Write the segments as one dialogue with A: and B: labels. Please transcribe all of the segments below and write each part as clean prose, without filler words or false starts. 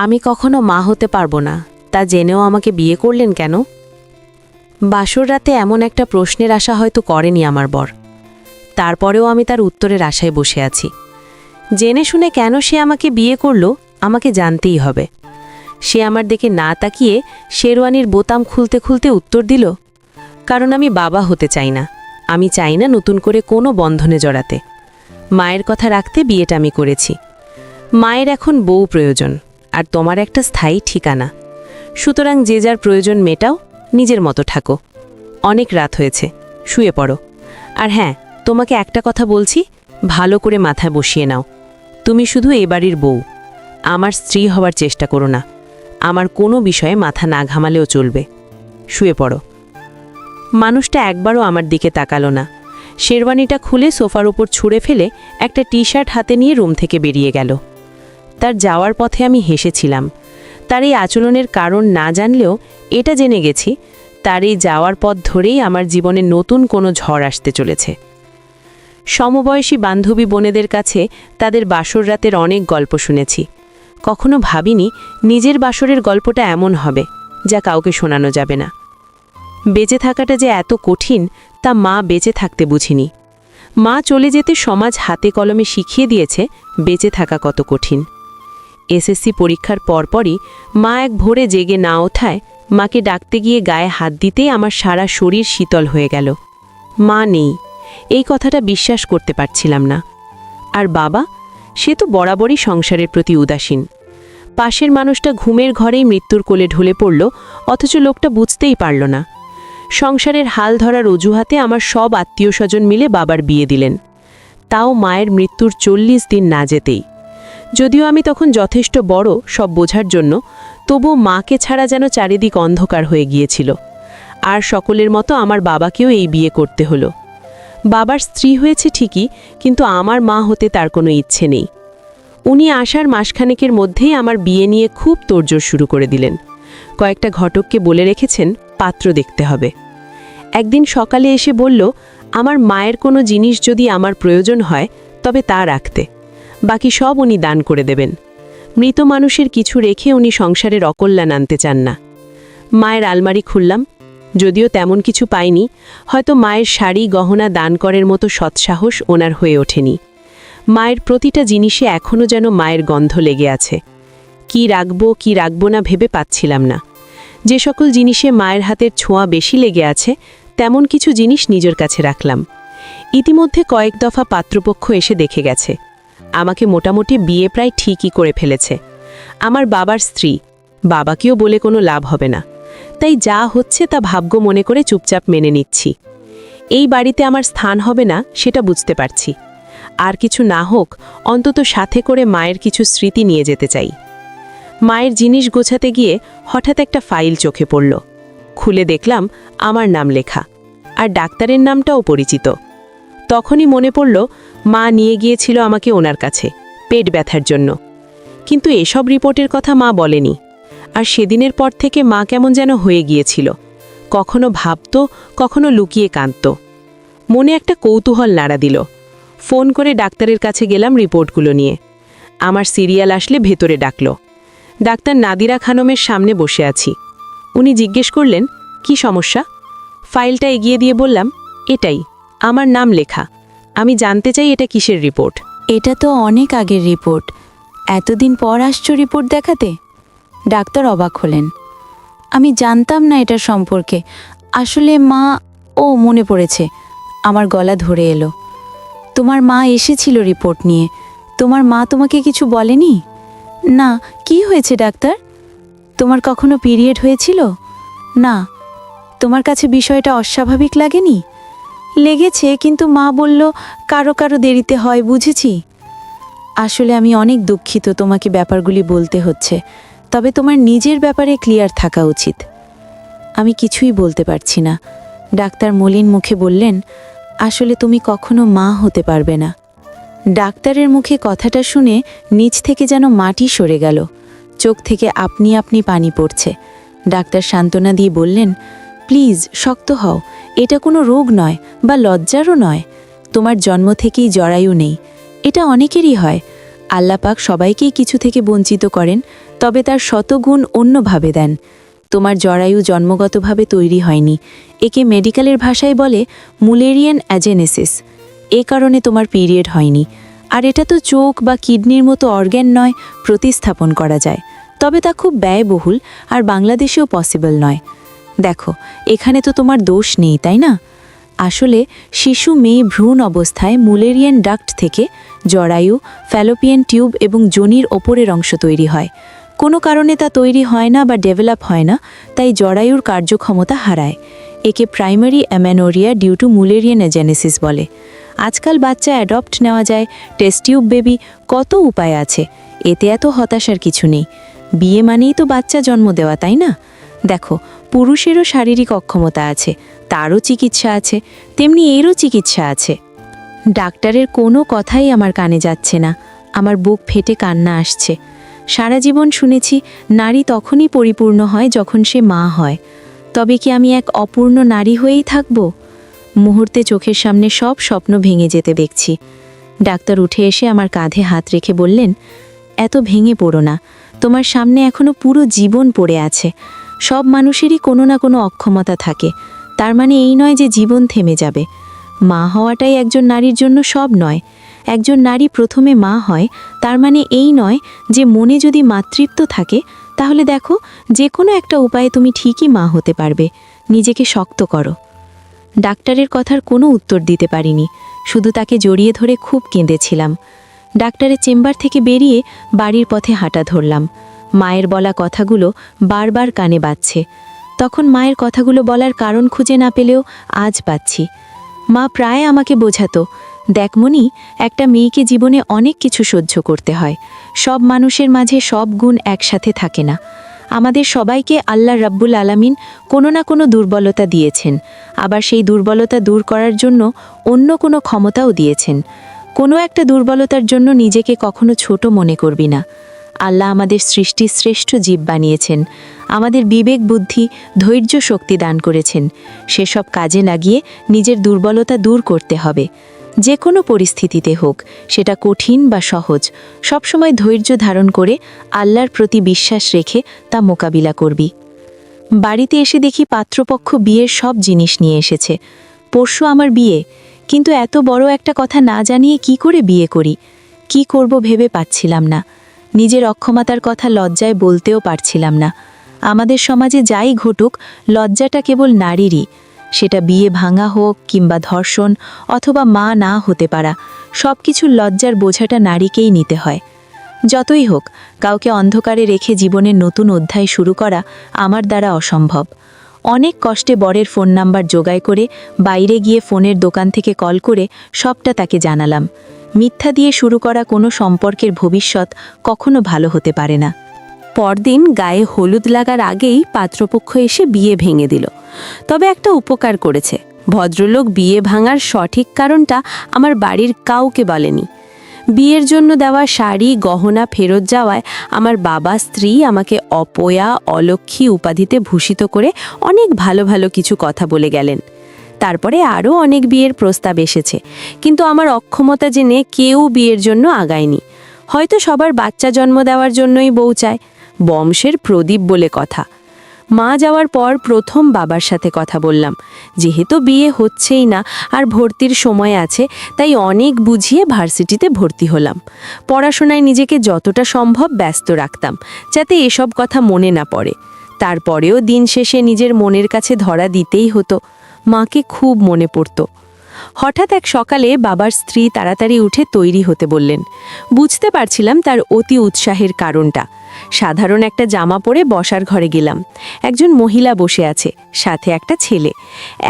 A: আমি কখনো মা হতে পারবো না তা জেনেও আমাকে বিয়ে করলেন কেন? বাসর রাতে এমন একটা প্রশ্নের আশা হয়তো করেনি আমার বর। তারপরেও আমি তার উত্তরের আশায় বসে আছি। জেনে শুনে কেন সে আমাকে বিয়ে করল আমাকে জানতেই হবে। সে আমার দিকে না তাকিয়ে শেরওয়ানির বোতাম খুলতে খুলতে উত্তর দিল, কারণ আমি বাবা হতে চাই না। আমি চাই না নতুন করে কোনো বন্ধনে জড়াতে। মায়ের কথা রাখতে বিয়েটা আমি করেছি। মায়ের এখন বউ প্রয়োজন, আর তোমার একটা স্থায়ী ঠিকানা। সুতরাং যে যার প্রয়োজন মেটাও, নিজের মতো থাকো। অনেক রাত হয়েছে, শুয়ে পড়ো। আর হ্যাঁ, তোমাকে একটা কথা বলছি, ভালো করে মাথায় বসিয়ে নাও। তুমি শুধু এ বাড়ির বউ, আমার স্ত্রী হওয়ার চেষ্টা করো না। আমার কোনো বিষয়ে মাথা না ঘামালেও চলবে। শুয়ে পড়ো। মানুষটা একবারও আমার দিকে তাকালো না। শেরওয়ানিটা খুলে সোফার ওপর ছুঁড়ে ফেলে একটা টি শার্ট হাতে নিয়ে রুম থেকে বেরিয়ে গেল। তার যাওয়ার পথে আমি হেসেছিলাম। তার এই আচরণের কারণ না জানলেও এটা জেনে গেছি, তার এই যাওয়ার পথ ধরেই আমার জীবনে নতুন কোনো ঝড় আসতে চলেছে। সমবয়সী বান্ধবী বোনেদের কাছে তাদের বাসর রাতের অনেক গল্প শুনেছি। কখনো ভাবিনি নিজের বাসরের গল্পটা এমন হবে যা কাউকে শোনানো যাবে না। বেঁচে থাকাটা যে এত কঠিন তা মা বেঁচে থাকতে বুঝিনি। মা চলে যেতে সমাজ হাতে কলমে শিখিয়ে দিয়েছে বেঁচে থাকা কত কঠিন। এসএসসি পরীক্ষার পরপরই মা এক ভোরে জেগে না ওঠায় মাকে ডাকতে গিয়ে গায়ে হাত দিতেই আমার সারা শরীর শীতল হয়ে গেল। মা নেই, এই কথাটা বিশ্বাস করতে পারছিলাম না। আর বাবা, সে তো বরাবরই সংসারের প্রতি উদাসীন। পাশের মানুষটা ঘুমের ঘরেই মৃত্যুর কোলে ঢলে পড়ল, অথচ লোকটা বুঝতেই পারল না। সংসারের হাল ধরার অজুহাতে আমার সব আত্মীয় স্বজন মিলে বাবার বিয়ে দিলেন, তাও মায়ের মৃত্যুর 40 দিন না যেতেই। যদিও আমি তখন যথেষ্ট বড় সব বোঝার জন্য, তবুও মাকে ছাড়া যেন চারিদিক অন্ধকার হয়ে গিয়েছিল। আর সকলের মতো আমার বাবাকেও এই বিয়ে করতে হলো। বাবার স্ত্রী হয়েছে ঠিকই, কিন্তু আমার মা হতে তার কোনো ইচ্ছে নেই। উনি আসার মাসখানেকের মধ্যেই আমার বিয়ে নিয়ে খুব তোড়জোড় শুরু করে দিলেন। কয়েকটা ঘটককে বলে রেখেছেন পাত্র দেখতে হবে। একদিন সকালে এসে বলল, আমার মায়ের কোনো জিনিস যদি আমার প্রয়োজন হয় তবে তা রাখতে, বাকি সব উনি দান করে দেবেন। মৃত মানুষের কিছু রেখে উনি সংসারের অকল্যাণ আনতে চান না। মায়ের আলমারি খুললাম, যদিও তেমন কিছু পাইনি। হয়তো মায়ের শাড়ি গহনা দান করার মতো সৎসাহস ওনার হয়ে ওঠেনি। মায়ের প্রতিটা জিনিসে এখনও যেন মায়ের গন্ধ লেগে আছে। কি রাখবো না ভেবে পাচ্ছিলাম না। যে সকল জিনিসে মায়ের হাতের ছোঁয়া বেশি লেগে আছে তেমন কিছু জিনিস নিজের কাছে রাখলাম। ইতিমধ্যে কয়েক দফা পাত্রপক্ষ এসে দেখে গেছে। আমাকে মোটামুটি বিয়ে প্রায় ঠিকই করে ফেলেছে। আমার বাবার স্ত্রী, বাবাকেও বলে কোনো লাভ হবে না। তাই যা হচ্ছে তা ভাগ্য মনে করে চুপচাপ মেনে নিচ্ছি। এই বাড়িতে আমার স্থান হবে না সেটা বুঝতে পারছি। আর কিছু না হোক, অন্তত সাথে করে মায়ের কিছু স্মৃতি নিয়ে যেতে চাই। মায়ের জিনিস গোছাতে গিয়ে হঠাৎ একটা ফাইল চোখে পড়ল। খুলে দেখলাম আমার নাম লেখা, আর ডাক্তারের নামটাও পরিচিত। তখনই মনে পড়ল মা নিয়ে গিয়েছিল আমাকে ওনার কাছে পেট ব্যথার জন্য। কিন্তু এসব রিপোর্টের কথা মা বলেনি। আর সেদিনের পর থেকে মা কেমন যেন হয়ে গিয়েছিল। কখনো ভাবত, কখনো লুকিয়ে কাঁদত। মনে একটা কৌতূহল নাড়া দিল। ফোন করে ডাক্তারের কাছে গেলাম রিপোর্টগুলো নিয়ে। আমার সিরিয়াল আসলে ভেতরে ডাকল। ডাক্তার নাদিরা খানমের সামনে বসে আছি। উনি জিজ্ঞেস করলেন, কি সমস্যা? ফাইলটা এগিয়ে দিয়ে বললাম, এটাই, আমার নাম লেখা। আমি জানতে চাই এটা কিসের রিপোর্ট।
B: এটা তো অনেক আগের রিপোর্ট, এতদিন পর আসছো রিপোর্ট দেখাতে? ডাক্তার অবাক হলেন। আমি জানতাম না এটার সম্পর্কে। আসলে মা, ও মনে পড়েছে। আমার গলা ধরে এলো। তোমার মা এসেছিল রিপোর্ট নিয়ে। তোমার মা তোমাকে কিছু বলেনি? না। কি হয়েছে ডাক্তার? তোমার কখনো পিরিয়ড হয়েছিল? না। তোমার কাছে বিষয়টা অস্বাভাবিক লাগেনি? লেগেছে, কিন্তু মা বলল কারো কারো দেরিতে হয়, বুঝেছি। আসলে আমি অনেক দুঃখিত তোমাকে ব্যাপারগুলি বলতে হচ্ছে, তবে তোমার নিজের ব্যাপারে ক্লিয়ার থাকা উচিত। আমি কিছুই বলতে পারছি না। ডাক্তার মলিন মুখে বললেন, আসলে তুমি কখনো মা হতে পারবে না। ডাক্তারের মুখে কথাটা শুনে নিচ থেকে যেন মাটি সরে গেল। চোখ থেকে আপনি আপনি পানি পড়ছে। ডাক্তার সান্ত্বনা দিয়ে বললেন, প্লিজ শক্ত হও, এটা কোনো রোগ নয় বা লজ্জারও নয়। তোমার জন্ম থেকেই জরায়ু নেই, এটা অনেকেরই হয়। আল্লাহ পাক সবাইকেই কিছু থেকে বঞ্চিত করেন, তবে তার শতগুণ অন্যভাবে দেন। তোমার জরায়ু জন্মগতভাবে তৈরি হয়নি, একে মেডিকেলের ভাষায় বলে মুলেরিয়ান অ্যাজেনেসিস। এ কারণে তোমার পিরিয়ড হয়নি। আর এটা তো চোখ বা কিডনির মতো অর্গ্যান নয়, প্রতিস্থাপন করা যায়, তবে তা খুব ব্যয়বহুল আর বাংলাদেশেও পসিবল নয়। দেখো, এখানে তো তোমার দোষ নেই, তাই না? আসলে শিশু মেয়ে ভ্রূণ অবস্থায় মুলেরিয়ান ডাক্ট থেকে জরায়ু, ফ্যালোপিয়ান টিউব এবং যোনির ওপরের অংশ তৈরি হয়। কোনো কারণে তা তৈরি হয় না বা ডেভেলপ হয় না, তাই জরায়ুর কার্যক্ষমতা হারায়। একে primary amenorrhoea due to Mullerian agenesis বলে। আজকাল বাচ্চা অ্যাডপ্ট নেওয়া যায়, টেস্ট টিউব বেবি, কত উপায় আছে। এতে এত হতাশার কিছু নেই। বিয়ে মানেই তো বাচ্চা জন্ম দেওয়া, তাই না? দেখো, পুরুষেরও শারীরিক অক্ষমতা আছে, তারও চিকিৎসা আছে, তেমনি এরও চিকিৎসা আছে। ডাক্তারের কোনো কথাই আমার কানে যাচ্ছে না। আমার বুক ফেটে কান্না আসছে। সারা জীবন শুনেছি নারী তখনই পরিপূর্ণ হয় যখন সে মা হয়। তবে কি আমি এক অপূর্ণ নারী হয়েই থাকব? মুহূর্তে চোখের সামনে সব স্বপ্ন ভেঙে যেতে দেখছি। ডাক্তার উঠে এসে আমার কাঁধে হাত রেখে বললেন, এত ভেঙে পড়ো না, তোমার সামনে এখনো পুরো জীবন পড়ে আছে। সব মানুষেরই কোনো না কোনো অক্ষমতা থাকে, তার মানে এই নয় যে জীবন থেমে যাবে। মা হওয়াটাই একজন নারীর জন্য সব নয়। একজন নারী প্রথমে মা হয়, তার মানে এই নয় যে মনে যদি মাতৃত্ব থাকে তাহলে দেখো, যে কোনো একটা উপায়ে তুমি ঠিকই মা হতে পারবে। নিজেকে শক্ত করো। ডাক্তারের কথার কোনো উত্তর দিতে পারিনি, শুধু তাকে জড়িয়ে ধরে খুব কেঁদেছিলাম। ডাক্তারের চেম্বার থেকে বেরিয়ে বাড়ির পথে হাঁটা ধরলাম। মায়ের বলা কথাগুলো বারবার কানে বাজছে। তখন মায়ের কথাগুলো বলার কারণ খুঁজে না পেলেও আজ পাচ্ছি। মা প্রায় আমাকে বোঝাতো, দেখ মনি, একটা মেয়েকে জীবনে অনেক কিছু সহ্য করতে হয়। সব মানুষের মাঝে সব গুণ একসাথে থাকে না। আমাদের সবাইকে আল্লাহ রাব্বুল আলামিন কোনো না কোনো দুর্বলতা দিয়েছেন, আবার সেই দুর্বলতা দূর করার জন্য অন্য কোনো ক্ষমতাও দিয়েছেন। কোনো একটা দুর্বলতার জন্য নিজেকে কখনো ছোট মনে করবি না। আল্লাহ আমাদের সৃষ্টির শ্রেষ্ঠ জীব বানিয়েছেন, আমাদের বিবেক বুদ্ধি ধৈর্য শক্তি দান করেছেন। সেসব কাজে লাগিয়ে নিজের দুর্বলতা দূর করতে হবে। যে কোনো পরিস্থিতিতে হোক, সেটা কঠিন বা সহজ, সবসময় ধৈর্য ধারণ করে আল্লাহর প্রতি বিশ্বাস রেখে তা মোকাবিলা করবি। বাড়িতে এসে দেখি পাত্রপক্ষ বিয়ের সব জিনিস নিয়ে এসেছে। পরশু আমার বিয়ে, কিন্তু এত বড় একটা কথা না জানিয়ে কি করে বিয়ে করি? কি করব ভেবে পাচ্ছিলাম না। নিজের অক্ষমতার কথা লজ্জায় বলতেও পারছিলাম না। আমাদের সমাজে যাই ঘটুক, লজ্জাটা কেবল নারীরই। সেটা বিয়ে ভাঙা হোক কিংবা ধর্ষণ অথবা মা না হতে পারা, সব কিছুর লজ্জার বোঝাটা নারীকেই নিতে হয়। যতই হোক, কাউকে অন্ধকারে রেখে জীবনের নতুন অধ্যায় শুরু করা আমার দ্বারা অসম্ভব। অনেক কষ্টে বরের ফোন নাম্বার জোগাড় করে বাইরে গিয়ে ফোনের দোকান থেকে কল করে সবটা তাকে জানালাম। মিথ্যা দিয়ে শুরু করা কোনো সম্পর্কের ভবিষ্যৎ কখনো ভালো হতে পারে না।
A: পরদিন গায়ে হলুদ লাগার আগেই পাত্রপক্ষ এসে বিয়ে ভেঙে দিল। তবে একটা উপকার করেছে, ভদ্রলোক বিয়ে ভাঙার সঠিক কারণটা আমার বাড়ির কাউকে বলেনি। বিয়ের জন্য দেওয়া শাড়ি গহনা ফেরত যাওয়ায় আমার বাবা স্ত্রী আমাকে অপয়া অলক্ষ্মী উপাধিতে ভূষিত করে অনেক ভালো ভালো কিছু কথা বলে গেলেন। তারপরে আরও অনেক বিয়ের প্রস্তাব এসেছে, কিন্তু আমার অক্ষমতা জেনে কেউ বিয়ের জন্য আগায়নি। হয়তো সবার বাচ্চা জন্ম দেওয়ার জন্যই বউ চায়, বংশের প্রদীপ বলে কথা। মা যাওয়ার পর প্রথম বাবার সাথে কথা বললাম। যেহেতু বিয়ে হচ্ছেই না আর ভর্তির সময় আছে, তাই অনেক বুঝিয়ে ভার্সিটিতে ভর্তি হলাম। পড়াশোনায় নিজেকে যতটা সম্ভব ব্যস্ত রাখতাম, যাতে এসব কথা মনে না পড়ে। তারপরেও দিন শেষে নিজের মনের কাছে ধরা দিতেই হতো। মাকে খুব মনে পড়ত। হঠাৎ এক সকালে বাবার স্ত্রী তাড়াতাড়ি উঠে তৈরি হতে বললেন। বুঝতে পারছিলাম তার অতি উৎসাহের কারণটা। সাধারণ একটা জামা পরে বসার ঘরে গেলাম। একজন মহিলা বসে আছে, সাথে একটা ছেলে।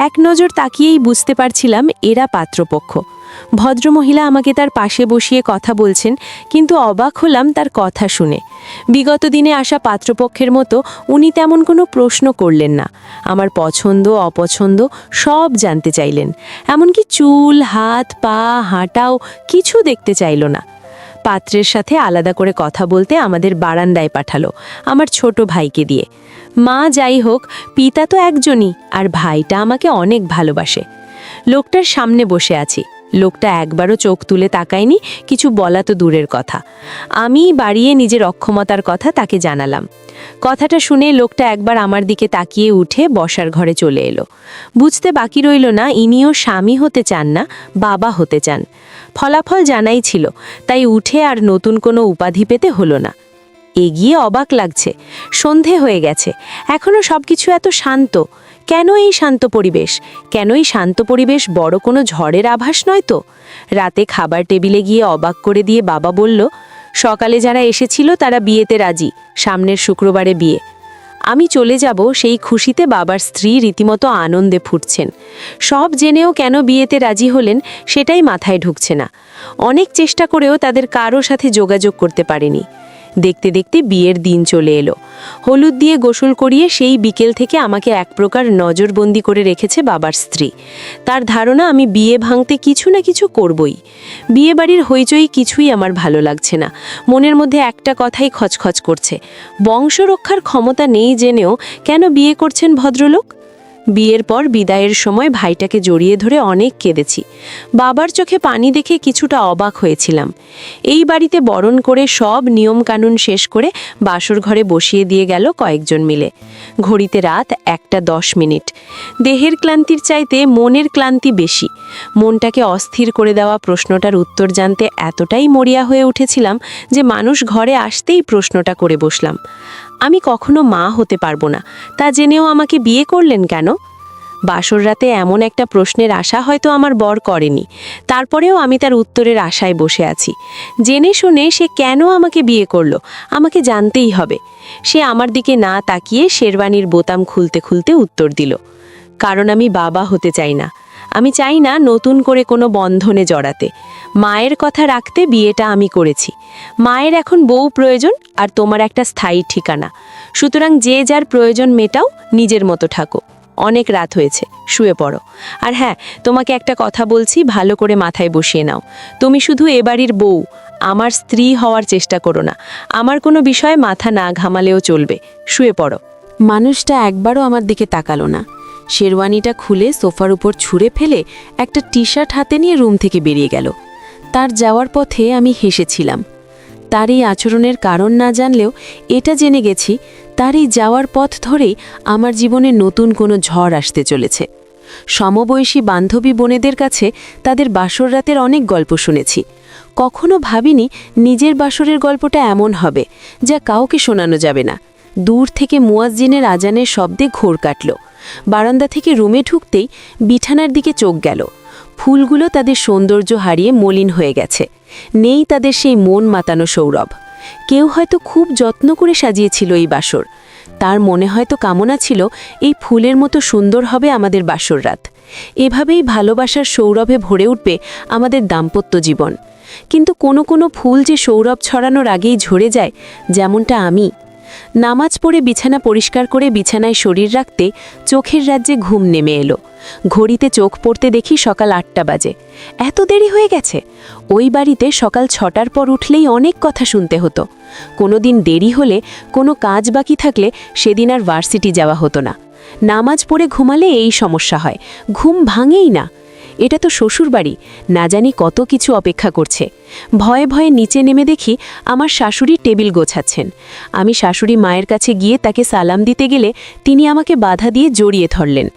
A: এক নজর তাকিয়েই বুঝতে পারছিলাম এরা পাত্রপক্ষ। ভদ্রমহিলা আমাকে তার পাশে বসিয়ে কথা বলছেন, কিন্তু অবাক হলাম তার কথা শুনে। বিগত দিনে আসা পাত্রপক্ষের মতো উনি তেমন কোনো প্রশ্ন করলেন না। আমার পছন্দ অপছন্দ সব জানতে চাইলেন, এমনকি চুল হাত পা হাঁটাও কিছু দেখতে চাইল না। পাত্রের সাথে আলাদা করে কথা বলতে আমাদের বারান্দায় পাঠালো, আমার ছোট ভাইকে দিয়ে। মা যাই হোক, পিতা তো একজনই, আর ভাইটা আমাকে অনেক ভালোবাসে। লোকটার সামনে বসে আছি, লোকটা একবারও চোখ তুলে তাকায়নি, কিছু বলা তো দূরের কথা। আমি বাড়িয়ে নিজের অক্ষমতার কথা তাকে জানালাম। কথাটা শুনে লোকটা একবার আমার দিকে তাকিয়ে উঠে বসার ঘরে চলে এলো। বুঝতে বাকি রইল না ইনিও স্বামী হতে চান না, বাবা হতে চান। ফলাফল জানাই ছিল, তাই উঠে আর নতুন কোনো উপাধি পেতে হলো না। এগিয়ে অবাক লাগছে, সন্ধে হয়ে গেছে, এখনো সবকিছু এত শান্ত। কেন এই শান্ত পরিবেশ? কেন এই শান্ত পরিবেশ বড় কোনো ঝড়ের আভাস নয় তো? রাতে খাবার টেবিলে গিয়ে অবাক করে দিয়ে বাবা বলল, সকালে যারা এসেছিল তারা বিয়েতে রাজি, সামনের শুক্রবারে বিয়ে। আমি চলে যাব সেই খুশিতে বাবার স্ত্রী রীতিমতো আনন্দে ফুটছেন। সব জেনেও কেন বিয়েতে রাজি হলেন সেটাই মাথায় ঢুকছে না। অনেক চেষ্টা করেও তাদের কারো সাথে যোগাযোগ করতে পারেনি। দেখতে দেখতে বিয়ের দিন চলে এলো। হলুদ দিয়ে গোসল করিয়ে সেই বিকেল থেকে আমাকে এক প্রকার নজরবন্দি করে রেখেছে বাবার স্ত্রী। তার ধারণা আমি বিয়ে ভাঙতে কিছু না কিছু করবই। বিয়ে বাড়ির হইচই কিছুই আমার ভালো লাগছে না। মনের মধ্যে একটা কথাই খচখচ করছে, বংশ রক্ষার ক্ষমতা নেই জেনেও কেন বিয়ে করছেন ভদ্রলোক? বিয়ের পর বিদায়ের সময় ভাইটাকে জড়িয়ে ধরে অনেক কেঁদেছি। বাবার চোখে পানি দেখে কিছুটা অবাক হয়েছিলাম। এই বাড়িতে বরণ করে সব নিয়মকানুন শেষ করে বাসর ঘরে বসিয়ে দিয়ে গেল কয়েকজন মিলে। ঘড়িতে রাত 1:10। দেহের ক্লান্তির চাইতে মনের ক্লান্তি বেশি। মনটাকে অস্থির করে দেওয়া প্রশ্নটার উত্তর জানতে এতটাই মরিয়া হয়ে উঠেছিলাম যে মানুষ ঘরে আসতেই প্রশ্নটা করে বসলাম, আমি কখনো মা হতে পারবো না, তা জেনেও আমাকে বিয়ে করলেন কেন? বাসর রাতে এমন একটা প্রশ্নের আশা হয়তো আমার বর করেনি, তারপরেও আমি তার উত্তরের আশায় বসে আছি। জেনে শুনে সে কেন আমাকে বিয়ে করলো আমাকে জানতেই হবে। সে আমার দিকে না তাকিয়ে শেরওয়ানির বোতাম খুলতে খুলতে উত্তর দিল, কারণ আমি বাবা হতে চাই না। আমি চাই না নতুন করে কোনো বন্ধনে জড়াতে। মায়ের কথা রাখতে বিয়েটা আমি করেছি। মায়ের এখন বউ প্রয়োজন আর তোমার একটা স্থায়ী ঠিকানা। সুতরাং যে যার প্রয়োজন মেটাও, নিজের মতো থাকো। অনেক রাত হয়েছে, শুয়ে পড়ো। আর হ্যাঁ, তোমাকে একটা কথা বলছি, ভালো করে মাথায় বসিয়ে নাও। তুমি শুধু এ বাড়ির বউ, আমার স্ত্রী হওয়ার চেষ্টা করো না। আমার কোনো বিষয়ে মাথা না ঘামালেও চলবে। শুয়ে পড়ো। মানুষটা একবারও আমার দিকে তাকালো না। শেরওয়ানিটা খুলে সোফার উপর ছুঁড়ে ফেলে একটা টি শার্ট হাতে নিয়ে রুম থেকে বেরিয়ে গেল। তার যাওয়ার পথে আমি হেসেছিলাম। তার এই আচরণের কারণ না জানলেও এটা জেনে গেছি, তার এই যাওয়ার পথ ধরেই আমার জীবনে নতুন কোনো ঝড় আসতে চলেছে। সমবয়সী বান্ধবী বোনেদের কাছে তাদের বাসর রাতের অনেক গল্প শুনেছি। কখনো ভাবিনি নিজের বাসরের গল্পটা এমন হবে যা কাউকে শোনানো যাবে না। দূর থেকে মুয়াজ্জিনের আজানের শব্দে ঘোর কাটল। বারান্দা থেকে রুমে ঢুকতেই বিছানার দিকে চোখ গেল। ফুলগুলো তাদের সৌন্দর্য হারিয়ে মলিন হয়ে গেছে। নেই তাদের সেই মন মাতানো সৌরভ। কেউ হয়তো খুব যত্ন করে সাজিয়েছিল এই বাসর। তার মনে হয়তো কামনা ছিল এই ফুলের মতো সুন্দর হবে আমাদের বাসর রাত। এভাবেই ভালোবাসার সৌরভে ভরে উঠবে আমাদের দাম্পত্য জীবন। কিন্তু কোনো কোনো ফুল যে সৌরভ ছড়ানোর আগেই ঝরে যায়, যেমনটা আমি। নামাজ পড়ে বিছানা পরিষ্কার করে বিছানায় শরীর রাখতে চোখের রাজ্যে ঘুম নেমে এলো। ঘড়িতে চোখ পড়তে দেখি সকাল 8টা বাজে। এত দেরি হয়ে গেছে? ওই বাড়িতে সকাল 6টার পর উঠলেই অনেক কথা শুনতে হতো। কোনো দিন দেরি হলে, কোনো কাজ বাকি থাকলে সেদিন আর ভার্সিটি যাওয়া হতো না। নামাজ পড়ে ঘুমালে এই সমস্যা হয়, ঘুম ভাঙেই না। এটা তো শ্বশুর বাড়ি, না জানি কত কিছু অপেক্ষা করছে। ভয়ে ভয়ে নিচে নেমে দেখি আমার শাশুড়ি টেবিল গোছাচ্ছেন। আমি শাশুড়ি মায়ের কাছে গিয়ে তাকে সালাম দিতে গেলে তিনি আমাকে বাধা দিয়ে জড়িয়ে ধরলেন।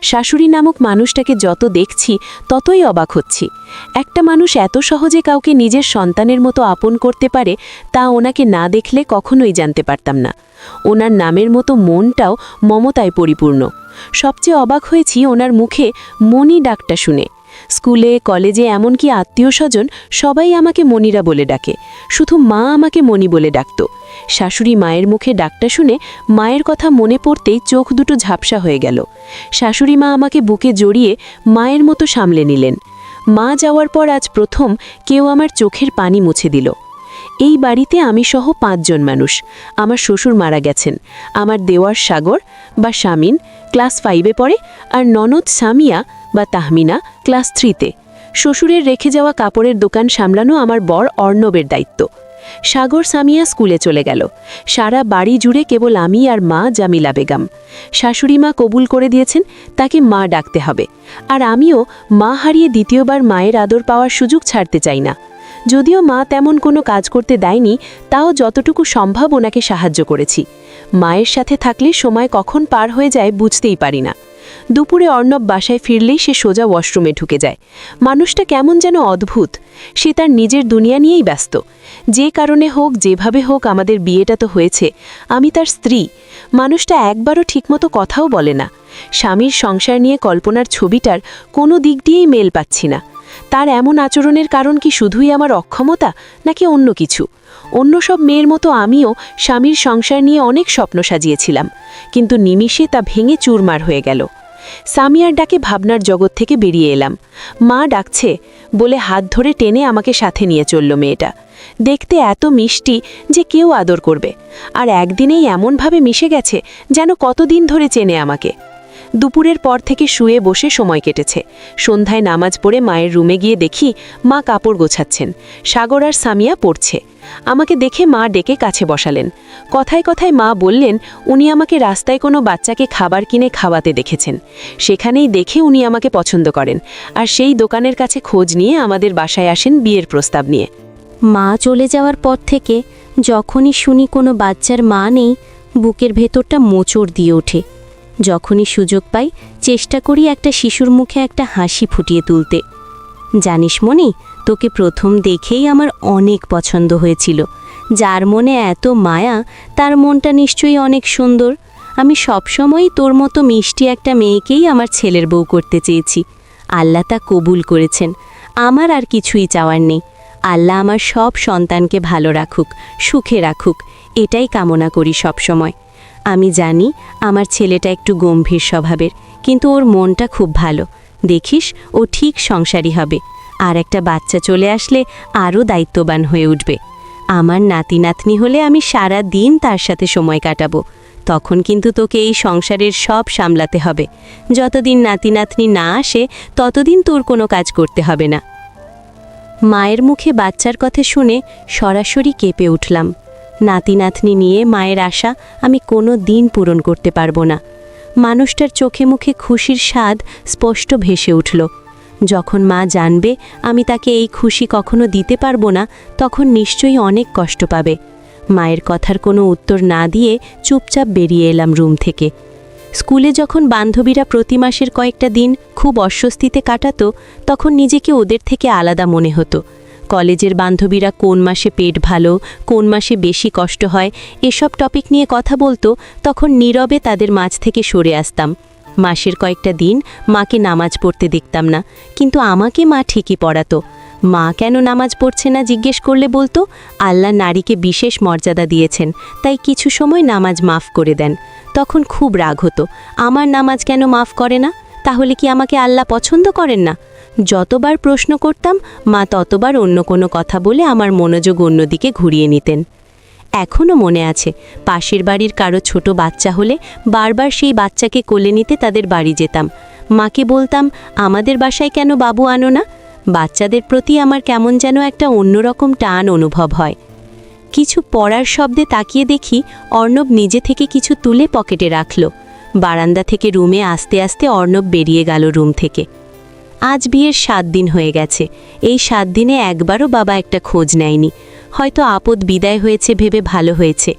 A: শাশুড়ি নামক মানুষটাকে যত দেখছি ততই অবাক হচ্ছি। একটা মানুষ এত সহজে কাউকে নিজের সন্তানের মতো আপন করতে পারে তা ওনাকে না দেখলে কখনোই জানতে পারতাম না। ওনার নামের মতো মনটাও মমতায় পরিপূর্ণ। সবচেয়ে অবাক হয়েছি ওনার মুখে মণি ডাকটা শুনে। স্কুলে, কলেজে, এমনকি আত্মীয় স্বজন সবাই আমাকে মণিরা বলে ডাকে। শুধু মা আমাকে মণি বলে ডাকত। শাশুড়ি মায়ের মুখে ডাকটা শুনে মায়ের কথা মনে পড়তেই চোখ দুটো ঝাপসা হয়ে গেল। শাশুড়ি মা আমাকে বুকে জড়িয়ে মায়ের মতো সামলে নিলেন। মা যাওয়ার পর আজ প্রথম কেউ আমার চোখের পানি মুছে দিল। এই বাড়িতে আমি সহ 5 জন মানুষ। আমার শ্বশুর মারা গেছেন, আমার দেওয়ার সাগর বা শামিন ক্লাস 5-এ পড়ে, আর ননদ সামিয়া বা তাহমিনা ক্লাস 3-তে। শ্বশুরের রেখে যাওয়া কাপড়ের দোকান সামলানো আমার বর অর্ণবের দায়িত্ব। সাগর সামিয়া স্কুলে চলে গেল। সারা বাড়ি জুড়ে কেবল আমি আর মা জামিলা বেগম। শাশুড়ি মা কবুল করে দিয়েছেন তাকে মা ডাকতে হবে, আর আমিও মা হারিয়ে দ্বিতীয়বার মায়ের আদর পাওয়ার সুযোগ ছাড়তে চাই না। যদিও মা তেমন কোনো কাজ করতে দেয়নি, তাও যতটুকু সম্ভব ওনাকে সাহায্য করেছি। মায়ের সাথে থাকলে সময় কখন পার হয়ে যায় বুঝতেই পারি না। দুপুরে অর্ণব বাসায় ফিরলেই সে সোজা ওয়াশরুমে ঢুকে যায়। মানুষটা কেমন যেন অদ্ভুত। সে তার নিজের দুনিয়া নিয়েই ব্যস্ত। যে কারণে হোক, যেভাবে হোক, আমাদের বিয়েটা তো হয়েছে। আমি তার স্ত্রী। মানুষটা একবারও ঠিকমতো কথাও বলে না। স্বামীর সংসার নিয়ে কল্পনার ছবিটার কোনো দিক দিয়েই মেল পাচ্ছি না। তার এমন আচরণের কারণ কি শুধুই আমার অক্ষমতা, নাকি অন্য কিছু? অন্য সব মেয়ের মতো আমিও স্বামীর সংসার নিয়ে অনেক স্বপ্ন সাজিয়েছিলাম, কিন্তু নিমিষে তা ভেঙে চুরমার হয়ে গেল। সামিয়ার ডাকে ভাবনার জগৎ থেকে বেরিয়ে এলাম। মা ডাকছে বলে হাত ধরে টেনে আমাকে সাথে নিয়ে চলল মেয়েটা। দেখতে এত মিষ্টি যে কেউ আদর করবে, আর একদিনেই এমনভাবে মিশে গেছে যেন কতদিন ধরে চেনে আমাকে। দুপুরের পর থেকে শুয়ে বসে সময় কেটেছে। সন্ধ্যায় নামাজ পড়ে মায়ের রুমে গিয়ে দেখি মা কাপড় গোছাচ্ছেন, সাগর আর সামিয়া পড়ছে। আমাকে দেখে মা ডেকে কাছে বসালেন। কথায় কথায় মা বললেন উনি আমাকে রাস্তায় কোনো বাচ্চাকে খাবার কিনে খাওয়াতে দেখেছেন। সেখানেই দেখে উনি আমাকে পছন্দ করেন, আর সেই দোকানের কাছে খোঁজ নিয়ে আমাদের বাসায় আসেন বিয়ের প্রস্তাব নিয়ে।
C: মা চলে যাওয়ার পর থেকে যখনই শুনি কোনো বাচ্চার মা নেই, বুকের ভেতরটা মোচড় দিয়ে ওঠে। যখনই সুযোগ পাই চেষ্টা করি একটা শিশুর মুখে একটা হাসি ফুটিয়ে তুলতে। জানিস মনি, তোকে প্রথম দেখেই আমার অনেক পছন্দ হয়েছিল। যার মনে এত মায়া, তার মনটা নিশ্চয়ই অনেক সুন্দর। আমি সবসময়ই তোর মতো মিষ্টি একটা মেয়েকেই আমার ছেলের বউ করতে চেয়েছি। আল্লাহ তা কবুল করেছেন। আমার আর কিছুই চাওয়ার নেই। আল্লাহ আমার সব সন্তানকে ভালো রাখুক, সুখে রাখুক, এটাই কামনা করি সব সময়। আমি জানি আমার ছেলেটা একটু গম্ভীর স্বভাবের, কিন্তু ওর মনটা খুব ভালো। দেখিস ও ঠিক সংসারী হবে, আর একটা বাচ্চা চলে আসলে আরও দায়িত্ববান হয়ে উঠবে। আমার নাতি নাতনি হলে আমি সারা দিন তার সাথে সময় কাটাবো। তখন কিন্তু তোকে এই সংসারের সব সামলাতে হবে। যতদিন নাতি নাতনি না আসে ততদিন তোর কোনো কাজ করতে হবে না। মায়ের মুখে বাচ্চার কথা শুনে সরাসরি কেঁপে উঠলাম। নাতি নাতনি নিয়ে মায়ের আশা আমি কোনো দিন পূরণ করতে পারবো না। মানুষটার চোখে মুখে খুশির স্বাদ স্পষ্ট ভেসে উঠল। যখন মা জানবে আমি তাকে এই খুশি কখনো দিতে পারবো না, তখন নিশ্চয়ই অনেক কষ্ট পাবে। মায়ের কথার কোনো উত্তর না দিয়ে চুপচাপ বেরিয়ে এলাম রুম থেকে। স্কুলে যখন বান্ধবীরা প্রতি মাসের কয়েকটা দিন খুব অস্বস্তিতে কাটাতো, তখন নিজেকে ওদের থেকে আলাদা মনে হতো। কলেজের বান্ধবীরা কোন মাসে পেট ভালো, কোন মাসে বেশি কষ্ট হয়, এসব টপিক নিয়ে কথা বলতো, তখন নীরবে তাদের মাঝ থেকে সরে আসতাম। মাসের কয়েকটা দিন মাকে নামাজ পড়তে দেখতাম না, কিন্তু আমাকে মা ঠিকই পড়াতো। মা কেন নামাজ পড়ছে না জিজ্ঞেস করলে বলতো, আল্লাহ নারীকে বিশেষ মর্যাদা দিয়েছেন, তাই কিছু সময় নামাজ মাফ করে দেন। তখন খুব রাগ হতো, আমার নামাজ কেন মাফ করে না? তাহলে কি আমাকে আল্লাহ পছন্দ করেন না? যতবার প্রশ্ন করতাম মা ততবার অন্য কোনো কথা বলে আমার মনোযোগ অন্যদিকে ঘুরিয়ে নিতেন। এখনও মনে আছে, পাশের বাড়ির কারো ছোট বাচ্চা হলে বারবার সেই বাচ্চাকে কোলে নিতে তাদের বাড়ি যেতাম। মাকে বলতাম, আমাদের বাসায় কেন বাবু আনো না? বাচ্চাদের প্রতি আমার কেমন যেন একটা অন্যরকম টান অনুভব হয়। কিছু পড়ার শব্দে তাকিয়ে দেখি অর্ণব নিজে থেকে কিছু তুলে পকেটে রাখল। বারান্দা থেকে রুমে আস্তে আস্তে অর্ণব বেরিয়ে গেল রুম থেকে। আজ বিয়ের 7 দিন হয়ে গেছে। এই 7 দিনে একবারও বাবা একটা খোঁজ নেয়নি। হয়তো আপদ বিদায় হয়েছে ভেবে ভালো হয়েছে।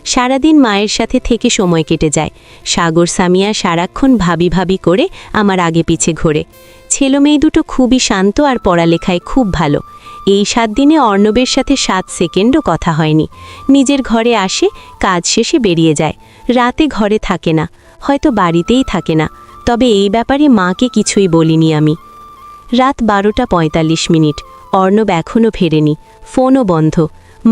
C: সারাদিন মায়ের সাথে থেকে সময় কেটে যায়। সাগর সামিয়া সারাক্ষণ ভাবি ভাবি করে আমার আগে পিছে ঘোরে। ছেলেমেয়ে দুটো খুবই শান্ত আর পড়ালেখায় খুব ভালো। এই 7 দিনে অর্ণবের সাথে 7 সেকেন্ডও কথা হয়নি। নিজের ঘরে আসে, কাজ শেষে বেরিয়ে যায়। রাতে ঘরে থাকে না, হয়তো বাড়িতেই থাকে না। তবে এই ব্যাপারে মাকে কিছুই বলিনি আমি। রাত 12:45। অর্ণব এখনও ফেরেনি, ফোনও বন্ধ।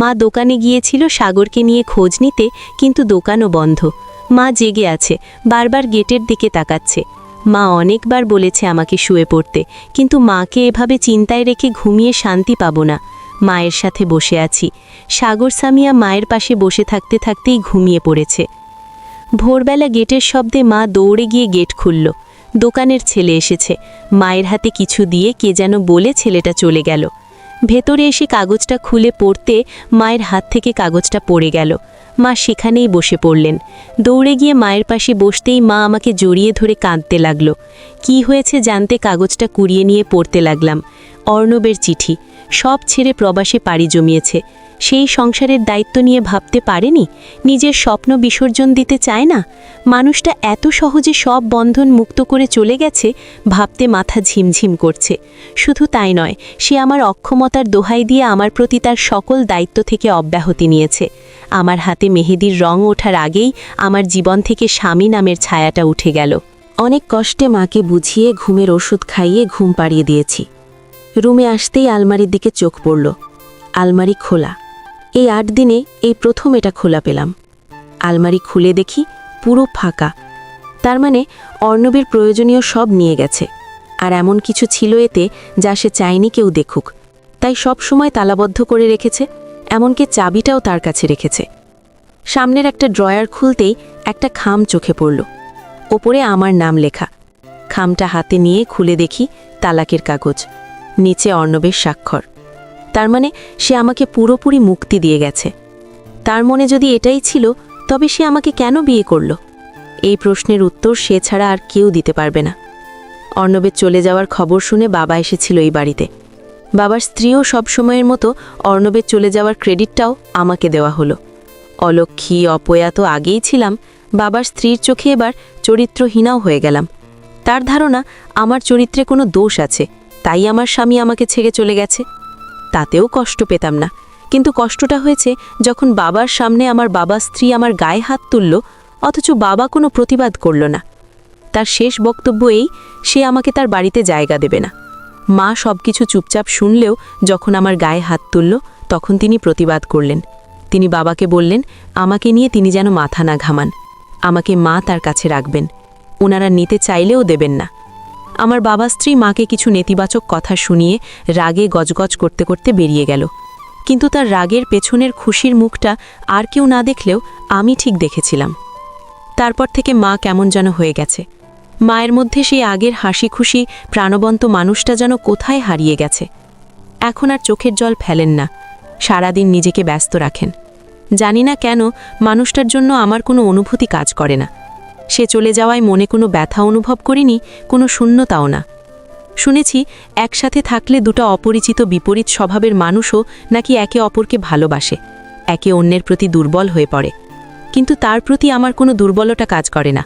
C: মা দোকানে গিয়েছিল সাগরকে নিয়ে খোঁজ নিতে, কিন্তু দোকানও বন্ধ। মা জেগে আছে, বারবার গেটের দিকে তাকাচ্ছে। মা অনেকবার বলেছে আমাকে শুয়ে পড়তে, কিন্তু মাকে এভাবে চিন্তায় রেখে ঘুমিয়ে শান্তি পাবো না। মায়ের সাথে বসে আছি। সাগর সামিয়া মায়ের পাশে বসে থাকতে থাকতেই ঘুমিয়ে পড়েছে। ভোরবেলা গেটের শব্দে মা দৌড়ে গিয়ে গেট খুলল। দোকানের ছেলে এসেছে। মায়ের হাতে কিছু দিয়ে কে যেন বলে ছেলেটা চলে গেল। ভেতরে এসে কাগজটা খুলে পড়তে মায়ের হাত থেকে কাগজটা পড়ে গেল। মা সেখানেই বসে পড়লেন। দৌড়ে গিয়ে মায়ের পাশে বসতেই মা আমাকে জড়িয়ে ধরে কাঁদতে লাগলো। কি হয়েছে জানতে কাগজটা কুড়িয়ে নিয়ে পড়তে লাগলাম। অর্ণবের চিঠি। সব ছেড়ে প্রবাসে পাড়ি জমিয়েছে। সেই সংসারের দায়িত্ব নিয়ে ভাবতে পারেনি, নিজের স্বপ্ন বিসর্জন দিতে চায় না। মানুষটা এত সহজে সব বন্ধন মুক্ত করে চলে গেছে, ভাবতে মাথা ঝিমঝিম করছে। শুধু তাই নয়, সে আমার অক্ষমতার দোহাই দিয়ে আমার প্রতি তার সকল দায়িত্ব থেকে অব্যাহতি নিয়েছে। আমার হাতে মেহেদির রং ওঠার আগেই আমার জীবন থেকে স্বামী নামের ছায়াটা উঠে গেল। অনেক কষ্টে মাকে বুঝিয়ে ঘুমের ওষুধ খাইয়ে ঘুম পাড়িয়ে দিয়েছি। রুমে আসতেই আলমারির দিকে চোখ পড়ল। আলমারি খোলা। এই 8 দিনে এই প্রথম এটা খোলা পেলাম। আলমারি খুলে দেখি পুরো ফাঁকা। তার মানে অর্ণবের প্রয়োজনীয় সব নিয়ে গেছে। আর এমন কিছু ছিল এতে যা সে চায়নি কেউ দেখুক, তাই সব সময় তালাবদ্ধ করে রেখেছে। এমনকি চাবিটাও তার কাছে রেখেছে। সামনের একটা ড্রয়ার খুলতেই একটা খাম চোখে পড়ল। ওপরে আমার নাম লেখা। খামটা হাতে নিয়ে খুলে দেখি তালাকের কাগজ, নিচে অর্ণবের স্বাক্ষর। তার মানে সে আমাকে পুরোপুরি মুক্তি দিয়ে গেছে। তার মনে যদি এটাই ছিল, তবে সে আমাকে কেন বিয়ে করল? এই প্রশ্নের উত্তর সে ছাড়া আর কেউ দিতে পারবে না। অর্ণবের চলে যাওয়ার খবর শুনে বাবা এসেছিল এই বাড়িতে। বাবার স্ত্রীও সব সময়ের মতো অর্ণবের চলে যাওয়ার ক্রেডিটটাও আমাকে দেওয়া হলো। অলক্ষী অপয়া তো আগেই ছিলাম, বাবার স্ত্রীর চোখে এবার চরিত্রহীনাও হয়ে গেলাম। তার ধারণা আমার চরিত্রে কোনো দোষ আছে, তাই আমার স্বামী আমাকে ছেড়ে চলে গেছে। তাতেও কষ্ট পেতাম না, কিন্তু কষ্টটা হয়েছে যখন বাবার সামনে আমার বাবার স্ত্রী আমার গায়ে হাত তুলল, অথচ বাবা কোনো প্রতিবাদ করল না। তার শেষ বক্তব্য এই, সে আমাকে তার বাড়িতে জায়গা দেবে না। মা সব কিছু চুপচাপ শুনলেও যখন আমার গায়ে হাত তুলল, তখন তিনি প্রতিবাদ করলেন। তিনি বাবাকে বললেন আমাকে নিয়ে তিনি যেন মাথা না ঘামান, আমাকে মা তার কাছে রাখবেন, ওনারা নিতে চাইলেও দেবেন না। আমার বাবা স্ত্রী মাকে কিছু নেতিবাচক কথা শুনিয়ে রাগে গজগজ করতে করতে বেরিয়ে গেল। কিন্তু তার রাগের পেছনের খুশির মুখটা আর কেউ না দেখলেও আমি ঠিক দেখেছিলাম। তারপর থেকে মা কেমন যেন হয়ে গেছে। মায়ের মধ্যে সেই আগের হাসি খুশি প্রাণবন্ত মানুষটা যেন কোথায় হারিয়ে গেছে। এখন আর চোখের জল ফেলেন না, সারাদিন নিজেকে ব্যস্ত রাখেন। জানি না কেন মানুষটার জন্য আমার কোনো অনুভূতি কাজ করে না। সে চলে যাওয়ায় মনে কোনো ব্যথা অনুভব করিনি, কোনো শূন্যতাও না। শুনেছি একসাথে থাকলে দুটো অপরিচিত বিপরীত স্বভাবের মানুষও নাকি একে অপরকে ভালোবাসে, একে অন্যের প্রতি দুর্বল হয়ে পড়ে। কিন্তু তার প্রতি আমার কোনো দুর্বলতা কাজ করে না।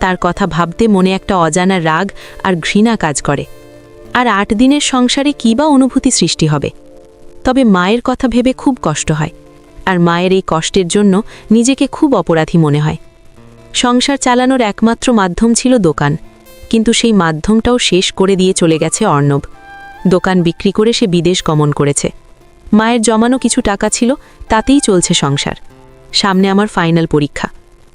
C: তার কথা ভাবতে মনে একটা অজানা রাগ আর ঘৃণা কাজ করে। আর 8 দিনের সংসারে কী বা অনুভূতি সৃষ্টি হবে? তবে মায়ের কথা ভেবে খুব কষ্ট হয়, আর মায়ের এই কষ্টের জন্য নিজেকে খুব অপরাধী মনে হয়। সংসার চালানোর একমাত্র মাধ্যম ছিল দোকান, কিন্তু সেই মাধ্যমটাও শেষ করে দিয়ে চলে গেছে অর্ণব। দোকান বিক্রি করে সে বিদেশ গমন করেছে। মায়ের জমানো কিছু টাকা ছিল, তাতেই চলছে সংসার। সামনে আমার ফাইনাল পরীক্ষা।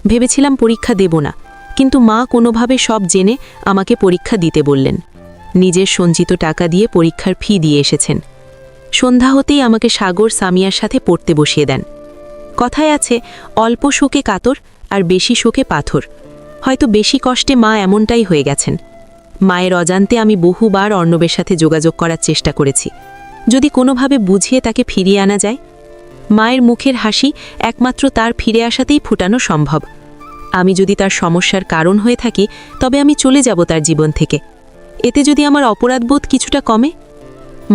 C: ভেবেছিলাম পরীক্ষা দেব না, কিন্তু মা কোনোভাবে সব জেনে আমাকে পরীক্ষা দিতে বললেন। নিজের সঞ্চিত টাকা দিয়ে পরীক্ষার ফি দিয়ে এসেছেন। সন্ধ্যা হতেই আমাকে সাগর সামিয়ার সাথে পড়তে বসিয়ে দেন। কথায় আছে, অল্প শোকে কাতর আর বেশি শোকে পাথর। হয়তো বেশি কষ্টে মা এমনটাই হয়ে গেছেন। মায়ের অজান্তে আমি বহুবার অর্ণবের সাথে যোগাযোগ করার চেষ্টা করেছি, যদি কোনোভাবে বুঝিয়ে তাকে ফিরিয়ে আনা যায়। মায়ের মুখের হাসি একমাত্র তার ফিরে আসাতেই ফুটানো সম্ভব। আমি যদি তার সমস্যার কারণ হয়ে থাকি, তবে আমি চলে যাব তার জীবন থেকে। এতে যদি আমার অপরাধবোধ কিছুটা কমে।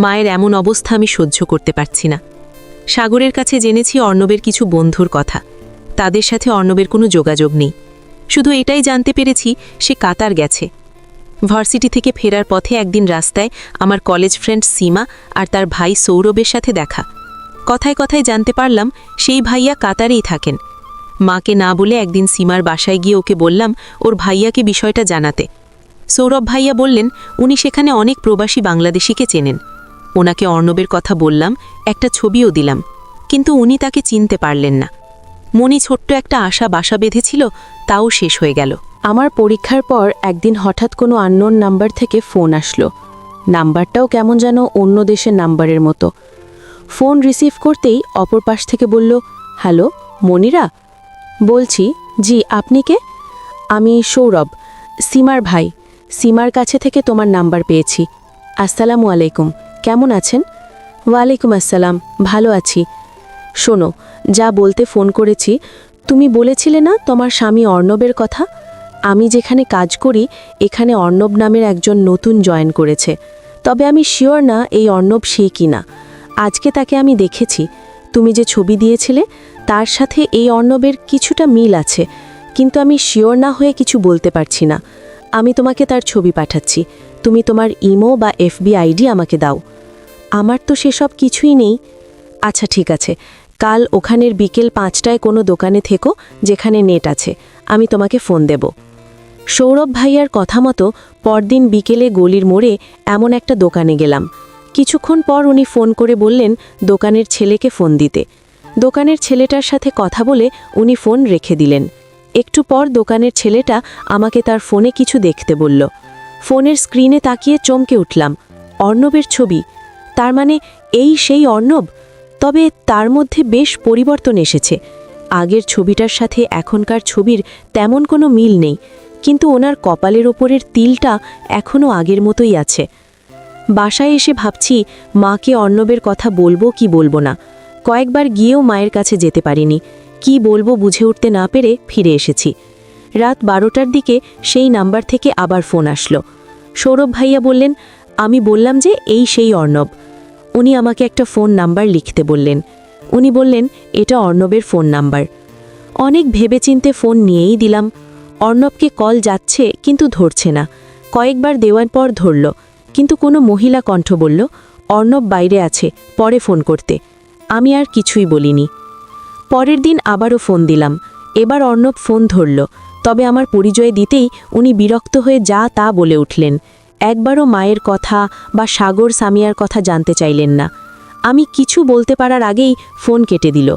C: মায়ের এমন অবস্থা আমি সহ্য করতে পারছি না। সাগরের কাছে জেনেছি অর্ণবের কিছু বন্ধুর কথা। তাদের সাথে অর্ণবের কোনো যোগাযোগ নেই। শুধু এটাই জানতে পেরেছি সে কাতার গেছে। ভার্সিটি থেকে ফেরার পথে একদিন রাস্তায় আমার কলেজ ফ্রেন্ড সীমা আর তার ভাই সৌরভের সাথে দেখা। কথায় কথায় জানতে পারলাম সেই ভাইয়া কাতারেই থাকেন। মাকে না বলে একদিন সীমার বাসায় গিয়ে ওকে বললাম ওর ভাইয়াকে বিষয়টা জানাতে। সৌরভ ভাইয়া বললেন উনি সেখানে অনেক প্রবাসী বাংলাদেশিকে চেনেন। ওনাকে অর্ণবের কথা বললাম, একটা ছবিও দিলাম, কিন্তু উনি তাকে চিনতে পারলেন না। মনি ছোট্ট একটা আশা বাসা বেঁধেছিল, তাও শেষ হয়ে গেল।
A: আমার পরীক্ষার পর একদিন হঠাৎ কোনো আননোন নাম্বার থেকে ফোন আসলো। নাম্বারটাও কেমন যেন অন্য দেশের নাম্বারের মতো। ফোন রিসিভ করতেই অপর পাশ থেকে বলল, হ্যালো মনিরা? বলছি, জি আপনি কে? আমি সৌরভ, সীমার ভাই। সীমার কাছে থেকে তোমার নাম্বার পেয়েছি। আসসালামু আলাইকুম, কেমন আছেন? ওয়ালাইকুম আসসালাম, ভালো আছি। শোনো, যা বলতে ফোন করেছি, তুমি বলেছিলে না তোমার স্বামী অর্ণবের কথা? আমি যেখানে কাজ করি এখানে অর্ণব নামের একজন নতুন জয়েন করেছে, তবে আমি শিওর না এই অর্ণব সেই কিনা। আজকে তাকে আমি দেখেছি, তুমি যে ছবি দিয়েছিলে তার সাথে এই অর্ণবের কিছুটা মিল আছে, কিন্তু আমি শিওর না হয়ে কিছু বলতে পারছি না। আমি তোমাকে তার ছবি পাঠাচ্ছি, তুমি তোমার ইমো বা এফবি আইডি আমাকে দাও। আমার তো সেসব কিছুই নেই। আচ্ছা ঠিক আছে, কাল ওখানের বিকেল 5টায় কোনো দোকানে থেকো যেখানে নেট আছে, আমি তোমাকে ফোন দেব। সৌরভ ভাইয়ার কথা মতো পরদিন বিকেলে গলির মোড়ে এমন একটা দোকানে গেলাম। কিছুক্ষণ পর উনি ফোন করে বললেন দোকানের ছেলেকে ফোন দিতে। দোকানের ছেলেটার সাথে কথা বলে উনি ফোন রেখে দিলেন। একটু পর দোকানের ছেলেটা আমাকে তার ফোনে কিছু দেখতে বলল। ফোনের স্ক্রিনে তাকিয়ে চমকে উঠলাম, অর্ণবের ছবি। তার মানে এই সেই অর্ণব? তবে তার মধ্যে বেশ পরিবর্তন এসেছে। আগের ছবিটার সাথে এখনকার ছবির তেমন কোনো মিল নেই, কিন্তু ওনার কপালের ওপরের তিলটা এখনও আগের মতোই আছে। বাসায় এসে ভাবছি মাকে অর্ণবের কথা বলবো কি বলবো না। কয়েকবার গিয়েও মায়ের কাছে যেতে পারিনি, কি বলবো বুঝে উঠতে না পেরে ফিরে এসেছি। রাত 12টার দিকে সেই নাম্বার থেকে আবার ফোন আসলো। সৌরভ ভাইয়া বললেন, আমি বললাম যে এই সেই অর্ণব। উনি আমাকে একটা ফোন নাম্বার লিখতে বললেন। উনি বললেন এটা অর্ণবের ফোন নাম্বার। অনেক ভেবেচিন্তে ফোন নিয়েই দিলাম। অর্ণবকে কল যাচ্ছে কিন্তু ধরছে না। কয়েকবার দেওয়ার পর ধরল, কিন্তু কোনো মহিলা কণ্ঠ বলল অর্ণব বাইরে আছে, পরে ফোন করতে। আমি আর কিছুই বলিনি। পরের দিন আবারও ফোন দিলাম। এবার অর্ণব ফোন ধরল, তবে আমার পরিচয় দিতেই উনি বিরক্ত হয়ে যা তা বলে উঠলেন। একবারও মায়ের কথা বা সাগর সামিয়ার কথা জানতে চাইলেন না। আমি কিছু বলতে পারার আগেই ফোন কেটে দিল।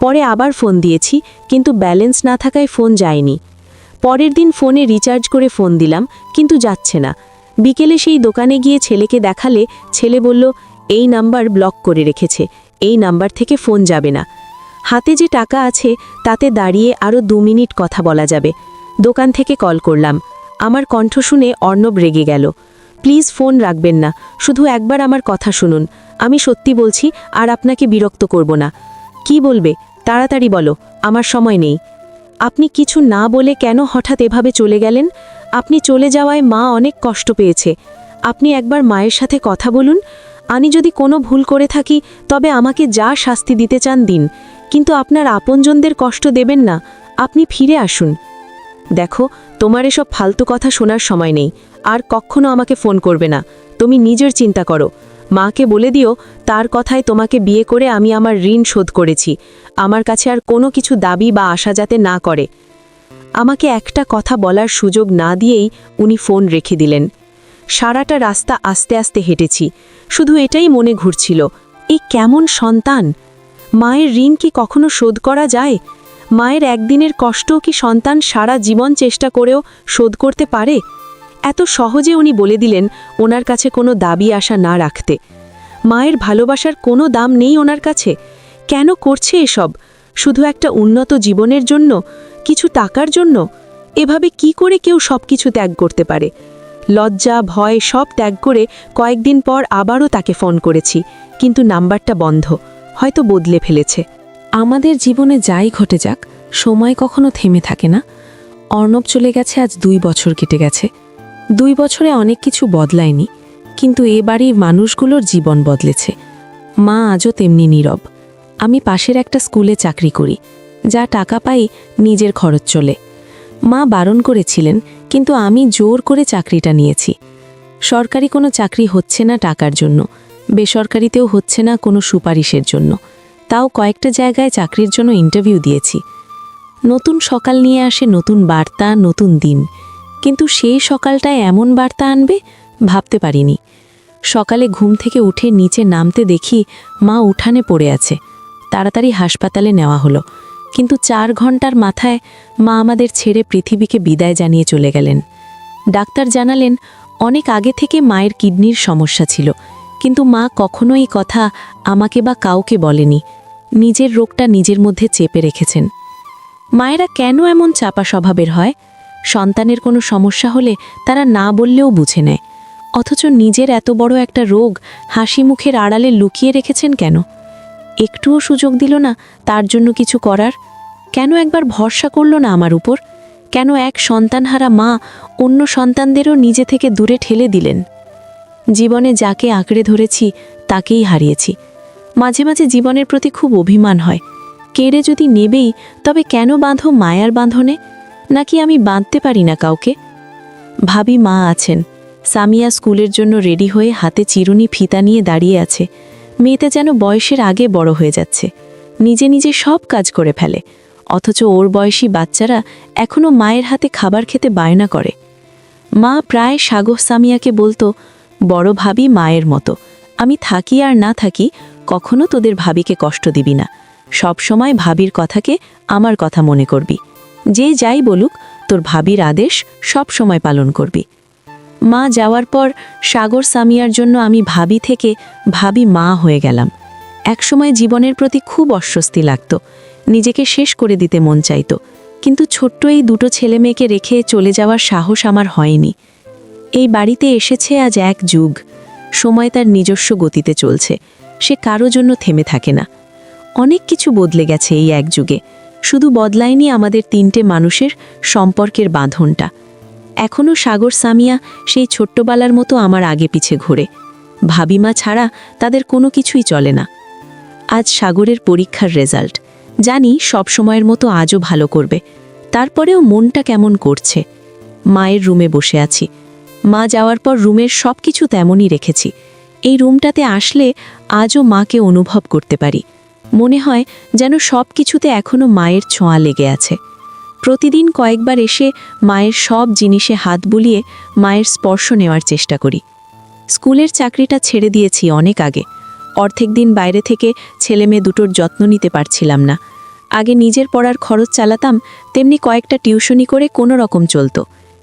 A: পরে আবার ফোন দিয়েছি, কিন্তু ব্যালেন্স না থাকায় ফোন যায়নি। পরের দিন ফোনে রিচার্জ করে ফোন দিলাম, কিন্তু যাচ্ছে না। বিকেলে সেই দোকানে গিয়ে ছেলেকে দেখালে ছেলে বলল এই নাম্বার ব্লক করে রেখেছে, এই নাম্বার থেকে ফোন যাবে না। হাতে যে টাকা আছে তাতে দাঁড়িয়ে আরও 2 মিনিট কথা বলা যাবে। দোকান থেকে কল করলাম। আমার কণ্ঠ শুনে অর্ণব রেগে গেল। প্লিজ ফোন রাখবেন না, শুধু একবার আমার কথা শুনুন। আমি সত্যি বলছি, আর আপনাকে বিরক্ত করব না। কি বলবে তাড়াতাড়ি বলো, আমার সময় নেই। আপনি কিছু না বলে কেন হঠাৎ এভাবে চলে গেলেন? আপনি চলে যাওয়ায় মা অনেক কষ্ট পেয়েছে। আপনি একবার মায়ের সাথে কথা বলুন। আমি যদি কোনো ভুল করে থাকি তবে আমাকে যা শাস্তি দিতে চান দিন, কিন্তু আপনার আপনজনদের কষ্ট দেবেন না। আপনি ফিরে আসুন। দেখো, তোমার এসব ফালতু কথা শোনার সময় নেই, আর কখনো আমাকে ফোন করবে না। তুমি নিজের চিন্তা করো। মাকে বলে দিও তার কথায় তোমাকে বিয়ে করে আমি আমার ঋণ শোধ করেছি। আমার কাছে আর কোনো কিছু দাবি বা আশা যাতে না করে। আমাকে একটা কথা বলার সুযোগ না দিয়েই উনি ফোন রেখে দিলেন। সারাটা রাস্তা আস্তে আস্তে হেঁটেছি, শুধু এটাই মনে ঘুরছিল, এই কেমন সন্তান। মায়ের ঋণ কি কখনো শোধ করা যায়? মায়ের একদিনের কষ্টও কি সন্তান সারা জীবন চেষ্টা করেও শোধ করতে পারে? এত সহজে উনি বলে দিলেন ওনার কাছে কোনো দাবি আশা না রাখতে। মায়ের ভালোবাসার কোনো দাম নেই ওনার কাছে। কেন করছে এসব? শুধু একটা উন্নত জীবনের জন্য, কিছু টাকার জন্য? এভাবে কি করে কেউ সব কিছু ত্যাগ করতে পারে? লজ্জা ভয় সব ত্যাগ করে কয়েকদিন পর আবারও তাকে ফোন করেছি, কিন্তু নাম্বারটা বন্ধ, হয়তো বদলে ফেলেছে।
D: আমাদের জীবনে যাই ঘটে যাক, সময় কখনো থেমে থাকে না। অর্ণব চলে গেছে, আজ 2 বছর কেটে গেছে। 2 বছরে অনেক কিছু বদলায়নি, কিন্তু এ বাড়ির মানুষগুলোর জীবন বদলেছে। মা আজও তেমনি নীরব। আমি পাশের একটা স্কুলে চাকরি করি, যা টাকা পাই নিজের খরচ চলে। মা বারণ করেছিলেন, কিন্তু আমি জোর করে চাকরিটা নিয়েছি। সরকারি কোনো চাকরি হচ্ছে না টাকার জন্য, বেসরকারিতেও হচ্ছে না কোনো সুপারিশের জন্য। তাও কয়েকটা জায়গায় চাকরির জন্য ইন্টারভিউ দিয়েছি। নতুন সকাল নিয়ে আসে নতুন বার্তা, নতুন দিন, কিন্তু সেই সকালটায় এমন বার্তা আনবে ভাবতে পারিনি। সকালে ঘুম থেকে উঠে নিচে নামতে দেখি মা উঠানে পড়ে আছে। তাড়াতাড়ি হাসপাতালে নেওয়া হলো, কিন্তু 4 ঘন্টার মাথায় মা আমাদের ছেড়ে পৃথিবীকে বিদায় জানিয়ে চলে গেলেন। ডাক্তার জানালেন অনেক আগে থেকে মায়ের কিডনির সমস্যা ছিল, কিন্তু মা কখনো এই কথা আমাকে বা কাউকে বলেনি। নিজের রোগটা নিজের মধ্যে চেপে রেখেছেন। মায়েরা কেন এমন চাপা স্বভাবের হয়? সন্তানের কোনো সমস্যা হলে তারা না বললেও বুঝে নেয়। অথচ নিজের এত বড় একটা রোগ হাসি মুখের আড়ালে লুকিয়ে রেখেছেন কেন? একটুও সুযোগ দিল না তার জন্য কিছু করার? কেন একবার ভরসা করল না আমার উপর? কেন এক সন্তানহারা মা অন্য সন্তানদেরও নিজে থেকে দূরে ঠেলে দিলেন? জীবনে যাকে আঁকড়ে ধরেছি তাকেই হারিয়েছি। মাঝে মাঝে জীবনের প্রতি খুব অভিমান হয়। কেড়ে যদি নেবেই তবে কেন বাঁধো মায়ার বাঁধনে? নাকি আমি বাঁধতে পারি না কাউকে? ভাবি মা আছেন। সামিয়া স্কুলের জন্য রেডি হয়ে হাতে চিরুনি ফিতা নিয়ে দাঁড়িয়ে আছে। মেয়েটা যেন বয়সের আগে বড় হয়ে যাচ্ছে, নিজে নিজে সব কাজ করে ফেলে। অথচ ওর বয়সী বাচ্চারা এখনও মায়ের হাতে খাবার খেতে বায়না করে। মা প্রায় সাগর সামিয়াকে বলতো, বড় ভাবি মায়ের মতো, আমি থাকি আর না থাকি কখনো তোদের ভাবিকে কষ্ট দিবি না, সব সময় ভাবির কথাকে আমার কথা মনে করবি, যে যাই বলুক তোর ভাবির আদেশ সব সময় পালন করবি। মা যাওয়ার পর সাগর সামিয়ার জন্য আমি ভাবি থেকে ভাবি মা হয়ে গেলাম। একসময় জীবনের প্রতি খুব অস্বস্তি লাগত, নিজেকে শেষ করে দিতে মন চাইত, কিন্তু ছোট্ট এই দুটো ছেলে মেয়েকে রেখে চলে যাওয়ার সাহস আমার হয়নি। এই বাড়িতে এসেছে আজ এক যুগ। সময় তার নিজস্ব গতিতে চলছে, সে কারো জন্য থেমে থাকে না। অনেক কিছু বদলে গেছে এই এক যুগে, শুধু বদলায়নি আমাদের তিনটে মানুষের সম্পর্কের বাঁধনটা। এখনও সাগর সামিয়া সেই ছোট্টবেলার মতো আমার আগে পিছে ঘোরে। ভাবিমা ছাড়া তাদের কোনো কিছুই চলে না। আজ সাগরের পরীক্ষার রেজাল্ট, জানি সব সময়ের মতো আজও ভালো করবে, তারপরেও মনটা কেমন করছে। মায়ের রুমে বসে আছি। মা যাওয়ার পর রুমের সব কিছু তেমনই রেখেছি। এই রুমটাতে আসলে আজও মাকে অনুভব করতে পারি। মনে হয় যেন সব কিছুতে এখনও মায়ের ছোঁয়া লেগে আছে। প্রতিদিন কয়েকবার এসে মায়ের সব জিনিসে হাত বুলিয়ে মায়ের স্পর্শ নেওয়ার চেষ্টা করি। স্কুলের চাকরিটা ছেড়ে দিয়েছি অনেক আগে। অর্ধেক দিন বাইরে থেকে ছেলে মেয়ে দুটোর যত্ন নিতে পারছিলাম না। আগে নিজের পড়ার খরচ চালাতাম, তেমনি কয়েকটা টিউশনি করে কোনো রকম চলত।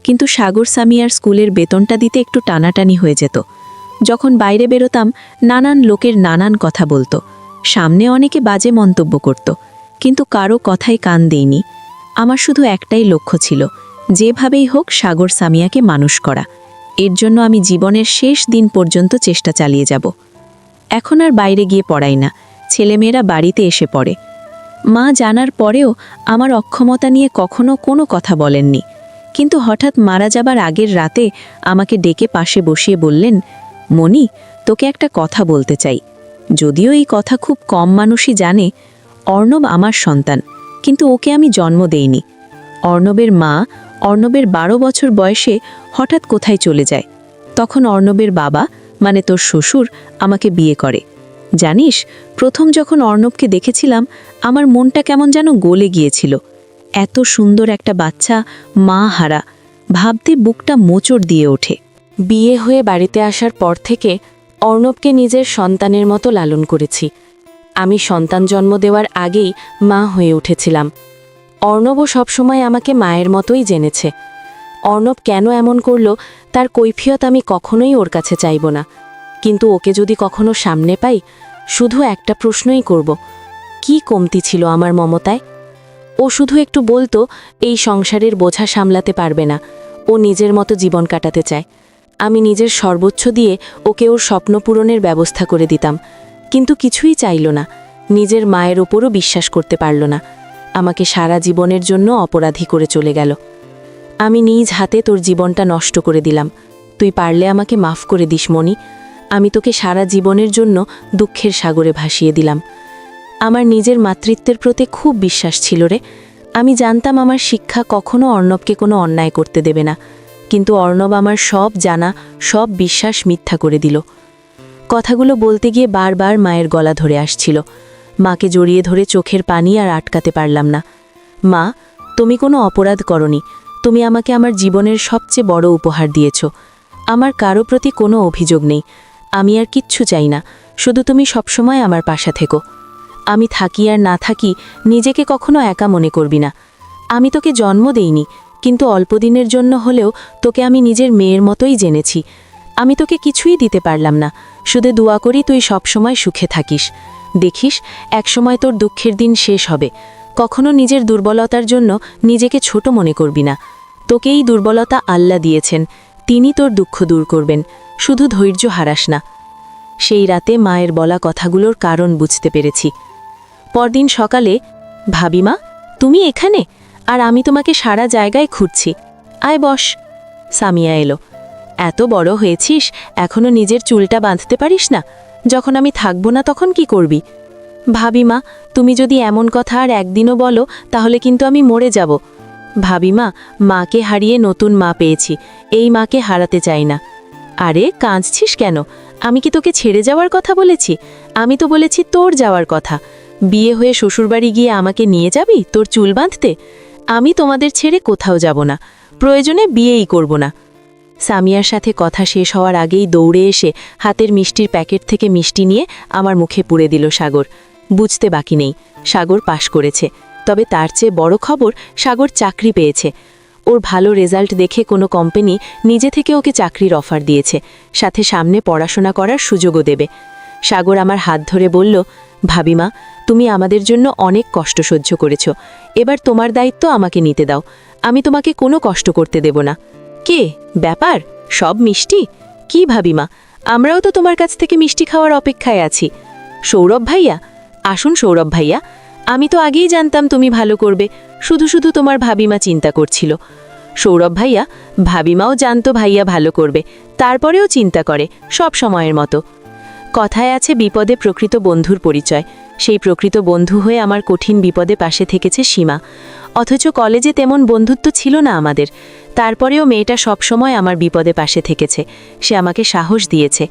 D: কিন্তু সাগর সামিয়ার স্কুলের বেতনটা দিতে একটু টানাটানি হয়ে যেত। যখন বাইরে বেরোতাম নানান লোকের নানান কথা বলতো, সামনে অনেকে বাজে মন্তব্য করত, কিন্তু কারো কথায় কান দেইনি। আমার শুধু একটাই লক্ষ্য ছিল, যেভাবেই হোক সাগর সামিয়াকে মানুষ করা। এর জন্য আমি জীবনের শেষ দিন পর্যন্ত চেষ্টা চালিয়ে যাব। এখন আর বাইরে গিয়ে পড়াই না, ছেলেমেয়েরা বাড়িতে এসে পড়ে। মা জানার পরেও আমার অক্ষমতা নিয়ে কখনো কোনো কথা বলেননি। কিন্তু হঠাৎ মারা যাবার আগের রাতে আমাকে ডেকে পাশে বসিয়ে বললেন, মনি, তোকে একটা কথা বলতে চাই। যদিও এই কথা খুব কম মানুষই জানে, অর্ণব আমার সন্তান, কিন্তু ওকে আমি জন্ম দেইনি। অর্ণবের মা অর্ণবের 12 বছর বয়সে হঠাৎ কোথায় চলে যায়। তখন অর্ণবের বাবা মানে তোর শ্বশুর আমাকে বিয়ে করে। জানিস, প্রথম যখন অর্ণবকে দেখেছিলাম আমার মনটা কেমন যেন গলে গিয়েছিল। এত সুন্দর একটা বাচ্চা মা হারা, ভাবতে বুকটা মোচড় দিয়ে ওঠে।
A: বিয়ে হয়ে বাড়িতে আসার পর থেকে অর্ণবকে নিজের সন্তানের মতো লালন করেছি। আমি সন্তান জন্ম দেওয়ার আগেই মা হয়ে উঠেছিলাম। অর্ণবও সবসময় আমাকে মায়ের মতোই জেনেছে। অর্ণব কেন এমন করল তার কৈফিয়ত আমি কখনোই ওর কাছে চাইব না। কিন্তু ওকে যদি কখনো সামনে পাই, শুধু একটা প্রশ্নই করব, কি কমতি ছিল আমার মমতায়? ও শুধু একটু বলতো এই সংসারের বোঝা সামলাতে পারবে না, ও নিজের মতো জীবন কাটাতে চায়। আমি নিজের সর্বোচ্চ দিয়ে ওকে ওর স্বপ্ন পূরণের ব্যবস্থা করে দিতাম, কিন্তু কিছুই চাইল না। নিজের মায়ের ওপরও বিশ্বাস করতে পারল না। আমাকে সারা জীবনের জন্য অপরাধী করে চলে গেল। আমি নিজ হাতে তোর জীবনটা নষ্ট করে দিলাম। তুই পারলে আমাকে মাফ করে দিস মনি। আমি তোকে সারা জীবনের জন্য দুঃখের সাগরে ভাসিয়ে দিলাম। আমার নিজের মাতৃত্বের প্রতি খুব বিশ্বাস ছিল রে। আমি জানতাম আমার শিক্ষা কখনো অর্ণবকে কোনো অন্যায় করতে দেবে না, কিন্তু অর্ণব আমার সব জানা, সব বিশ্বাস মিথ্যা করে দিল। কথাগুলো বলতে গিয়ে বারবার মায়ের গলা ধরে আসছিল। মাকে জড়িয়ে ধরে চোখের পানি আর আটকাতে পারলাম না। মা, তুমি কোনো অপরাধ করনি। তুমি আমাকে আমার জীবনের সবচেয়ে বড় উপহার দিয়েছ। আমার কারো প্রতি কোনো অভিযোগ নেই। আমি আর কিচ্ছু চাই না, শুধু তুমি সবসময় আমার পাশে থেকো। আমি থাকি আর না থাকি নিজেকে কখনো একা মনে করবি না। আমি তোকে জন্ম দেইনি, কিন্তু অল্পদিনের জন্য হলেও তোকে আমি নিজের মেয়ের মতোই জেনেছি। আমি তোকে কিছুই দিতে পারলাম না, শুধু দোয়া করি তুই সবসময় সুখে থাকিস। দেখিস, একসময় তোর দুঃখের দিন শেষ হবে। কখনো নিজের দুর্বলতার জন্য নিজেকে ছোট মনে করবি না। তোকে এই দুর্বলতা আল্লাহ দিয়েছেন, তিনি তোর দুঃখ দূর করবেন, শুধু ধৈর্য হারাস না। সেই রাতে মায়ের বলা কথাগুলোর কারণ বুঝতে পেরেছি। পরদিন সকালে, ভাবিমা তুমি এখানে, আর আমি তোমাকে সারা জায়গায় খুঁজছি, আয় বস। সামিয়া এলো। এত বড় হয়েছিস, এখনো নিজের চুলটা বাঁধতে পারিস না? যখন আমি থাকবো না তখন কি করবি? ভাবিমা তুমি যদি এমন কথা আর একদিনও বলো তাহলে কিন্তু আমি মরে যাব। ভাবিমা মাকে হারিয়ে নতুন মা পেয়েছি, এই মাকে হারাতে চাই না। আরে কাঁদছিস কেন? আমি কি তোকে ছেড়ে যাওয়ার কথা বলেছি? আমি তো বলেছি তোর যাওয়ার কথা। বিয়ে হয়ে শ্বশুরবাড়ি গিয়ে আমাকে নিয়ে যাবি তোর চুল বাঁধতে? আমি তোমাদের ছেড়ে কোথাও যাব না, প্রয়োজনে বিয়েই করব না। সামিয়ার সাথে কথা শেষ হওয়ার আগেই দৌড়ে এসে হাতের মিষ্টির প্যাকেট থেকে মিষ্টি নিয়ে আমার মুখে পুড়ে দিল সাগর। বুঝতে বাকি নেই, সাগর পাশ করেছে। তবে তার চেয়ে বড় খবর, সাগর চাকরি পেয়েছে। ওর ভালো রেজাল্ট দেখে কোনো কোম্পানি নিজে থেকে ওকে চাকরির অফার দিয়েছে, সাথে সামনে পড়াশোনা করার সুযোগও দেবে। সাগর আমার হাত ধরে বলল, ভাবিমা তুমি আমাদের জন্য অনেক কষ্ট সহ্য করেছ, এবার তোমার দায়িত্ব আমাকে নিতে দাও। আমি তোমাকে কোনো কষ্ট করতে দেব না। কে ব্যাপার, সব মিষ্টি? কি ভাবিমা, আমরাও তো তোমার কাছ থেকে মিষ্টি খাওয়ার অপেক্ষায় আছি। সৌরভ ভাইয়া, আসুন সৌরভ ভাইয়া, আমি তো আগেই জানতাম তুমি ভালো করবে, শুধু শুধু তোমার ভাবিমা চিন্তা করছিল। সৌরভ ভাইয়া, ভাবিমাও জানতো ভাইয়া ভালো করবে, তারপরেও চিন্তা করে, সব সময়ের মতো। কথায় আছে বিপদে প্রকৃত বন্ধুর পরিচয়। সেই প্রকৃত বন্ধু হয়ে আমার কঠিন বিপদে পাশে থেকেছে সীমা। অথচ কলেজে তেমন বন্ধুত্ব ছিল না আমাদের, তারপরেও মেয়েটা সবসময় আমার বিপদে পাশে থেকেছে। সে আমাকে সাহস দিয়েছে।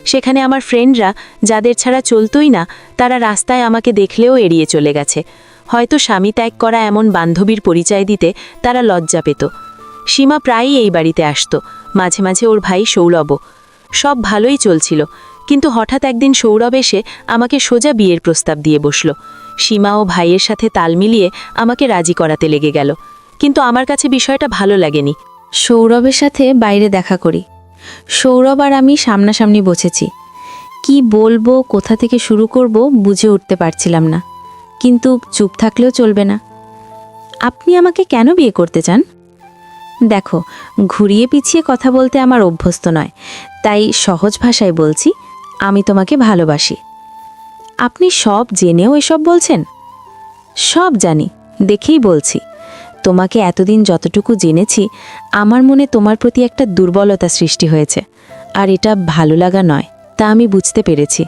A: সেখানে আমার ফ্রেন্ডরা, যাদের ছাড়া চলতই না, তারা রাস্তায় আমাকে দেখলেও এড়িয়ে চলে গেছে। হয়তো স্বামী ত্যাগ করা এমন বান্ধবীর পরিচয় দিতে তারা লজ্জা পেত। সীমা প্রায়ই এই বাড়িতে আসতো, মাঝে মাঝে ওর ভাই সৌরভও। সব ভালোই চলছিল, কিন্তু হঠাৎ একদিন সৌরভ এসে আমাকে সোজা বিয়ের প্রস্তাব দিয়ে বসল। সীমা ও ভাইয়ের সাথে তাল মিলিয়ে আমাকে রাজি করাতে লেগে গেল, কিন্তু আমার কাছে বিষয়টা ভালো লাগেনি।
B: সৌরভের সাথে বাইরে দেখা করি। সৌরভ আর আমি সামনাসামনি বসেছি। কি বলবো, কোথা থেকে শুরু করব বুঝে উঠতে পারছিলাম না, কিন্তু চুপ থাকলেও চলবে না। আপনি আমাকে কেন বিয়ে করতে চান? দেখো, ঘুরিয়ে পিছিয়ে কথা বলতে আমার অভ্যস্ত নয়, তাই সহজ ভাষায় বলছি, আমি তোমাকে ভালোবাসি। আপনি সব জেনেও এসব বলছেন? সব জানি, দেখেই বলছি। তোমাকে এতদিন যতটুকু জেনেছি, আমার মনে তোমার প্রতি একটা দুর্বলতা সৃষ্টি হয়েছে, আর এটা ভালো লাগা নয়, তা আমি বুঝতে পেরেছি।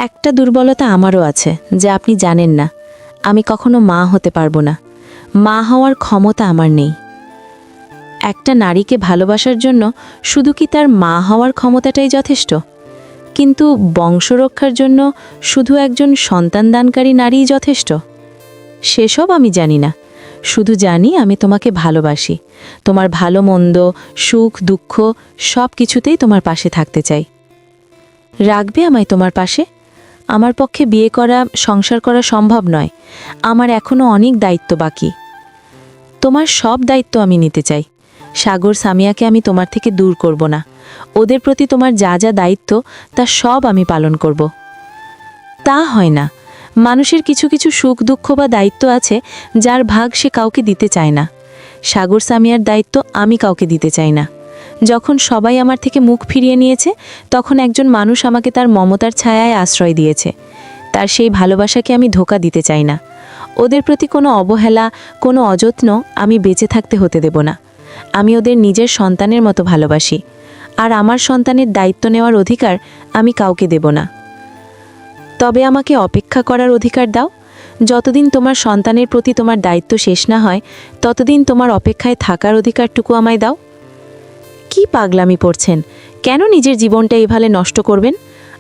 B: একটা দুর্বলতা আমারও আছে, যা আপনি জানেন না। আমি কখনো মা হতে পারবো না। মা হওয়ার ক্ষমতা আমার নেই। একটা নারীকে ভালোবাসার জন্য শুধু কি তার মা হওয়ার ক্ষমতাটাই যথেষ্ট? কিন্তু বংশরক্ষার জন্য শুধু একজন সন্তানদানকারী নারীই যথেষ্ট? সেসব আমি জানি না। শুধু জানি আমি তোমাকে ভালোবাসি। তোমার ভালো মন্দ, সুখ দুঃখ সব কিছুতেই তোমার পাশে থাকতে চাই। রাখবে আমায় তোমার পাশে? আমার পক্ষে বিয়ে করা, সংসার করা সম্ভব নয়। আমার এখনো অনেক দায়িত্ব বাকি। তোমার সব দায়িত্ব আমি নিতে চাই। সাগর, সামিয়াকে আমি তোমার থেকে দূর করব না। ওদের প্রতি তোমার যা যা দায়িত্ব, তা সব আমি পালন করব। তা হয় না। মানুষের কিছু কিছু সুখ দুঃখ বা দায়িত্ব আছে, যার ভাগ সে কাউকে দিতে চায় না। সাগর, সামিয়ার দায়িত্ব আমি কাউকে দিতে চাই না। যখন সবাই আমার থেকে মুখ ফিরিয়ে নিয়েছে, তখন একজন মানুষ আমাকে তার মমতার ছায়ায় আশ্রয় দিয়েছে। তার সেই ভালোবাসাকে আমি ধোঁকা দিতে চাই না। ওদের প্রতি কোনো অবহেলা, কোনো অযত্ন আমি বেঁচে থাকতে হতে দেব না। আমি ওদের নিজের সন্তানের মতো ভালোবাসি, আর আমার সন্তানের দায়িত্ব নেওয়ার অধিকার আমি কাউকে দেব না। তবে আমাকে অপেক্ষা করার অধিকার দাও। যতদিন তোমার সন্তানের প্রতি তোমার দায়িত্ব শেষ না হয়, ততদিন তোমার অপেক্ষায় থাকার অধিকারটুকু আমায় দাও। কি পাগলামি পড়ছেন? কেন নিজের জীবনটা এভাবে নষ্ট করবেন?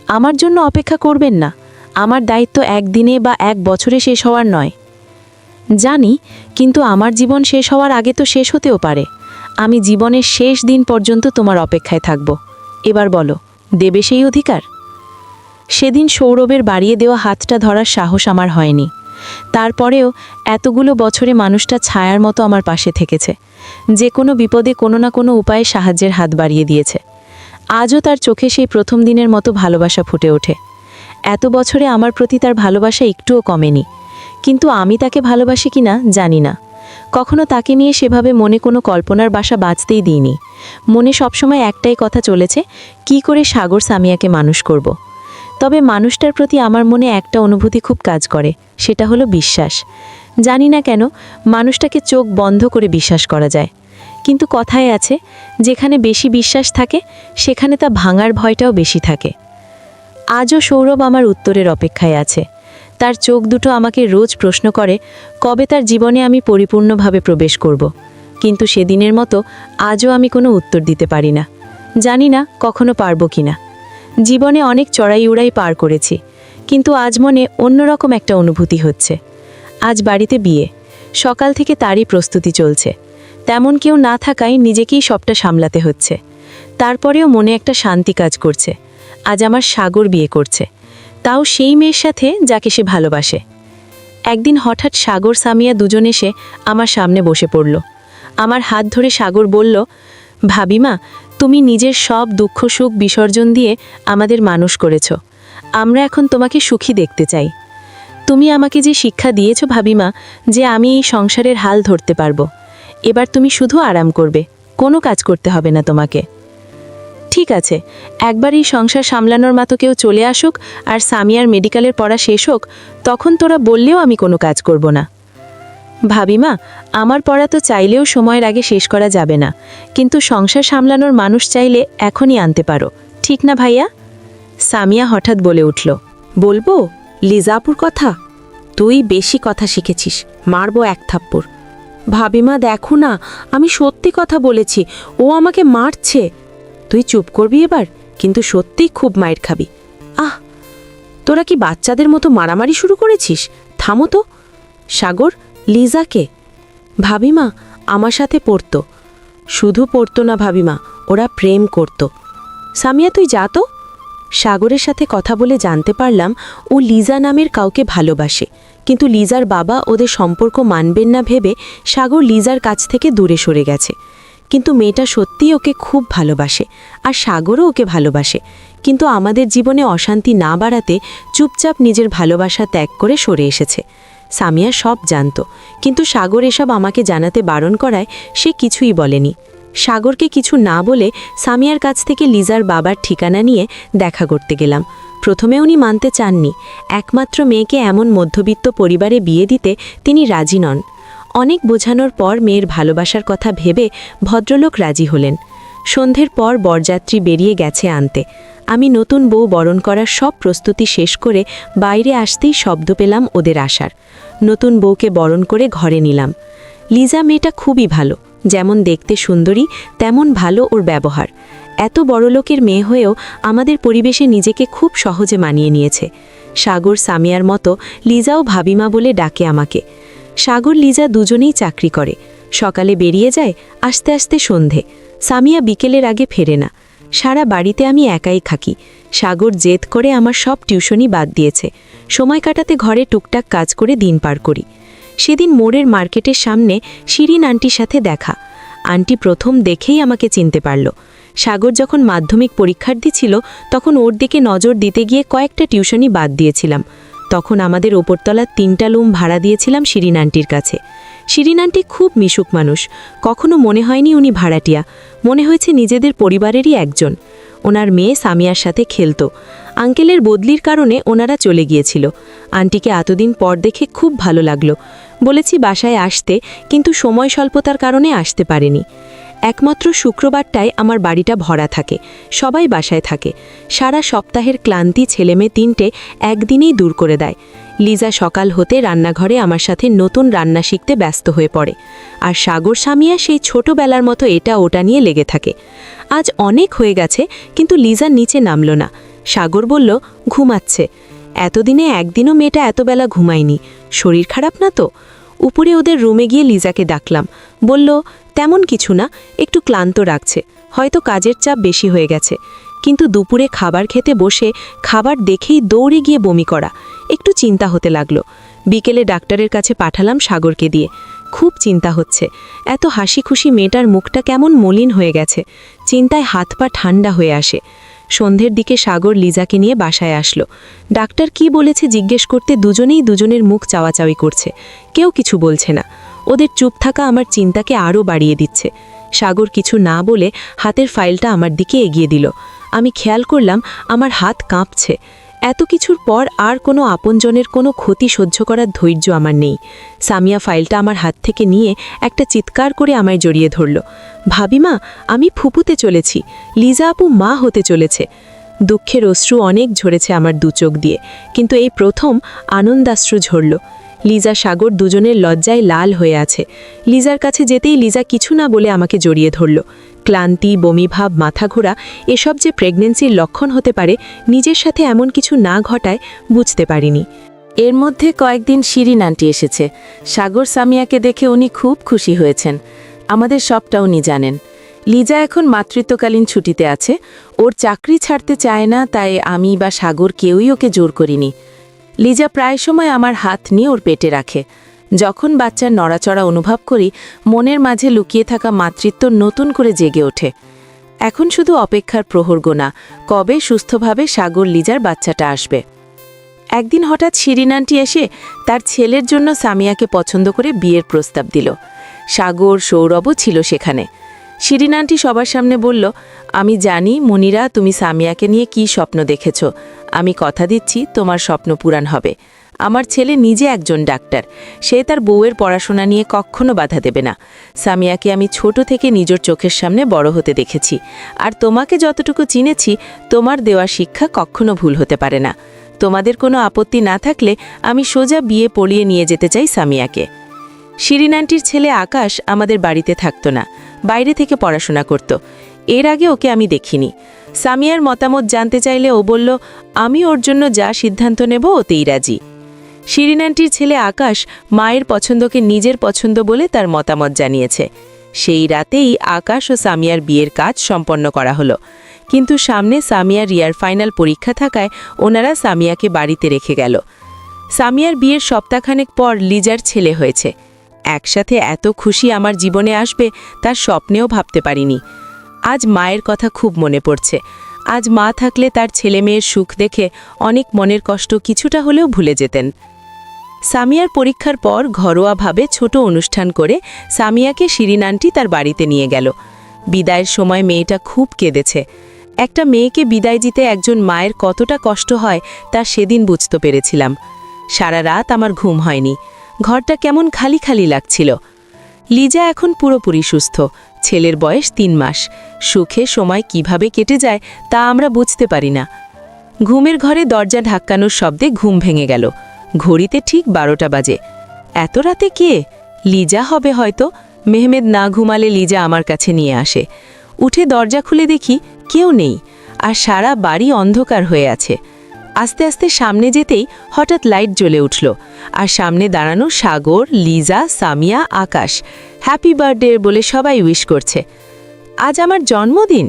B: আমার জন্য অপেক্ষা করবেন না। আমার দায়িত্ব একদিনে বা এক বছরে শেষ হওয়ার নয়। জানি, কিন্তু আমার জীবন শেষ হওয়ার আগে তো শেষ হতেও পারে। আমি জীবনের শেষ দিন পর্যন্ত তোমার অপেক্ষায় থাকব। এবার বলো, দেবে সেই অধিকার? সেদিন সৌরভের বাড়িয়ে দেওয়া হাতটা ধরার সাহস আমার হয়নি। তারপরেও এতগুলো বছরে মানুষটা ছায়ার মতো আমার পাশে থেকেছে। যে কোনো বিপদে কোনো না কোনো উপায়ে সাহায্যের হাত বাড়িয়ে দিয়েছে। আজও তার চোখে সেই প্রথম দিনের মতো ভালোবাসা ফুটে ওঠে। এত বছরে আমার প্রতি তার ভালোবাসা একটুও কমেনি। কিন্তু আমি তাকে ভালোবাসি কিনা জানি না।
A: কখনো তাকে নিয়ে সেভাবে মনে কোনো কল্পনার বাসা বাঁচতেই দিইনি। মনে সবসময় একটাই কথা চলেছে, কি করে সাগর সামিয়াকে মানুষ করব। তবে মানুষটার প্রতি আমার মনে একটা অনুভূতি খুব কাজ করে, সেটা হলো বিশ্বাস। জানি না কেন মানুষটাকে চোখ বন্ধ করে বিশ্বাস করা যায়, কিন্তু কথায় আছে, যেখানে বেশি বিশ্বাস থাকে সেখানে তা ভাঙার ভয়টাও বেশি থাকে। আজও সৌরভ আমার উত্তরের অপেক্ষায় আছে। তার চোখ দুটো আমাকে রোজ প্রশ্ন করে কবে তার জীবনে আমি পরিপূর্ণভাবে প্রবেশ করব। কিন্তু সেদিনের মতো আজও আমি কোনো উত্তর দিতে পারি না। জানি না কখনো পারবো কিনা। জীবনে অনেক চড়াই উড়াই পার করেছি, কিন্তু আজ মনে অন্যরকম একটা অনুভূতি হচ্ছে। আজ বাড়িতে বিয়ে, সকাল থেকে তারই প্রস্তুতি চলছে। তেমন কেউ না থাকায় নিজেকেই সবটা সামলাতে হচ্ছে। তারপরেও মনে একটা শান্তি কাজ করছে। আজ আমার সাগর বিয়ে করছে, তাও সেই মেয়ের সাথে যাকে সে ভালোবাসে। একদিন হঠাৎ সাগর সামিয়া দুজন এসে আমার সামনে বসে পড়ল। আমার হাত ধরে সাগর বলল, ভাবিমা, তুমি নিজের সব দুঃখ সুখ বিসর্জন দিয়ে আমাদের মানুষ করেছ। আমরা এখন তোমাকে সুখী দেখতে চাই। তুমি আমাকে যে শিক্ষা দিয়েছ ভাবিমা, যে আমি এই সংসারের হাল ধরতে পারবো। এবার তুমি শুধু আরাম করবে, কোনো কাজ করতে হবে না তোমাকে। ঠিক আছে, একবার এই সংসার সামলানোর মতো কেউ চলে আসুক আর সামিয়ার মেডিকেলের পড়া শেষ হোক, তখন তোরা বললেও আমি কোনো কাজ করব না। ভাবিমা, আমার পড়া তো চাইলেও সময়ের আগে শেষ করা যাবে না, কিন্তু সংসার সামলানোর মানুষ চাইলে এখনই আনতে পারো, ঠিক না ভাইয়া? সামিয়া হঠাৎ বলে উঠল,
D: বলবো লিজাপুর কথা? তুই বেশি কথা শিখেছিস, মারবো এক থাপ্পড়। ভাবিমা দেখো না, আমি সত্যি কথা বলেছি, ও আমাকে মারছে। তুই চুপ করবি এবার, কিন্তু সত্যিই খুব মায়ের খাবি। আহ, তোরা কি বাচ্চাদের মতো মারামারি শুরু করেছিস? থামো তো। সাগর, লিজাকে? ভাবিমা আমার সাথে পড়তো। শুধু পড়তো না ভাবিমা, ওরা প্রেম করত। সামিয়া তুই যা তো। সাগরের সাথে কথা বলে জানতে পারলাম ও লিজা নামের কাউকে ভালোবাসে, কিন্তু লিজার বাবা ওদের সম্পর্ক মানবেন না ভেবে সাগর লিজার কাছ থেকে দূরে সরে গেছে। কিন্তু মেয়েটা সত্যিই ওকে খুব ভালোবাসে, আর সাগরও ওকে ভালোবাসে, কিন্তু আমাদের জীবনে অশান্তি না বাড়াতে চুপচাপ নিজের ভালোবাসা ত্যাগ করে সরে এসেছে। সামিয়া সব জানত, কিন্তু সাগর এসব আমাকে জানাতে বারণ করায় সে কিছুই বলেনি। সাগরকে কিছু না বলে সামিয়ার কাছ থেকে লিজার বাবার ঠিকানা নিয়ে দেখা করতে গেলাম। প্রথমে উনি মানতে চাননি, একমাত্র মেয়েকে এমন মধ্যবিত্ত পরিবারে বিয়ে দিতে তিনি রাজি নন। অনেক বোঝানোর পর মেয়ের ভালোবাসার কথা ভেবে ভদ্রলোক রাজি হলেন। সন্ধ্যের পর বরযাত্রী বেরিয়ে গেছে আনতে। আমি নতুন বউ বরণ করার সব প্রস্তুতি শেষ করে বাইরে আসতেই শব্দ পেলাম ওদের আসার। নতুন বউকে বরণ করে ঘরে নিলাম। লিজা মেয়েটা খুবই ভালো, যেমন দেখতে সুন্দরী তেমন ভালো ওর ব্যবহার। এত বড়লোকের মেয়ে হয়েও আমাদের পরিবেশে নিজেকে খুব সহজে মানিয়ে নিয়েছে। সাগর সামিয়ার মতো লিজাও ভাবিমা বলে ডাকে আমাকে। সাগর লিজা দুজনেই চাকরি করে, সকালে বেরিয়ে যায়, আস্তে আস্তে সন্ধে। সামিয়া বিকেলের আগে ফেরে না। সারা বাড়িতে আমি একাই থাকি। সাগর জেদ করে আমার সব টিউশনি বাদ দিয়েছে। সময় কাটাতে ঘরে টুকটাক কাজ করে দিন পার করি। সেদিন মোড়ের মার্কেটের সামনে শিরিন আন্টির সাথে দেখা। আন্টি প্রথম দেখেই আমাকে চিনতে পারল। সাগর যখন মাধ্যমিক পরীক্ষার্থী ছিল তখন ওর দিকে নজর দিতে গিয়ে কয়েকটা টিউশনি বাদ দিয়েছিলাম। তখন আমাদের ওপরতলার 3টা রুম ভাড়া দিয়েছিলাম শিরিন আন্টির কাছে। শিরিন আন্টি খুব মিশুক মানুষ, কখনো মনে হয়নি উনি ভাড়াটিয়া, মনে হয়েছে নিজেদের পরিবারেরই একজন। ওনার মেয়ে সামিয়ার সাথে খেলতো। আঙ্কেলের বদলির কারণে ওনারা চলে গিয়েছিল। আন্টিকে এতদিন পর দেখে খুব ভালো লাগলো। বলেছি বাসায় আসতে, কিন্তু সময় স্বল্পতার কারণে আসতে পারেনি। একমাত্র শুক্রবারটায় আমার বাড়িটা ভরা থাকে, সবাই বাসায় থাকে। সারা সপ্তাহের ক্লান্তি ছেলেমেয়ে 3টে একদিনেই দূর করে দেয়। লিজা সকাল হতে রান্নাঘরে আমার সাথে নতুন রান্না শিখতে ব্যস্ত হয়ে পড়ে, আর সাগর সামিয়া সেই ছোটবেলার মতো এটা ওটা নিয়ে লেগে থাকে। আজ অনেক হয়ে গেছে, কিন্তু লিজা নিচে নামল না। সাগর বলল ঘুমাচ্ছে। এতদিনে একদিনও মেয়েটা এতবেলা ঘুমায়নি, শরীর খারাপ না তো? উপরে ওদের রুমে গিয়ে লিজাকে ডাকলাম। বলল তেমন কিছু না, একটু ক্লান্ত রাখছে, হয়তো কাজের চাপ বেশি হয়ে গেছে। কিন্তু দুপুরে খাবার খেতে বসে খাবার দেখেই দৌড়ে গিয়ে বমি করা, একটু চিন্তা হতে লাগলো। বিকেলে ডাক্তারের কাছে পাঠালাম সাগরকে দিয়ে। খুব চিন্তা হচ্ছে, এত হাসি খুশি মেয়েটার মুখটা কেমন মলিন হয়ে গেছে। চিন্তায় হাত পা ঠান্ডা হয়ে আসে। সন্ধ্যের দিকে সাগর লিজাকে নিয়ে বাসায় আসলো। ডাক্তার কি বলেছে জিজ্ঞেস করতে দুজনেই দুজনের মুখ চাওয়াচাওয়ি করছে, কেউ কিছু বলছে না।
A: ওদের চুপ থাকা আমার চিন্তাকে আরও বাড়িয়ে দিচ্ছে। সাগর কিছু না বলে হাতের ফাইলটা আমার দিকে এগিয়ে দিল। আমি খেয়াল করলাম আমার হাত কাঁপছে। এত কিছুর পর আর কোনো আপনজনের কোনো ক্ষতি সহ্য করার ধৈর্য আমার নেই। সামিয়া ফাইলটা আমার হাত থেকে নিয়ে একটা চিৎকার করে আমায় জড়িয়ে ধরল। ভাবিমা, আমি ফুপুতে চলেছি, লিজা আপু মা হতে চলেছে। দুঃখের অশ্রু অনেক ঝরেছে আমার দু চোখ দিয়ে, কিন্তু এই প্রথম আনন্দাশ্রু ঝরল। লিজা সাগর দুজনের লজ্জায় লাল হয়ে আছে। লিজার কাছে যেতেই লিজা কিছু না বলে আমাকে জড়িয়ে ধরল। ক্লান্তি, বমিভাব, মাথা ঘোরা এসব যে প্রেগন্যান্সির লক্ষণ হতে পারে নিজের সাথে এমন কিছু না ঘটায় বুঝতে পারিনি।
D: এর মধ্যে কয়েকদিন শিরিন আন্টি এসেছে। সাগর সামিয়াকে দেখে উনি খুব খুশি হয়েছেন। আমাদের সবটা উনি জানেন। লিজা এখন মাতৃত্বকালীন ছুটিতে আছে। ওর চাকরি ছাড়তে চায় না, তাই আমি বা সাগর কেউই ওকে জোর করিনি। লিজা প্রায় সময় আমার হাত নিয়ে ওর পেটে রাখে। যখন বাচ্চার নড়াচড়া অনুভব করি, মনের মাঝে লুকিয়ে থাকা মাতৃত্ব নতুন করে জেগে ওঠে। এখন শুধু অপেক্ষার প্রহর গোনা, কবে সুস্থভাবে সাগর লিজার বাচ্চাটা আসবে। একদিন হঠাৎ শিরিন আন্টি এসে তার ছেলের জন্য সামিয়াকে পছন্দ করে বিয়ের প্রস্তাব দিল। সাগর, সৌরভও ছিল সেখানে। শিরিন আন্টি সবার সামনে বলল, আমি জানি মনিরা, তুমি সামিয়াকে নিয়ে কি স্বপ্ন দেখেছ। আমি কথা দিচ্ছি তোমার স্বপ্ন পূরণ হবে। আমার ছেলে নিজে একজন ডাক্তার। সে তার বউয়ের পড়াশোনা নিয়ে কখনো বাধা দেবে না। সামিয়াকে আমি ছোট থেকে নিজের চোখের সামনে বড় হতে দেখেছি। আর তোমাকে যতটুকু চিনেছি, তোমার দেওয়া শিক্ষা কখনো ভুল হতে পারে না। তোমাদের কোনো আপত্তি না থাকলে আমি সোজা বিয়ে পড়িয়ে নিয়ে যেতে চাই সামিয়াকে। শিরিন আন্টির ছেলে আকাশ আমাদের বাড়িতে থাকতো না, বাইরে থেকে পড়াশোনা করত। এর আগে ওকে আমি দেখিনি। সামিয়ার মতামত জানতে চাইলে ও বলল, আমি ওর জন্য যা সিদ্ধান্ত নেব ওতেই রাজি। শিরিন আন্টির ছেলে আকাশ মায়ের পছন্দকে নিজের পছন্দ বলে তার মতামত জানিয়েছে। সেই রাতেই আকাশ ও সামিয়ার বিয়ের কাজ সম্পন্ন করা হলো। কিন্তু সামনে সামিয়ার রিয়ার ফাইনাল পরীক্ষা থাকায় ওনারা সামিয়াকে বাড়িতে রেখে গেল। সামিয়ার বিয়ের সপ্তাহখানেক পর লিজার ছেলে হয়েছে। একসাথে এত খুশি আমার জীবনে আসবে তার স্বপ্নেও ভাবতে পারিনি। আজ মায়ের কথা খুব মনে পড়ছে। আজ মা থাকলে তার ছেলে মেয়ের সুখ দেখে অনেক মনের কষ্ট কিছুটা হলেও ভুলে যেতেন। সামিয়ার পরীক্ষার পর ঘরোয়াভাবে ছোট অনুষ্ঠান করে সামিয়াকে শিরিন আন্টি তার বাড়িতে নিয়ে গেল। বিদায়ের সময় মেয়েটা খুব কেঁদেছে। একটা মেয়েকে বিদায় দিতে একজন মায়ের কতটা কষ্ট হয় তা সেদিন বুঝতে পেরেছিলাম। সারা রাত আমার ঘুম হয়নি। ঘরটা কেমন খালি খালি লাগছিল। লিজা এখন পুরোপুরি সুস্থ। ছেলের বয়স 3 মাস। সুখে সময় কিভাবে কেটে যায় তা আমরা বুঝতে পারি না। ঘুমের ঘরে দরজা ধাক্কানোর শব্দে ঘুম ভেঙে গেল। ঘড়িতে ঠিক 12টা বাজে। এত রাতে কে? লিজা হবে হয়তো। মেহমেদ না ঘুমালে লিজা আমার কাছে নিয়ে আসে। উঠে দরজা খুলে দেখি কেউ নেই, আর সারা বাড়ি অন্ধকার হয়ে আছে। আস্তে আস্তে সামনে যেতেই হঠাৎ লাইট জ্বলে উঠল, আর সামনে দাঁড়ানো সাগর, লিজা, সামিয়া, আকাশ হ্যাপি বার্থডে বলে সবাই উইশ করছে। আজ আমার জন্মদিন।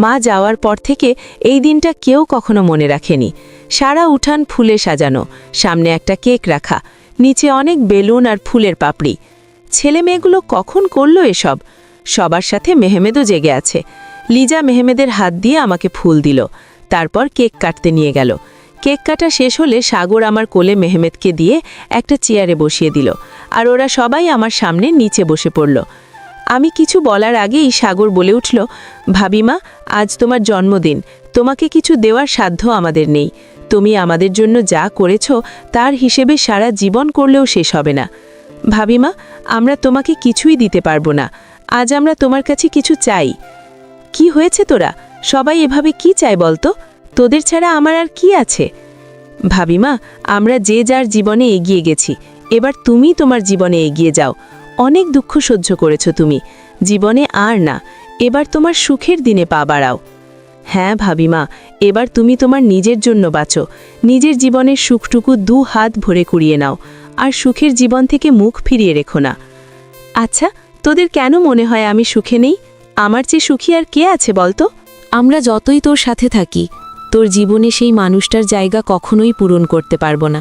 D: মা যাওয়ার পর থেকে এই দিনটা কেউ কখনো মনে রাখেনি। সারা উঠান ফুলে সাজানো, সামনে একটা কেক রাখা, নিচে অনেক বেলুন আর ফুলের পাপড়ি। ছেলে মেয়েগুলো কখন করলো এসব? সবার সাথে মেহমেদও জেগে আছে। লিজা মেহমেদের হাত দিয়ে আমাকে ফুল দিল, তারপর কেক কাটতে নিয়ে গেল। কেক কাটা শেষ হলে সাগর আমার কোলে মেহমেদকে দিয়ে একটা চেয়ারে বসিয়ে দিল, আর ওরা সবাই আমার সামনে নিচে বসে পড়ল। আমি কিছু বলার আগেই সাগর বলে উঠল, ভাবিমা, আজ তোমার জন্মদিন। তোমাকে কিছু দেওয়ার সাধ্য আমাদের নেই। তুমি আমাদের জন্য যা করেছ তার হিসেবে সারা জীবন করলেও শেষ হবে না। ভাবিমা, আমরা তোমাকে কিছুই দিতে পারবো না। আজ আমরা তোমার কাছে কিছু চাই। কি হয়েছে তোরা? সবাই এভাবে কি চায় বলতো? তোদের ছাড়া আমার আর কি আছে? ভাবিমা, আমরা যে যার জীবনে এগিয়ে গেছি, এবার তুমি তোমার জীবনে এগিয়ে যাও। অনেক দুঃখ সহ্য করেছ তুমি, জীবনে আর না। এবার তোমার সুখের দিনে পা বাড়াও। হ্যাঁ ভাবিমা, এবার তুমি তোমার নিজের জন্য বাঁচো। নিজের জীবনের সুখটুকু 2 হাত ভরে কুড়িয়ে নাও, আর সুখের জীবন থেকে মুখ ফিরিয়ে রেখো না। আচ্ছা, তোদের কেন মনে হয় আমি সুখে নেই? আমার চেয়ে সুখী আর কে আছে বলতো? আমরা যতই তোর সাথে থাকি, তোর জীবনে সেই মানুষটার জায়গা কখনোই পূরণ করতে পারবো না।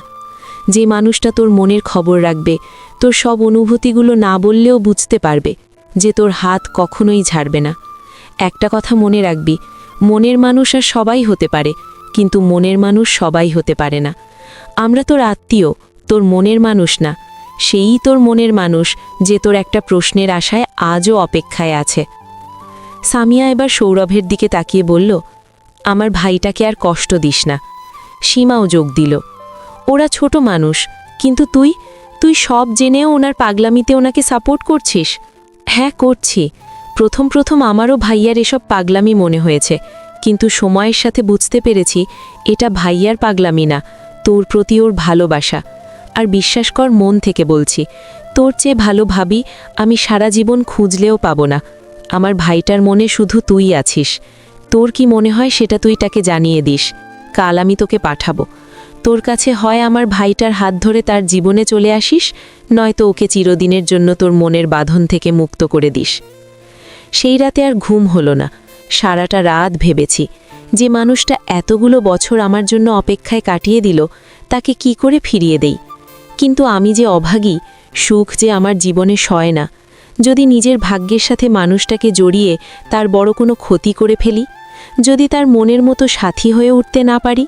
D: যে মানুষটা তোর মনের খবর রাখবে, তোর সব অনুভূতিগুলো না বললেও বুঝতে পারবে, যে তোর হাত কখনোই ছাড়বে না। একটা কথা মনে রাখবি, মনের মানুষ আর সবাই হতে পারে, কিন্তু মনের মানুষ সবাই হতে পারে না। আমরা তোর আত্মীয়, তোর মনের মানুষ না।
A: সেই তোর মনের মানুষ যে তোর একটা প্রশ্নের আশায় আজও অপেক্ষায় আছে। সামিয়া এবার সৌরভের দিকে তাকিয়ে বলল, আমার ভাইটাকে আর কষ্ট দিস না। সীমাও যোগ দিল, ওরা ছোট মানুষ, কিন্তু তুই তুই সব জেনেও ওনার পাগলামিতে ওনাকে সাপোর্ট করছিস। হ্যাঁ করছি, প্রথম প্রথম আমারও ভাইয়ার এসব পাগলামি মনে হয়েছে, কিন্তু সময়ের সাথে বুঝতে পেরেছি এটা ভাইয়ার পাগলামি না, তোর প্রতি ওর ভালোবাসা। আর বিশ্বাস কর, মন থেকে বলছি, তোর চেয়ে ভালো ভাবি আমি সারা জীবন খুঁজলেও পাবো না। আমার ভাইটার মনে শুধু তুই আছিস। তোর কি মনে হয় সেটা তুই তাকে জানিয়ে দিস। কাল আমি তোকে পাঠাবো। তোর কাছে হয় আমার ভাইটার হাত ধরে তার জীবনে চলে আসিস, নয়তো ওকে চিরদিনের জন্য তোর মনের বাঁধন থেকে মুক্ত করে দিস। সেই রাতে আর ঘুম হলো না, সারাটা রাত ভেবেছি যে মানুষটা এতগুলো বছর আমার জন্য অপেক্ষায় কাটিয়ে দিল, তাকে কি করে ফিরিয়ে দেই। কিন্তু আমি যে অভাগী, সুখ যে আমার জীবনে সয় না। যদি নিজের ভাগ্যের সাথে মানুষটাকে জড়িয়ে তার বড় কোনো ক্ষতি করে ফেলি, যদি তার মনের মতো সাথী হয়ে উঠতে না পারি,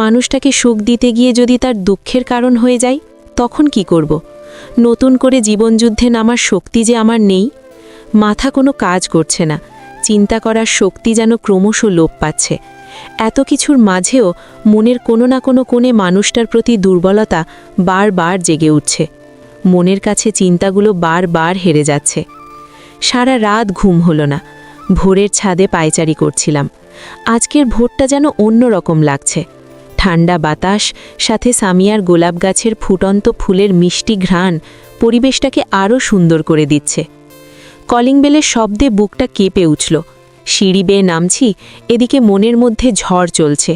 A: মানুষটাকে সুখ দিতে গিয়ে যদি তার দুঃখের কারণ হয়ে যায়, তখন কি করব? নতুন করে জীবনযুদ্ধে নামার শক্তি যে আমার নেই। মাথা কোনো কাজ করছে না, চিন্তা করার শক্তি যেন ক্রমশ লোপ পাচ্ছে। এত কিছুর মাঝেও মনের কোনো না কোনো কোণে মানুষটার প্রতি দুর্বলতা বারবার জেগে উঠছে। মনের কাছে চিন্তাগুলো বারবার হেরে যাচ্ছে। সারা রাত ঘুম হলো না, ভোরের ছাদে পায়চারি করছিলাম। আজকের ভোরটা যেন অন্যরকম লাগছে। ঠান্ডা বাতাস, সাথে সামিয়ার গোলাপ গাছের ফুটন্ত ফুলের মিষ্টি ঘ্রাণ পরিবেশটাকে আরও সুন্দর করে দিচ্ছে। কলিং বেলের শব্দে বুকটা কেঁপে উঠল। সিঁড়ি বেয়ে নামছি, এদিকে মনের মধ্যে ঝড় চলছে।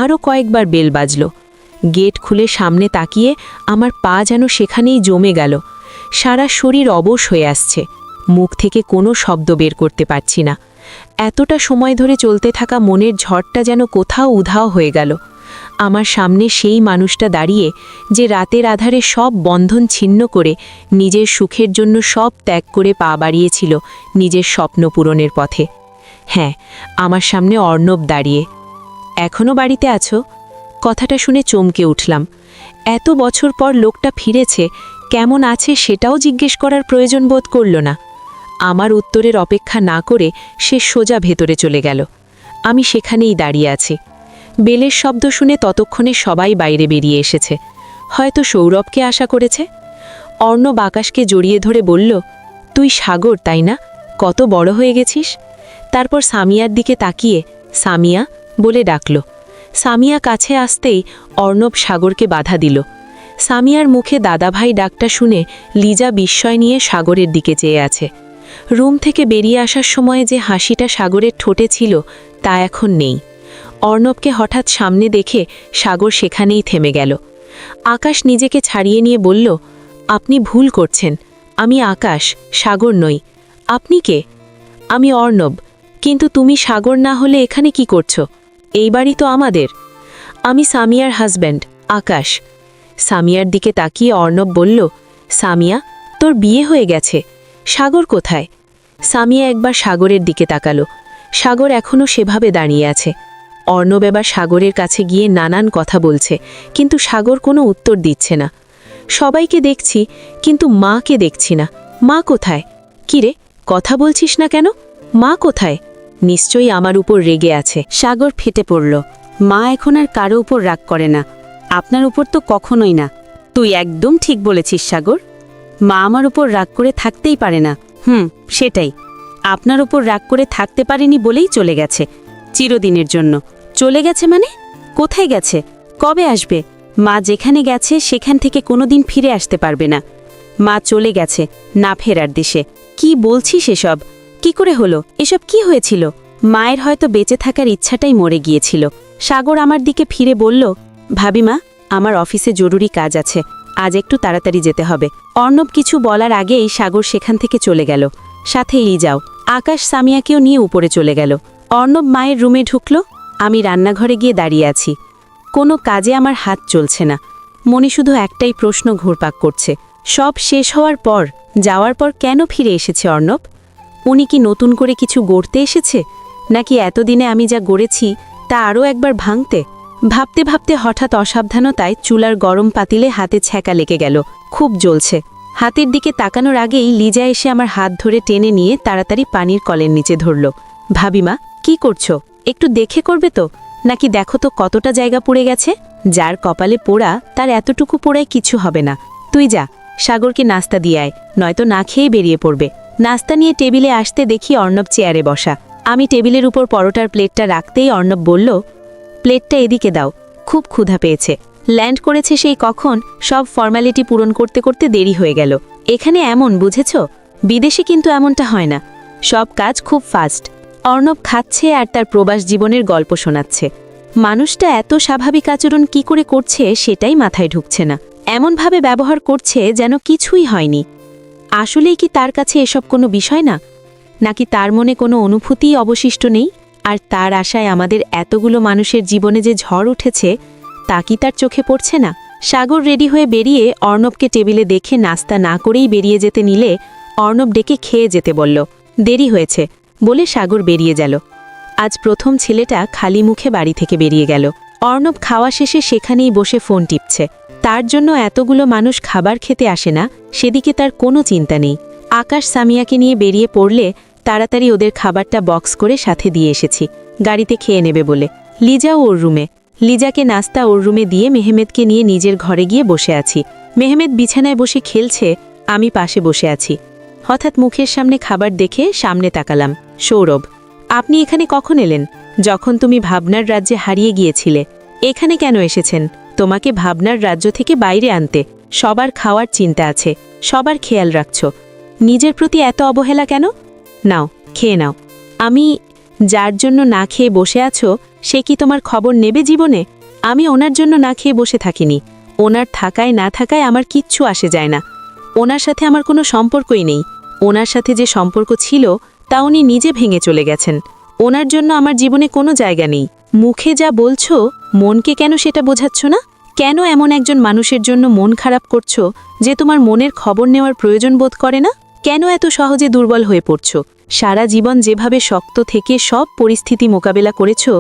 A: আরও কয়েকবার বেল বাজল। গেট খুলে সামনে তাকিয়ে আমার পা যেন সেখানেই জমে গেল। সারা শরীর অবশ হয়ে আসছে, মুখ থেকে কোনো শব্দ বের করতে পারছি না। এতটা সময় ধরে চলতে থাকা মনের ঝড়টা যেন কোথাও উধাও হয়ে গেল। আমার সামনে সেই মানুষটা দাঁড়িয়ে, যে রাতের আধারে সব বন্ধন ছিন্ন করে নিজের সুখের জন্য সব ত্যাগ করে পা বাড়িয়েছিল নিজের স্বপ্ন পূরণের পথে। হ্যাঁ, আমার সামনে অর্ণব দাঁড়িয়ে। এখনও বাড়িতে আছো? কথাটা শুনে চমকে উঠলাম। এত বছর পর লোকটা ফিরেছে, কেমন আছে সেটাও জিজ্ঞেস করার প্রয়োজন বোধ করল না। আমার উত্তরের অপেক্ষা না করে সে সোজা ভেতরে চলে গেল। আমি সেখানেই দাঁড়িয়ে আছি। বেলের শব্দ শুনে ততক্ষণে সবাই বাইরে বেরিয়ে এসেছে। হয়তো সৌরভকে আশা করেছে। অর্ণব আকাশকে জড়িয়ে ধরে বলল, তুই সাগর, তাই না? কত বড় হয়ে গেছিস। তারপর সামিয়ার দিকে তাকিয়ে সামিয়া বলে ডাকল। সামিয়া কাছে আসতেই অর্ণব সাগরকে বাধা দিল। সামিয়ার মুখে দাদাভাই ডাকটা শুনে লিজা বিস্ময় নিয়ে সাগরের দিকে চেয়ে আছে। রুম থেকে বেরিয়ে আসার সময় যে হাসিটা সাগরের ঠোঁটে ছিল, তা এখন নেই। অর্ণবকে হঠাৎ সামনে দেখে সাগর সেখানেই থেমে গেল। আকাশ নিজেকে ছাড়িয়ে নিয়ে বলল, আপনি ভুল করছেন, আমি আকাশ, সাগর নই। আপনি কে? আমি অর্ণব। কিন্তু তুমি সাগর না হলে এখানে কি করছো? এই বাড়ি তো আমাদের। আমি সামিয়ার হাজব্যান্ড, আকাশ। সামিয়ার দিকে তাকিয়ে অর্ণব বলল, সামিয়া, তোর বিয়ে হয়ে গেছে। সাগর কোথায়? সামিয়া একবার সাগরের দিকে তাকালো। সাগর এখনও সেভাবে দাঁড়িয়ে আছে। অর্ণব এবার সাগরের কাছে গিয়ে নানান কথা বলছে, কিন্তু সাগর কোনো উত্তর দিচ্ছে না। সবাইকে দেখছি, কিন্তু মাকে দেখছি না। মা কোথায়? কিরে, কথা বলছিস না কেন? মা কোথায়? নিশ্চয়ই আমার উপর রেগে আছে।
C: সাগর ফেটে পড়ল। মা এখন আর কারো উপর রাগ করে না, আপনার উপর তো কখনোই না। তুই একদম ঠিক বলেছিস সাগর, মা আমার উপর রাগ করে থাকতেই পারে না। সেটাই, আপনার উপর রাগ করে থাকতে পারেনি বলেই চলে গেছে, চিরদিনের জন্য। চলে গেছে মানে? কোথায় গেছে? কবে আসবে? মা যেখানে গেছে সেখান থেকে কোনোদিন ফিরে আসতে পারবে না। মা চলে গেছে না ফেরার দেশে। কি বলছিস এসব? কি করে হলো? এসব কি হয়েছিল? মায়ের হয়তো বেঁচে থাকার ইচ্ছাটাই মরে গিয়েছিল। সাগর আমার দিকে ফিরে বলল, ভাবিমা, আমার অফিসে জরুরি কাজ আছে, আজ একটু তাড়াতাড়ি যেতে হবে। অর্ণব কিছু বলার আগেই সাগর সেখান থেকে চলে গেল। সাথে যাও। আকাশ সামিয়াকেও নিয়ে উপরে চলে গেল। অর্ণব মায়ের রুমে ঢুকল। আমি রান্নাঘরে গিয়ে দাঁড়িয়ে আছি। কোনো কাজে আমার হাত চলছে না। মনে শুধু একটাই প্রশ্ন ঘুরপাক করছে, সব শেষ হওয়ার পর, যাওয়ার পর কেন ফিরে এসেছে অর্ণব? উনি কি নতুন করে কিছু গড়তে এসেছে, নাকি এতদিনে আমি যা গড়েছি তা আরও একবার ভাঙতে?
A: ভাবতে ভাবতে হঠাৎ অসাবধানতায় চুলার গরম পাতিলে হাতে ছ্যাঁকা লেগে গেল। খুব জ্বলছে। হাতের দিকে তাকানোর আগেই লিজা এসে আমার হাত ধরে টেনে নিয়ে তাড়াতাড়ি পানির কলের নিচে ধরল। ভাবিমা, কি করছো? একটু দেখে করবে তো, নাকি দেখো তো কতটা জায়গা পুড়ে গেছে? যার কপালে পোড়া তার এতটুকু পোড়ায় কিছু হবে না। তুই যা, সাগরকে নাস্তা দিয়ে আয়, নয়তো না খেয়ে বেরিয়ে পড়বে। নাস্তা নিয়ে টেবিলে আসতে দেখি অর্ণব চেয়ারে বসা। আমি টেবিলের উপর পরোটার প্লেটটা রাখতেই অর্ণব বলল, প্লেটটা এদিকে দাও, খুব ক্ষুধা পেয়েছে। ল্যান্ড করেছে সেই কখন, সব ফর্মালিটি পূরণ করতে করতে দেরি হয়ে গেল। এখানে এমন, বুঝেছ? বিদেশে কিন্তু এমনটা হয় না, সব কাজ খুব ফাস্ট। অর্ণব খাচ্ছে আর তার প্রবাস জীবনের গল্প শোনাচ্ছে। মানুষটা এত স্বাভাবিক আচরণ কি করে করছে সেটাই মাথায় ঢুকছে না। এমনভাবে ব্যবহার করছে যেন কিছুই হয়নি। আসলেই কি তার কাছে এসব কোনো বিষয় না, নাকি তার মনে কোনো অনুভূতিই অবশিষ্ট নেই? আর তার আশায় আমাদের এতগুলো মানুষের জীবনে যে ঝড় উঠেছে তা কি তার চোখে পড়ছে না? সাগর রেডি হয়ে বেরিয়ে অর্ণবকে টেবিলে দেখে নাস্তা না করেই বেরিয়ে যেতে নিলে অর্ণব ডেকে খেয়ে যেতে বলল। দেরি হয়েছে বলে সাগর বেরিয়ে গেল। আজ প্রথম ছেলেটা খালি মুখে বাড়ি থেকে বেরিয়ে গেল। অর্ণব খাওয়া শেষে সেখানেই বসে ফোন টিপছে। তার জন্য এতগুলো মানুষ খাবার খেতে আসে না, সেদিকে তার কোনো চিন্তা নেই। আকাশ সামিয়াকে নিয়ে বেরিয়ে পড়লে তাড়াতাড়ি ওদের খাবারটা বক্স করে সাথে দিয়ে এসেছি, গাড়িতে খেয়ে নেবে বলে। লিজাও ওর রুমে। লিজাকে নাস্তা ওর রুমে দিয়ে মেহমেদকে নিয়ে নিজের ঘরে গিয়ে বসে আছি। মেহমেদ বিছানায় বসে খেলছে, আমি পাশে বসে আছি। হঠাৎ মুখের সামনে খাবার দেখে সামনে তাকালাম। সৌরভ, আপনি এখানে কখন এলেন? যখন তুমি ভাবনার রাজ্যে হারিয়ে গিয়েছিলে। এখানে কেন এসেছেন? তোমাকে ভাবনার রাজ্য থেকে বাইরে আনতে। সবার খাওয়ার চিন্তা আছে, সবার খেয়াল রাখছ। নিজের প্রতি এত অবহেলা কেন? নাও, খেয়ে নাও। আমি যার জন্য না খেয়ে বসে আছো সে কি তোমার খবর নেবে জীবনে? আমি ওনার জন্য না খেয়ে বসে থাকিনি। ওনার থাকায় না থাকায় আমার কিচ্ছু আসে যায় না। ওনার সাথে আমার কোনো সম্পর্কই নেই। ওনার সাথে যে সম্পর্ক ছিল তা উনি নিজে ভেঙে চলে গেছেন। ওনার জন্য আমার জীবনে কোনো জায়গা নেই। মুখে যা বলছো মনকে কেন সেটা বোঝাচ্ছ না? কেন এমন একজন মানুষের জন্য মন খারাপ করছো যে তোমার মনের খবর নেওয়ার প্রয়োজন বোধ করে না? কেন এত সহজে দুর্বল হয়ে পড়ছো? সারা জীবন যেভাবে শক্ত থেকে সব পরিস্থিতি মোকাবেলা করেছো,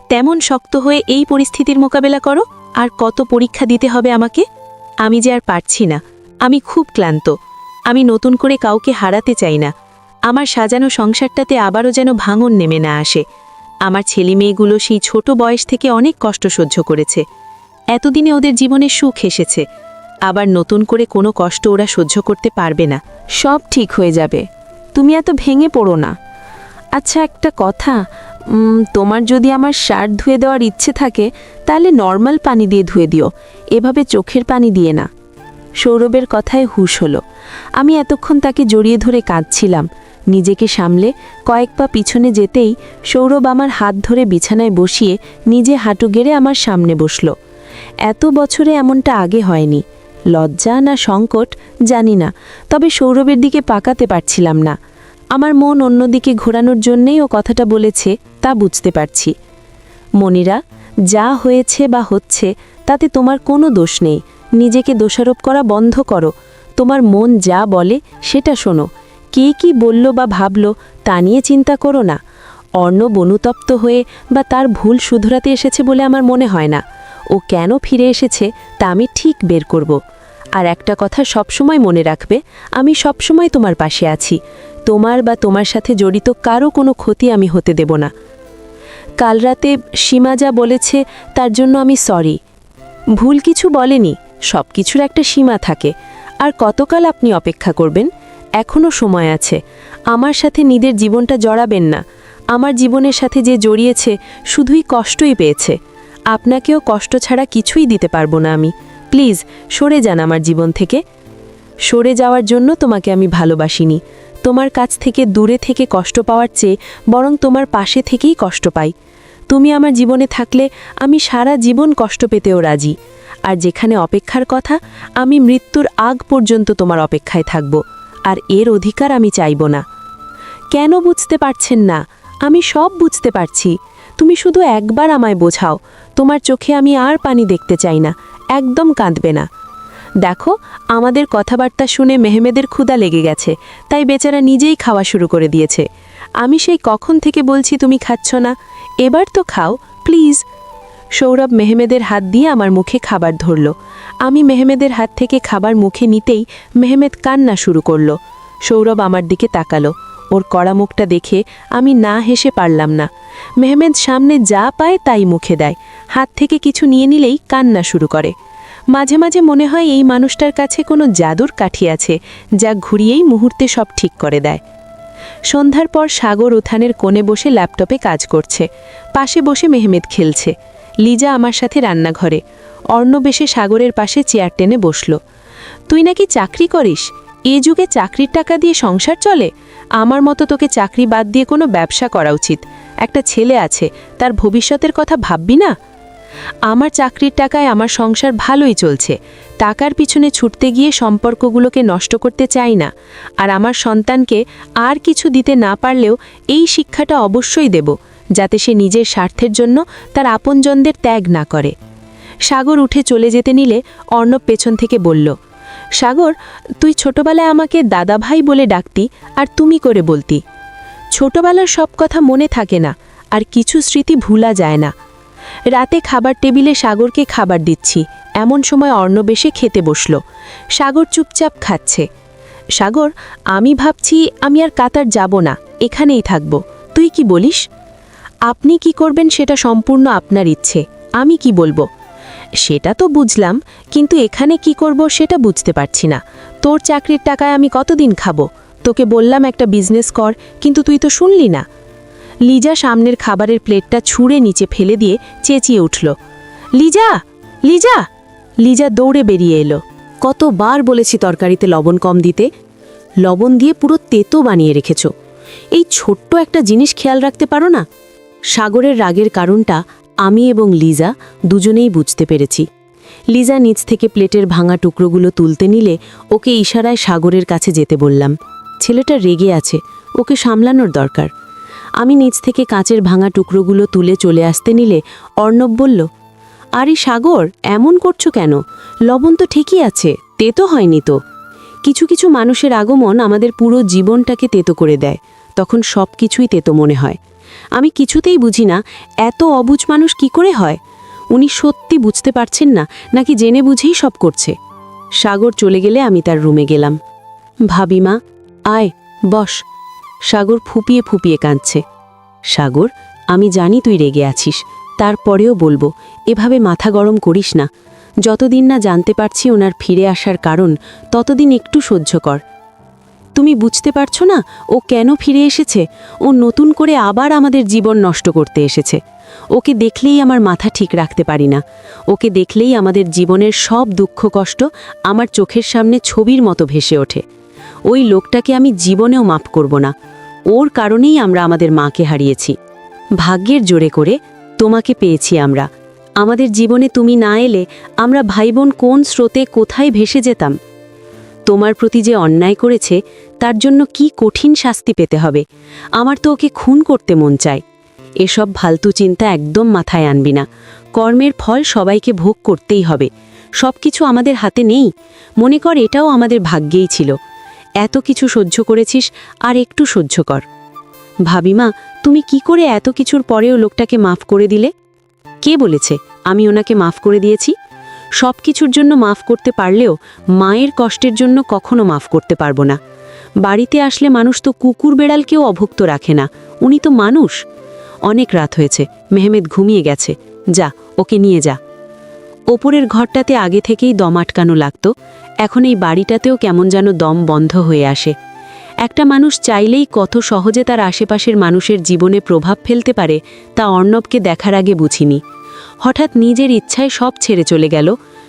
A: তেমন শক্ত হয়ে এই পরিস্থিতির মোকাবেলা করো। আর কত পরীক্ষা দিতে হবে আমাকে? আমি যে আর পারছি না, আমি খুব ক্লান্ত। আমি নতুন করে কাউকে হারাতে চাই না। আমার সাজানো সংসারটাতে আবারও যেন ভাঙন নেমে না আসে। আমার ছেলে মেয়েগুলো সেই ছোট বয়স থেকে অনেক কষ্ট সহ্য করেছে। এতদিনে ওদের জীবনে সুখ এসেছে, আবার নতুন করে কোনো কষ্ট ওরা সহ্য করতে পারবে না।
D: সব ঠিক হয়ে যাবে, তুমি এত ভেঙে পড়ো না। আচ্ছা, একটা কথা, তোমার যদি আমার শার্ট ধুয়ে দেওয়ার ইচ্ছে থাকে তাহলে নর্মাল পানি দিয়ে ধুয়ে দিও, এভাবে চোখের পানি দিয়ে না। সৌরভের কথায় হুঁশ হলো। আমি এতক্ষণ তাকে জড়িয়ে ধরে কাঁদছিলাম। নিজেকে সামলে কয়েক পা পিছনে যেতেই সৌরভ আমার হাত ধরে বিছানায় বসিয়ে নিজে হাঁটু গেড়ে আমার সামনে বসল। এত বছরে এমনটা আগে হয়নি। লজ্জা না সংকট জানি না, তবে সৌরভের দিকে পাকাতে পারছিলাম না। আমার মন অন্যদিকে ঘোরানোর জন্যেই ও কথাটা বলেছে তা বুঝতে পারছি। মনিরা, যা হয়েছে বা হচ্ছে তাতে তোমার কোনো দোষ নেই। নিজেকে দোষারোপ করা বন্ধ করো। তোমার মন যা বলে সেটা শোনো। কে কি বলল বা ভাবল তা নিয়ে চিন্তা করো না। অর্ণব অনুতপ্ত হয়ে বা তার ভুল শুধরাতে এসেছে বলে আমার মনে হয় না। ও কেন ফিরে এসেছে তা আমি ঠিক বের করব। আর একটা কথা সবসময় মনে রাখবে, আমি সবসময় তোমার পাশে আছি। তোমার বা তোমার সাথে জড়িত কারো কোনো ক্ষতি আমি হতে দেব না। কাল রাতে সীমা যা বলেছে তার জন্য আমি সরি। ভুল কিছু বলেনি, সব কিছুর একটা সীমা থাকে। আর কতকাল আপনি অপেক্ষা করবেন? এখনও সময় আছে। আমার সাথে নিজের জীবনটা জড়াবেন না। আমার জীবনের সাথে যে জড়িয়েছে শুধুই কষ্টই পেয়েছে। আপনাকেও কষ্ট ছাড়া কিছুই দিতে পারবো না আমি। প্লিজ সরে যান আমার জীবন থেকে। সরে যাওয়ার জন্য তোমাকে আমি ভালোবাসিনি। তোমার কাছ থেকে দূরে থেকে কষ্ট পাওয়ার চেয়ে বরং তোমার পাশে থেকেই কষ্ট পাই। তুমি আমার জীবনে থাকলে আমি সারা জীবন কষ্ট পেতেও রাজি। আর যেখানে অপেক্ষার কথা, আমি মৃত্যুর আগ পর্যন্ত তোমার অপেক্ষায় থাকব। আর এর অধিকার আমি চাইব না। কেন বুঝতে পারছেন না? আমি সব বুঝতে পারছি। তুমি শুধু একবার আমায় বোঝাও। তোমার চোখে আমি আর পানি দেখতে চাই না। একদম কাঁদবে না। দেখো, আমাদের কথাবার্তা শুনে মেহমেদের ক্ষুধা লেগে গেছে, তাই বেচারা নিজেই খাওয়া শুরু করে দিয়েছে। আমি সেই কখন থেকে বলছি তুমি খাচ্ছ না, এবার তো খাও প্লিজ।
A: সৌরভ মেহমেদের হাত দিয়ে আমার মুখে খাবার ধরল। আমি মেহমেদের হাত থেকে খাবার মুখে নিতেই মেহমেদ কান্না শুরু করল। সৌরভ আমার দিকে তাকালো। ওর কড়া মুখটা দেখে আমি না হেসে পারলাম না। মেহমেদ সামনে যা পায় তাই মুখে দেয়, হাত থেকে কিছু নিয়ে নিলেই কান্না শুরু করে। মাঝে মাঝে মনে হয় এই মানুষটার কাছে কোনো জাদুর কাঠি আছে, যা ঘুরিয়েই মুহূর্তে সব ঠিক করে দেয়। সন্ধ্যার পর সাগর উঠানের কোণে বসে ল্যাপটপে কাজ করছে, পাশে বসে মেহমেদ খেলছে। লিজা আমার সাথে রান্নাঘরে। অর্ণব এসে সাগরের পাশে চেয়ার টেনে বসল। তুই নাকি চাকরি করিস? এ যুগে চাকরির টাকা দিয়ে সংসার চলে? আমার মতো তোকে চাকরি বাদ দিয়ে কোনো ব্যবসা করা উচিত। একটা ছেলে আছে, তার ভবিষ্যতের কথা ভাববি না? আমার চাকরির টাকায় আমার সংসার ভালোই চলছে। টাকার পিছনে ছুটতে গিয়ে সম্পর্কগুলোকে নষ্ট করতে চাই না। আর আমার সন্তানকে আর কিছু দিতে না পারলেও এই শিক্ষাটা অবশ্যই দেব, যাতে সে নিজের স্বার্থের জন্য তার আপনজনদের ত্যাগ না করে। সাগর উঠে চলে যেতে নিলে অর্ণব পেছন থেকে বলল, সাগর, তুই ছোটবেলায় আমাকে দাদা ভাই বলে ডাকতি আর তুমি করে বলতি। ছোটবেলার সব কথা মনে থাকে না, আর কিছু স্মৃতি ভুলা যায় না। রাতে খাবার টেবিলে সাগরকে খাবার দিচ্ছি, এমন সময় অর্ণব এসে খেতে বসল। সাগর চুপচাপ খাচ্ছে। সাগর, আমি ভাবছি আমি আর কাতার যাব না, এখানেই থাকব। তুই কি বলিস? আপনি কি করবেন সেটা সম্পূর্ণ আপনার ইচ্ছে, আমি কি বলবো? সেটা তো বুঝলাম, কিন্তু এখানে কি করব সেটা বুঝতে পারছি না। তোর চাকরির টাকায় আমি কতদিন খাবো? তোকে বললাম একটা বিজনেস কর, কিন্তু তুই তো শুনলি না। লিজা সামনের খাবারের প্লেটটা ছুঁড়ে নিচে ফেলে দিয়ে চেঁচিয়ে উঠল, লিজা, লিজা! লিজা দৌড়ে বেরিয়ে এলো। কতবার বলেছি তরকারিতে লবণ কম দিতে? লবণ দিয়ে পুরো তেতো বানিয়ে রেখেছ। এই ছোট্ট একটা জিনিস খেয়াল রাখতে পারো না? সাগরের রাগের কারণটা আমি এবং লিজা দুজনেই বুঝতে পেরেছি। লিজা নিচ থেকে প্লেটের ভাঙা টুকরোগুলো তুলতে নিলে ওকে ইশারায় সাগরের কাছে যেতে বললাম। ছেলেটা রেগে আছে, ওকে সামলানোর দরকার। আমি নিচ থেকে কাঁচের ভাঙা টুকরোগুলো তুলে চলে আসতে নিলে অর্ণব বলল, আরে সাগর, এমন করছো কেন? লবণ তো ঠিকই আছে, তেতো হয়নি তো। কিছু কিছু মানুষের আগমন আমাদের পুরো জীবনটাকে তেতো করে দেয়, তখন সব কিছুই তেতো মনে হয়। আমি কিছুতেই বুঝি না এত অবুঝ মানুষ কি করে হয়। উনি সত্যি বুঝতে পারছেন না, নাকি জেনে বুঝেই সব করছে? সাগর চলে গেলে আমি তার রুমে গেলাম। ভাবিমা, আয়, বস। সাগর ফুপিয়ে ফুপিয়ে কাঁদছে। সাগর, আমি জানি তুই রেগে আছিস, তারপরেও বলবো, এভাবে মাথা গরম করিস না। যতদিন না জানতে পারছি ওনার ফিরে আসার কারণ, ততদিন একটু সহ্য কর। তুমি বুঝতে পারছো না ও কেন ফিরে এসেছে? ও নতুন করে আবার আমাদের জীবন নষ্ট করতে এসেছে। ওকে দেখলেই আমার মাথা ঠিক রাখতে পারি না। ওকে দেখলেই আমাদের জীবনের সব দুঃখ কষ্ট আমার চোখের সামনে ছবির মতো ভেসে ওঠে। ওই লোকটাকে আমি জীবনেও মাফ করব না। ওর কারণেই আমরা আমাদের মাকে হারিয়েছি। ভাগ্যের জোরে করে তোমাকে পেয়েছি আমরা। আমাদের জীবনে তুমি না এলে আমরা ভাইবোন কোন স্রোতে কোথায় ভেসে যেতাম। তোমার প্রতি যে অন্যায় করেছে তার জন্য কি কঠিন শাস্তি পেতে হবে। আমার তো ওকে খুন করতে মন চায়। এসব ফালতু চিন্তা একদম মাথায় আনবি না। কর্মের ফল সবাইকে ভোগ করতেই হবে। সব কিছু আমাদের হাতে নেই। মনে কর এটাও আমাদের ভাগ্যেই ছিল। এত কিছু সহ্য করেছিস, আর একটু সহ্য কর। ভাবিমা, তুমি কি করে এত কিছুর পরেও লোকটাকে মাফ করে দিলে? কে বলেছে আমি ওনাকে মাফ করে দিয়েছি? সব কিছুর জন্য মাফ করতে পারলেও মায়ের কষ্টের জন্য কখনো মাফ করতে পারবো না। বাড়িতে আসলে মানুষ তো কুকুর বেড়ালকেও অভুক্ত রাখে না। উনি তো মানুষ। অনেক রাত হয়েছে, মেহমেদ ঘুমিয়ে গেছে। যা, ওকে নিয়ে যা। ওপরের ঘরটাতে আগে থেকেই দম আটকানো লাগতো, এখন এই বাড়িটাতেও কেমন যেন দম বন্ধ হয়ে আসে। একটা মানুষ চাইলেই কত সহজে তার আশেপাশের মানুষের জীবনে প্রভাব ফেলতে পারে, তা অর্ণবকে দেখার আগে বুঝিনি। হঠাৎ নিজের ইচ্ছায় সব ছেড়ে চলে গেল।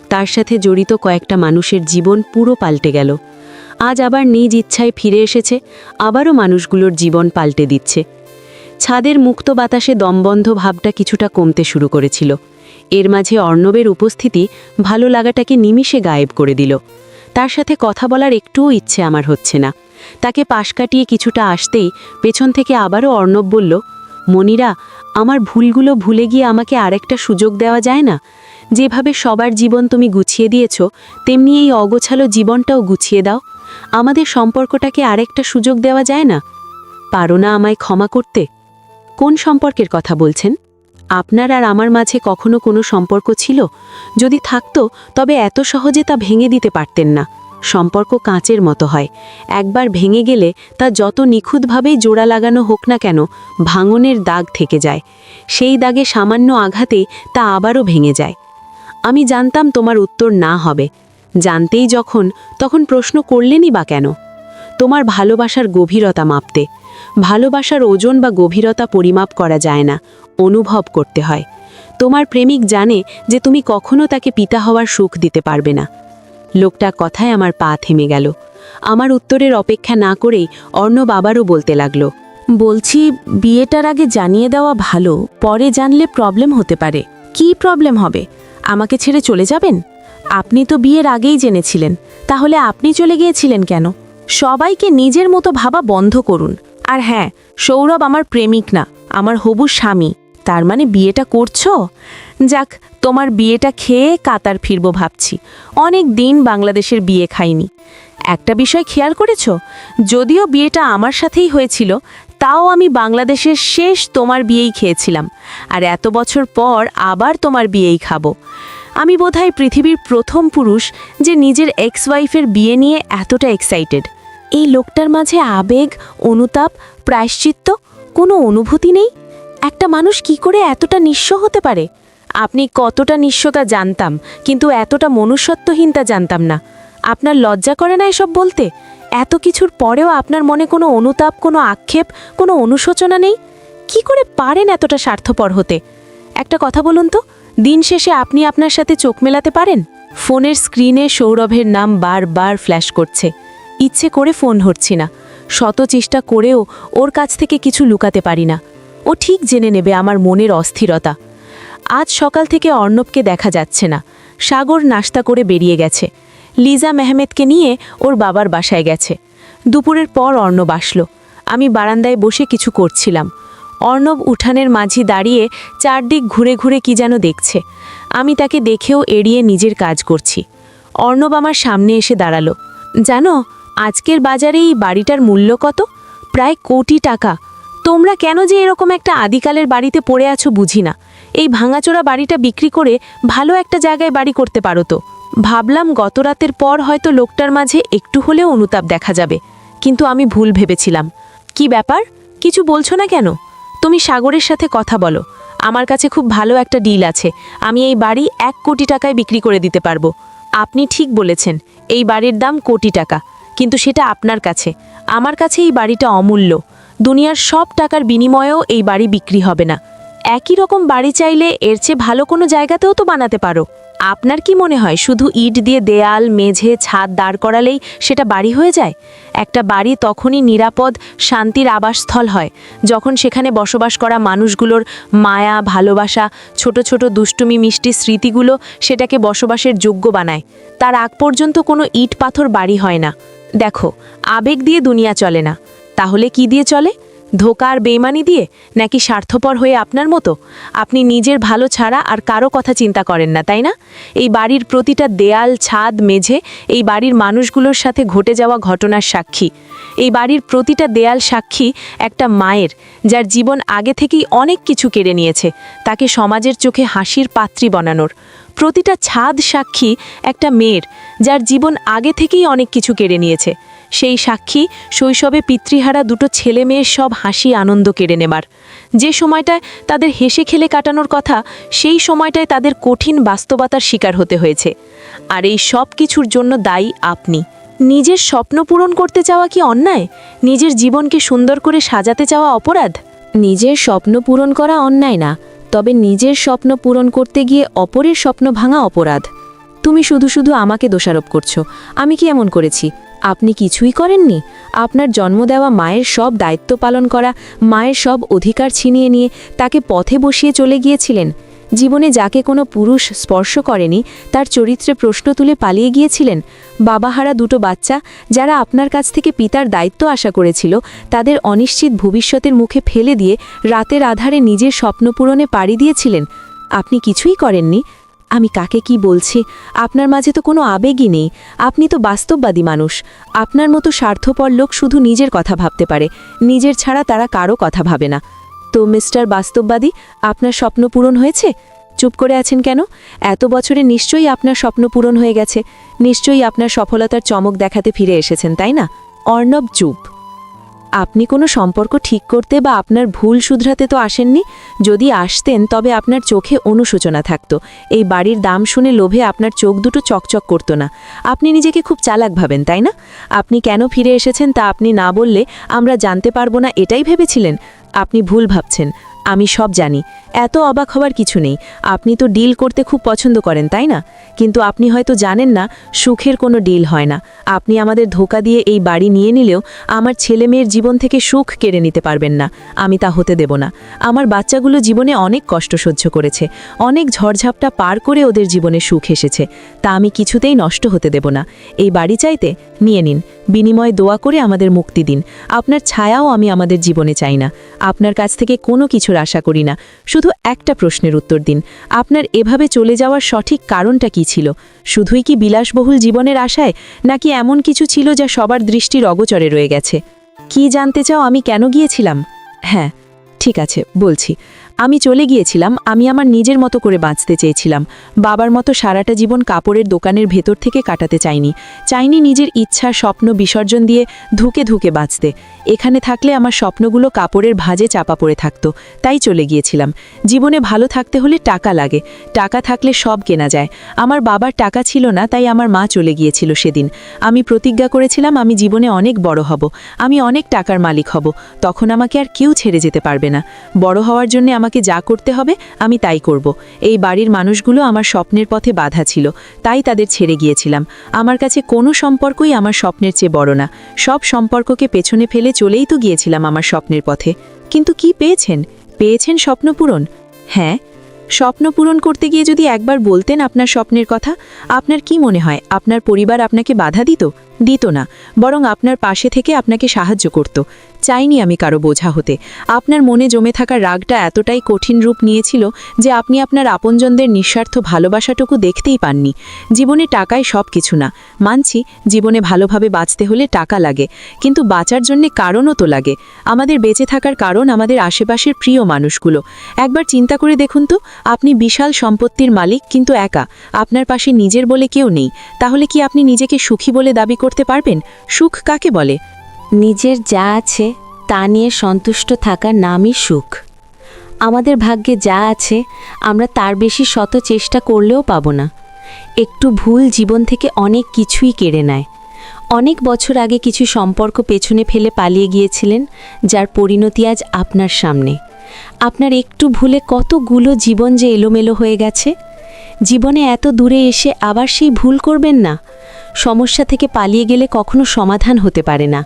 A: তার সাথে জড়িত কয়েকটা মানুষের জীবন পুরো পাল্টে গেল। আজ আবার নিজ ইচ্ছায় ফিরে এসেছে, আবারও মানুষগুলোর জীবন পাল্টে দিচ্ছে। ছাদের মুক্ত বাতাসে দমবন্ধ ভাবটা কিছুটা কমতে শুরু করেছিল। এর মাঝে অর্ণবের উপস্থিতি ভালো লাগাটাকে নিমিষে গায়েব করে দিল। তার সাথে কথা বলার একটুও ইচ্ছে আমার হচ্ছে না। তাকে পাশ কাটিয়ে কিছুটা আসতেই পেছন থেকে আবারও অর্ণব বলল, মনিরা, আমার ভুলগুলো ভুলে গিয়ে আমাকে আরেকটা সুযোগ দেওয়া যায় না? যেভাবে সবার জীবন তুমি গুছিয়ে দিয়েছ, তেমনি এই অগোছালো জীবনটাও গুছিয়ে দাও। আমাদের সম্পর্কটাকে আরেকটা সুযোগ দেওয়া যায় না? পারো না আমায় ক্ষমা করতে? কোন সম্পর্কের কথা বলছেন? আপনার আর আমার মাঝে কখনো কোনো সম্পর্ক ছিল? যদি থাকতো তবে এত সহজে তা ভেঙে দিতে পারতেন না। সম্পর্ক কাঁচের মতো হয়, একবার ভেঙে গেলে তা যত নিখুঁতভাবেই জোড়া লাগানো হোক না কেন, ভাঙনের দাগ থেকে যায়। সেই দাগে সামান্য আঘাতেই তা আবারও ভেঙে যায়। আমি জানতাম তোমার উত্তর না হবে। জানতেই যখন, তখন প্রশ্ন করলেনই বা কেন? তোমার ভালোবাসার গভীরতা মাপতে। ভালোবাসার ওজন বা গভীরতা পরিমাপ করা যায় না, অনুভব করতে হয়। তোমার প্রেমিক জানে যে তুমি কখনো তাকে পিতা হওয়ার সুখ দিতে পারবে না। লোকটার কথায় আমার পা থেমে গেল। আমার উত্তরের অপেক্ষা না করেই অর্ণব আবারও বলতে লাগলো,
D: বলছি, বিয়েটার আগে জানিয়ে দেওয়া ভালো, পরে জানলে প্রবলেম হতে পারে। কি প্রবলেম হবে? আমাকে ছেড়ে চলে যাবেন? আপনি তো বিয়ের আগেই জেনেছিলেন, তাহলে আপনি চলে গিয়েছিলেন কেন? সবাইকে নিজের মতো ভাবা বন্ধ করুন। আর হ্যাঁ, সৌরভ আমার প্রেমিক না, আমার হবু স্বামী। তার মানে বিয়েটা করছো? যাক, তোমার বিয়েটা খেয়ে কাতার ফিরবো ভাবছি। অনেক দিন বাংলাদেশের বিয়ে খাইনি। একটা বিষয় খেয়াল করেছ? যদিও বিয়েটা আমার সাথেই হয়েছিল, তাও আমি বাংলাদেশের শেষ তোমার বিয়েই খেয়েছিলাম। আর এত বছর পর আবার তোমার বিয়েই খাবো। আমি বোধহয় পৃথিবীর প্রথম পুরুষ যে নিজের এক্স ওয়াইফের বিয়ে নিয়ে এতটা এক্সাইটেড। এই লোকটার মাঝে আবেগ, অনুতাপ, প্রায়শ্চিত্ত কোনো অনুভূতি নেই। একটা মানুষ কি করে এতটা নিঃস্ব হতে পারে? আপনি কতটা নিঃস্বতা জানতাম, কিন্তু এতটা মনুষ্যত্বহীন তা জানতাম না। আপনার লজ্জা করে না এসব বলতে? এত কিছুর পরেও আপনার মনে কোনো অনুতাপ, কোনো আক্ষেপ, কোনো অনুশোচনা নেই? কি করে পারেন এতটা স্বার্থপর হতে? একটা কথা বলুন তো, দিন শেষে আপনি আপনার সাথে চোখ মেলাতে পারেন? ফোনের স্ক্রিনে সৌরভের নাম বারবার ফ্ল্যাশ করছে। ইচ্ছে করে ফোন ধরছি না, শত চেষ্টা করেও ওর কাছ থেকে কিছু লুকাতে পারি না। ও ঠিক জেনে নেবে আমার মনের অস্থিরতা। আজ সকাল থেকে অর্ণবকে দেখা যাচ্ছে না। সাগর নাস্তা করে বেরিয়ে গেছে। লিজা মেহমেদকে নিয়ে ওর বাবার বাসায় গেছে। দুপুরের পর অর্ণব আসলো। আমি বারান্দায় বসে কিছু করছিলাম। অর্ণব উঠানের মাঝি দাঁড়িয়ে চারদিক ঘুরে ঘুরে কি যেন দেখছে। আমি তাকে দেখেও এড়িয়ে নিজের কাজ করছি। অর্ণব আমার সামনে এসে দাঁড়ালো। জানো, আজকের বাজারে এই বাড়িটার মূল্য কত? প্রায় কোটি টাকা। তোমরা কেন যে এরকম একটা আদিকালের বাড়িতে পড়ে আছো বুঝি না। এই ভাঙাচোরা বাড়িটা বিক্রি করে ভালো একটা জায়গায় বাড়ি করতে পারো তো। ভাবলাম গত রাতের পর হয়তো লোকটার মাঝে একটু হলেও অনুতাপ দেখা যাবে, কিন্তু আমি ভুল ভেবেছিলাম। কি ব্যাপার, কিছু বলছো না কেন? তুমি সাগরের সাথে কথা বলো। আমার কাছে খুব ভালো একটা ডিল আছে। আমি এই বাড়ি 1 কোটি টাকায় বিক্রি করে দিতে পারবো। আপনি ঠিক বলেছেন, এই বাড়ির দাম কোটি টাকা, কিন্তু সেটা আপনার কাছে। আমার কাছে এই বাড়িটা অমূল্য। দুনিয়ার সব টাকার বিনিময়েও এই বাড়ি বিক্রি হবে না। একই রকম বাড়ি চাইলে এর চেয়ে ভালো কোনো জায়গাতেও তো বানাতে পারো। আপনার কি মনে হয় শুধু ইট দিয়ে দেয়াল, মেঝে, ছাদ দাঁড় করালেই সেটা বাড়ি হয়ে যায়? একটা বাড়ি তখনই নিরাপদ, শান্তির আবাসস্থল হয় যখন সেখানে বসবাস করা মানুষগুলোর মায়া, ভালোবাসা, ছোট ছোট দুষ্টুমি মিষ্টি স্মৃতিগুলো সেটাকে বসবাসের যোগ্য বানায়। তার আগ পর্যন্ত কোনো ইট পাথর বাড়ি হয় না। দেখো, আবেগ দিয়ে দুনিয়া চলে না। তাহলে কি দিয়ে চলে? ধোকা আর বেইমানি দিয়ে, নাকি স্বার্থপর হয়ে আপনার মতো? আপনি নিজের ভালো ছাড়া আর কারো কথা চিন্তা করেন না, তাই না? এই বাড়ির প্রতিটা দেয়াল, ছাদ, মেঝে এই বাড়ির মানুষগুলোর সাথে ঘটে যাওয়া ঘটনার সাক্ষী। এই বাড়ির প্রতিটা দেয়াল সাক্ষী একটা মায়ের, যার জীবন আগে থেকেই অনেক কিছু কেড়ে নিয়েছে তাকে সমাজের চোখে হাসির পাত্রী বানানোর। প্রতিটা ছাদ সাক্ষী একটা মেয়ের, যার জীবন আগে থেকেই অনেক কিছু কেড়ে নিয়েছে। সেই সাক্ষী শৈশবে পিতৃহারা দুটো ছেলে মেয়ের সব হাসি আনন্দ কেড়ে নেবার। যে সময়টায় তাদের হেসে খেলে কাটানোর কথা, সেই সময়টায় তাদের কঠিন বাস্তবতার শিকার হতে হয়েছে। আর এই সব কিছুর জন্য দায়ী আপনি। নিজের স্বপ্ন পূরণ করতে চাওয়া কি অন্যায়? নিজের জীবনকে সুন্দর করে সাজাতে চাওয়া অপরাধ?
B: নিজের স্বপ্ন পূরণ করা অন্যায় না, তবে নিজের স্বপ্ন পূরণ করতে গিয়ে অপরের স্বপ্ন ভাঙা অপরাধ। তুমি শুধু শুধু আমাকে দোষারোপ করছো। আমি কি এমন করেছি? আপনি কিছুই করেননি। আপনার জন্ম দেওয়া মায়ের সব দায়িত্ব পালন করা, মায়ের সব অধিকার ছিনিয়ে নিয়ে তাকে পথে বসিয়ে চলে গিয়েছিলেন। জীবনে যাকে কোনো পুরুষ স্পর্শ করেনি তার চরিত্রে প্রশ্ন তুলে পালিয়ে গিয়েছিলেন। বাবাহারা দুটো বাচ্চা যারা আপনার কাছ থেকে পিতার দায়িত্ব আশা করেছিল, তাদের অনিশ্চিত ভবিষ্যতের মুখে ফেলে দিয়ে রাতের আধারে নিজের স্বপ্ন পূরণে পাড়ি দিয়েছিলেন। আপনি কিছুই করেননি। আমি কাকে কি বলছি? আপনার মাঝে তো কোনো আবেগই নেই। আপনি তো বাস্তববাদী মানুষ। আপনার মতো স্বার্থপর লোক শুধু নিজের কথা ভাবতে পারে, নিজের ছাড়া তারা কারো কথা ভাবে না।
A: তো মিস্টার বাস্তববাদী, আপনার স্বপ্ন পূরণ হয়েছে? চুপ করে আছেন কেন? এত বছরে নিশ্চয়ই আপনার স্বপ্ন পূরণ হয়ে গেছে, নিশ্চয়ই আপনার সফলতার চমক দেখাতে ফিরে এসেছেন, তাই না? অর্ণব চুপ। আপনি কোনো সম্পর্ক ঠিক করতে বা আপনার ভুল শুধরাতে তো আসেননি। যদি আসতেন তবে আপনার চোখে অনুশোচনা থাকতো। এই বাড়ির দাম শুনে লোভে আপনার চোখ দুটো চকচক করতো না। আপনি নিজেকে খুব চালাক ভাবেন, তাই না? আপনি কেন ফিরে এসেছেন তা আপনি না বললে আমরা জানতে পারবো না, এটাই ভেবেছিলেন? আপনি ভুল ভাবছেন, আমি সব জানি। এত অবাক হওয়ার কিছু নেই। আপনি তো ডিল করতে খুব পছন্দ করেন, তাই না? কিন্তু আপনি হয়তো জানেন না, সুখের কোনো ডিল হয় না। আপনি আমাদের ধোঁকা দিয়ে এই বাড়ি নিয়ে নিলেও আমার ছেলে মেয়ের জীবন থেকে সুখ কেড়ে নিতে পারবেন না। আমি তা হতে দেব না। আমার বাচ্চাগুলো জীবনে অনেক কষ্ট সহ্য করেছে, অনেক ঝড়ঝাপটা পার করে ওদের জীবনে সুখ এসেছে, তা আমি কিছুতেই নষ্ট হতে দেব না। এই বাড়ি চাইতে নিয়ে নিন, বিনিময়ে দোয়া করে আমাদের মুক্তি দিন। আপনার ছায়াও আমি আমাদের জীবনে চাই না। আপনার কাছ থেকে কোনো কিছুর আশা করি না। শুধু একটা প্রশ্নের উত্তর দিন, আপনার এভাবে চলে যাওয়ার সঠিক কারণটা কি ছিল? শুধুই কি বিলাসবহুল জীবনের আশায়, নাকি এমন কিছু ছিল যা সবার দৃষ্টির অগোচরে রয়ে গেছে? কি জানতে চাও আমি কেন গিয়েছিলাম? হ্যাঁ, ঠিক আছে, বলছি। আমি চলে গিয়েছিলাম, আমি আমার নিজের মতো করে বাঁচতে চেয়েছিলাম। বাবার মতো সারাটা জীবন কাপড়ের দোকানের ভেতর থেকে কাটাতে চাইনি নিজের ইচ্ছা স্বপ্ন বিসর্জন দিয়ে ধুকে ধুকে বাঁচতে। এখানে থাকলে আমার স্বপ্নগুলো কাপড়ের ভাঁজে চাপা পড়ে থাকতো, তাই চলে গিয়েছিলাম। জীবনে ভালো থাকতে হলে টাকা লাগে, টাকা থাকলে সব কেনা যায়। আমার বাবার টাকা ছিল না, তাই আমার মা চলে গিয়েছিল সেদিন। আমি প্রতিজ্ঞা করেছিলাম আমি জীবনে অনেক বড় হব, আমি অনেক টাকার মালিক হব, তখন আমাকে আর কেউ ছেড়ে যেতে পারবে না। বড় হওয়ার জন্য আমাকে যা করতে হবে আমি তাই করব। এই বাড়ির মানুষগুলো আমার স্বপ্নের পথে বাধা ছিল, তাই তাদের ছেড়ে গিয়েছিলাম। আমার কাছে কোনো সম্পর্কই আমার স্বপ্নের চেয়ে বড় না। সব সম্পর্ককে পেছনে ফেলে চলেই তো গিয়েছিলাম আমার স্বপ্নের পথে। কিন্তু কি পেয়েছেন? পেয়েছেন স্বপ্ন পূরণ। হ্যাঁ, স্বপ্ন পূরণ করতে গিয়ে যদি একবার বলতেন আপনার স্বপ্নের কথা, আপনার কি মনে হয় আপনার পরিবার আপনাকে বাধা দিত না, বরং আপনার পাশে থেকে আপনাকে সাহায্য করত। চাইনি আমি কারো বোঝা হতে। আপনার মনে জমে থাকা রাগটা এতটাই কঠিন রূপ নিয়েছিল যে আপনি আপনার আপনজনদের নিঃস্বার্থ ভালোবাসাটুকু দেখতেই পাননি। জীবনে টাকায় সব কিছু না, মানছি। জীবনে ভালোভাবে বাঁচতে হলে টাকা লাগে, কিন্তু বাঁচার জন্যে কারণও তো লাগে। আমাদের বেঁচে থাকার কারণ আমাদের আশেপাশের প্রিয় মানুষগুলো। একবার চিন্তা করে দেখুন তো, আপনি বিশাল সম্পত্তির মালিক, কিন্তু একা। আপনার পাশে নিজের বলে কেউ নেই। তাহলে কি আপনি নিজেকে সুখী বলে দাবি করতে পারবেন? সুখ কাকে বলে?
C: নিজের যা আছে তা নিয়ে সন্তুষ্ট থাকার নামই সুখ। আমাদের ভাগ্যে যা আছে আমরা তার বেশি শত চেষ্টা করলেও পাবো না। একটু ভুল জীবন থেকে অনেক কিছুই কেড়ে নেয়। অনেক বছর আগে কিছু সম্পর্ক পেছনে ফেলে পালিয়ে গিয়েছিলেন, যার পরিণতি আজ আপনার সামনে। আপনার একটু ভুলে কতগুলো জীবন যে এলোমেলো হয়ে গেছে। জীবনে এত দূরে এসে আবার সেই ভুল করবেন না। সমস্যা থেকে পালিয়ে গেলে কখনো সমাধান হতে পারে না।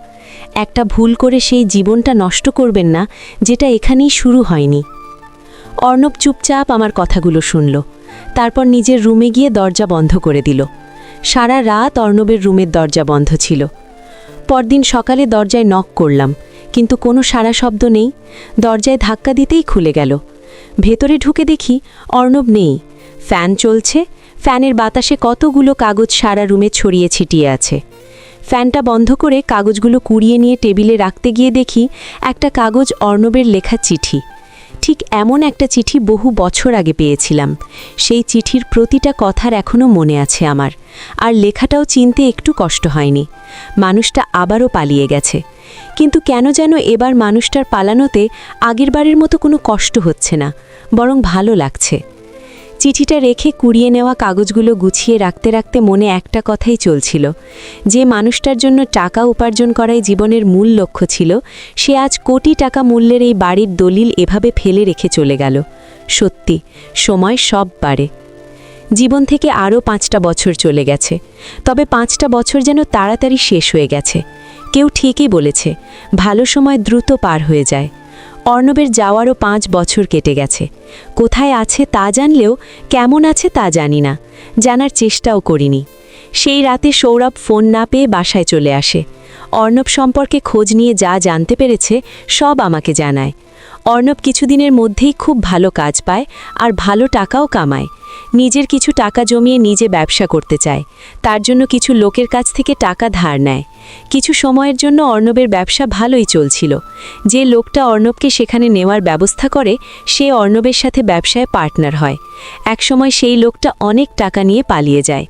C: একটা ভুল করে সেই জীবনটা নষ্ট করবেন না, যেটা এখানেই শুরু হয়নি। অর্ণব চুপচাপ আমার কথাগুলো শুনল, তারপর নিজের রুমে গিয়ে দরজা বন্ধ করে দিল। সারা রাত অর্ণবের রুমের দরজা বন্ধ ছিল। পরদিন সকালে দরজায় নক করলাম, কিন্তু কোনো সাড়া শব্দ নেই। দরজায় ধাক্কা দিতেই খুলে গেল। ভেতরে ঢুকে দেখি অর্ণব নেই। ফ্যান চলছে, ফ্যানের বাতাসে কতগুলো কাগজ সারা রুমে ছড়িয়ে ছিটিয়ে আছে। ফ্যানটা বন্ধ করে কাগজগুলো কুড়িয়ে নিয়ে টেবিলে রাখতে গিয়ে দেখি একটা কাগজ অর্ণবের লেখা চিঠি। ঠিক এমন একটা চিঠি বহু বছর আগে পেয়েছিলাম। সেই চিঠির প্রতিটা কথার এখনও মনে আছে আমার, আর লেখাটাও চিনতে একটু কষ্ট হয়নি। মানুষটা আবারও পালিয়ে গেছে, কিন্তু কেন যেন এবার মানুষটার পালানোতে আগেরবারের মতো কোনো কষ্ট হচ্ছে না, বরং ভালো লাগছে। চিঠিটা রেখে কুড়িয়ে নেওয়া কাগজগুলো গুছিয়ে রাখতে রাখতে মনে একটা কথাই চলছিল, যে মানুষটার জন্য টাকা উপার্জন করাই জীবনের মূল লক্ষ্য ছিল, সে আজ কোটি টাকা মূল্যের এই বাড়ির দলিল এভাবে ফেলে রেখে চলে গেল। সত্যি, সময় সব বাড়ে। জীবন থেকে আরও 5টা বছর চলে গেছে, তবে 5টা বছর যেন তাড়াতাড়ি শেষ হয়ে গেছে। কেউ ঠিকই বলেছে, ভালো সময় দ্রুত পার হয়ে যায়। অর্ণবের যাওয়ারও 5 বছর কেটে গেছে। কোথায় আছে তা জানলেও কেমন আছে তা জানি না, জানার চেষ্টাও করিনি। সেই রাতে সৌরভ ফোন না পেয়ে বাসায় চলে আসে। অর্ণব সম্পর্কে খোঁজ নিয়ে যা জানতে পেরেছে সব আমাকে জানায়। অর্ণব কিছুদিনের মধ্যেই খুব ভালো কাজ পায় আর ভালো টাকাও কামায়।
A: নিজের কিছু টাকা জমিয়ে নিজে ব্যবসা করতে চায়, তার জন্য কিছু লোকের কাছ থেকে টাকা ধার নেয়। কিছু সময়ের জন্য অর্ণবের ব্যবসা ভালোই চলছিল। যে লোকটা অর্ণবকে সেখানে নেওয়ার ব্যবস্থা করে সে অর্ণবের সাথে ব্যবসায় পার্টনার হয়। একসময় সেই লোকটা অনেক টাকা নিয়ে পালিয়ে যায়।